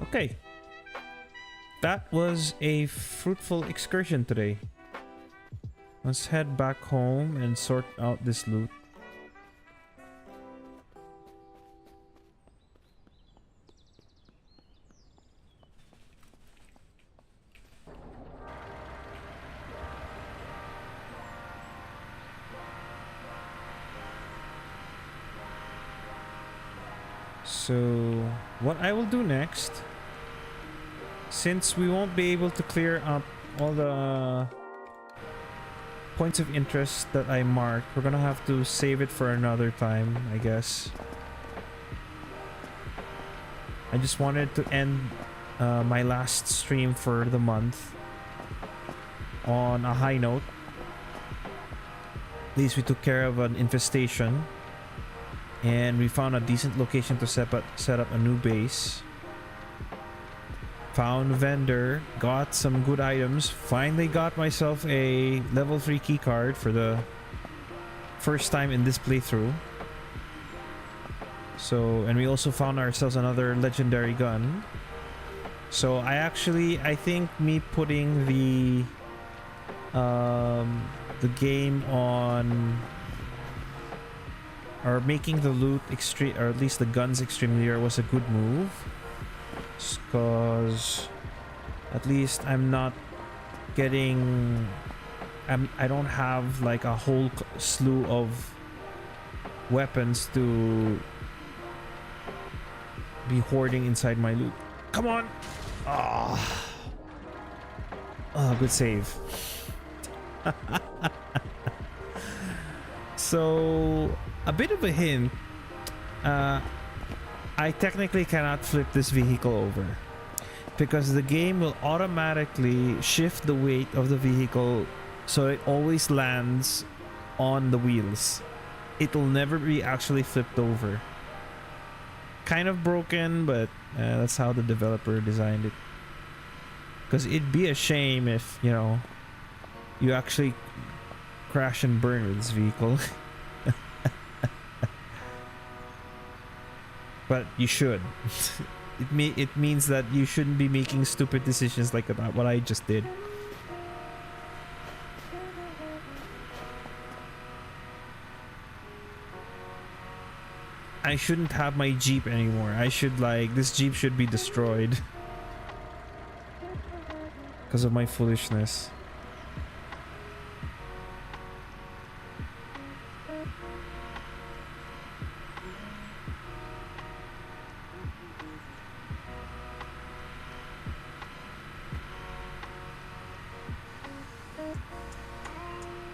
Okay. That was a fruitful excursion today. Let's head back home and sort out this loot. So what I will do next, since we won't be able to clear up all the points of interest that I marked, we're gonna have to save it for another time, I guess. I just wanted to end my last stream for the month on a high note. At least we took care of an infestation, and we found a decent location to set up a new base. Found a vendor, got some good items, finally got myself a level 3 keycard for the first time in this playthrough. So, and we also found ourselves another legendary gun. So I think me putting the game on, or making the loot extreme, or at least the guns extremely rare, was a good move. Because at least I'm not getting, I don't have like a whole slew of weapons to be hoarding inside my loot. Come on! Oh, good save. So, a bit of a hint. I technically cannot flip this vehicle over because the game will automatically shift the weight of the vehicle so it always lands on the wheels. It'll never be actually flipped over. Kind of broken, but that's how the developer designed it. Because it'd be a shame if, you know, you actually crash and burn with this vehicle. But you should. It means that you shouldn't be making stupid decisions like that, what I just did. I shouldn't have my Jeep anymore. I should, like, this Jeep should be destroyed. Because of my foolishness.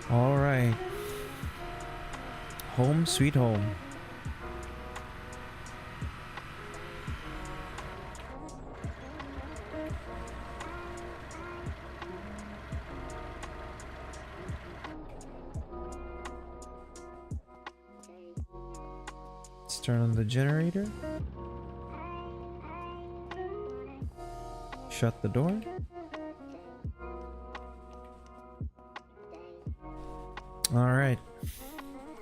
All right. Home sweet home. Let's turn on the generator. Shut the door. All right.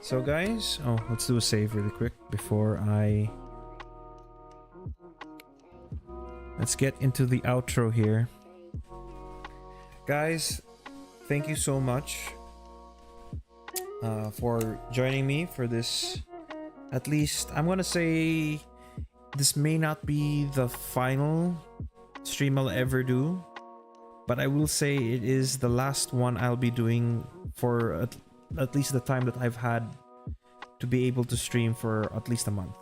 So guys, let's do a save really quick before let's get into the outro here. Guys, thank you so much for joining me for this. At least I'm gonna say this may not be the final stream I'll ever do, but I will say it is the last one I'll be doing for at least the time that I've had to be able to stream for at least a month.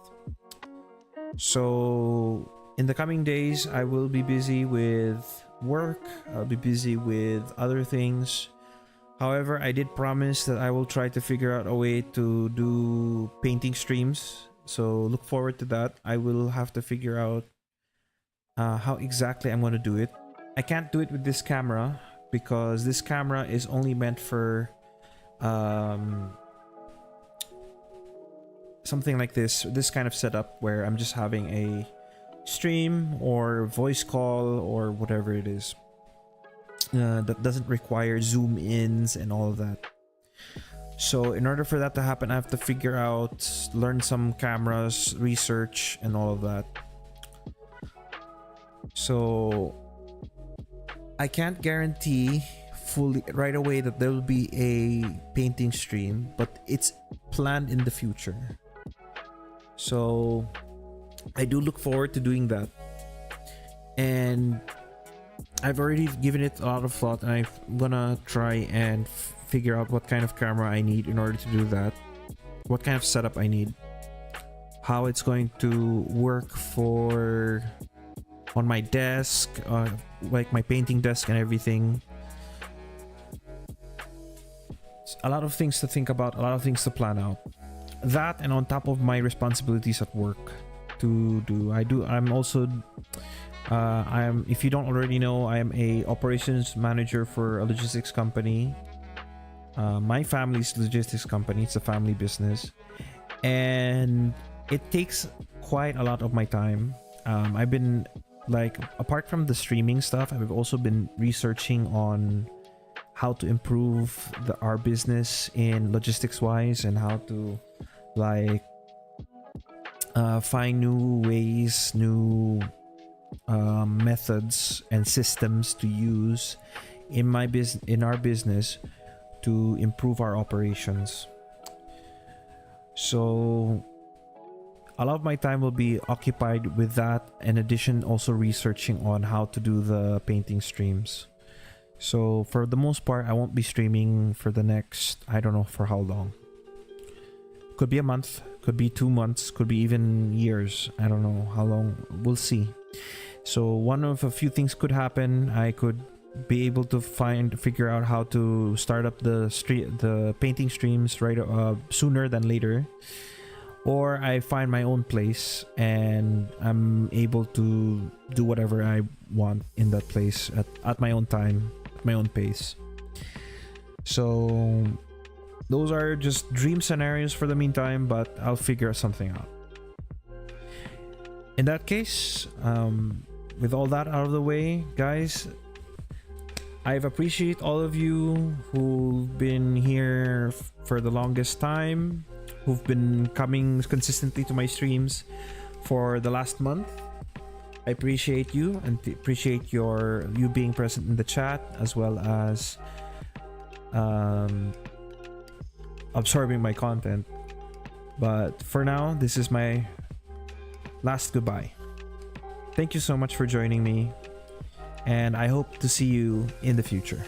So in the coming days, I will be busy with work. I'll be busy with other things. However, I did promise that I will try to figure out a way to do painting streams. So look forward to that. I will have to figure out how exactly I'm going to do it. I can't do it with this camera because this camera is only meant for something like this kind of setup where I'm just having a stream or voice call or whatever it is that doesn't require zoom ins and all of that. So in order for that to happen, I have to figure out, learn some cameras, research and all of that. So I can't guarantee fully right away that there will be a painting stream, but it's planned in the future. So I do look forward to doing that, and I've already given it a lot of thought, and I'm gonna try and figure out what kind of camera I need in order to do that, what kind of setup I need, how it's going to work for on my desk, like my painting desk and everything. It's a lot of things to think about, a lot of things to plan out. That, and on top of my responsibilities at work to do. I'm also if you don't already know, I am a operations manager for a logistics company. My family's logistics company. It's a family business, and it takes quite a lot of my time. I've been, like, apart from the streaming stuff, I've also been researching on how to improve our business in logistics wise, and how to, like, find new ways, new methods and systems to use in our business to improve our operations. So a lot of my time will be occupied with that, in addition also researching on how to do the painting streams. So for the most part, I won't be streaming for the next, I don't know for how long. Could be a month, could be 2 months, could be even years. I don't know how long, we'll see. So one of a few things could happen. I could be able to figure out how to start up the painting streams right sooner than later, or I find my own place and I'm able to do whatever I want in that place at my own time, at my own pace. So those are just dream scenarios for the meantime, but I'll figure something out. In that case, with all that out of the way, guys, I appreciate all of you who've been here for the longest time, who've been coming consistently to my streams for the last month. I appreciate you, and appreciate you being present in the chat, as well as absorbing my content. But for now, this is my last goodbye. Thank you so much for joining me, and I hope to see you in the future.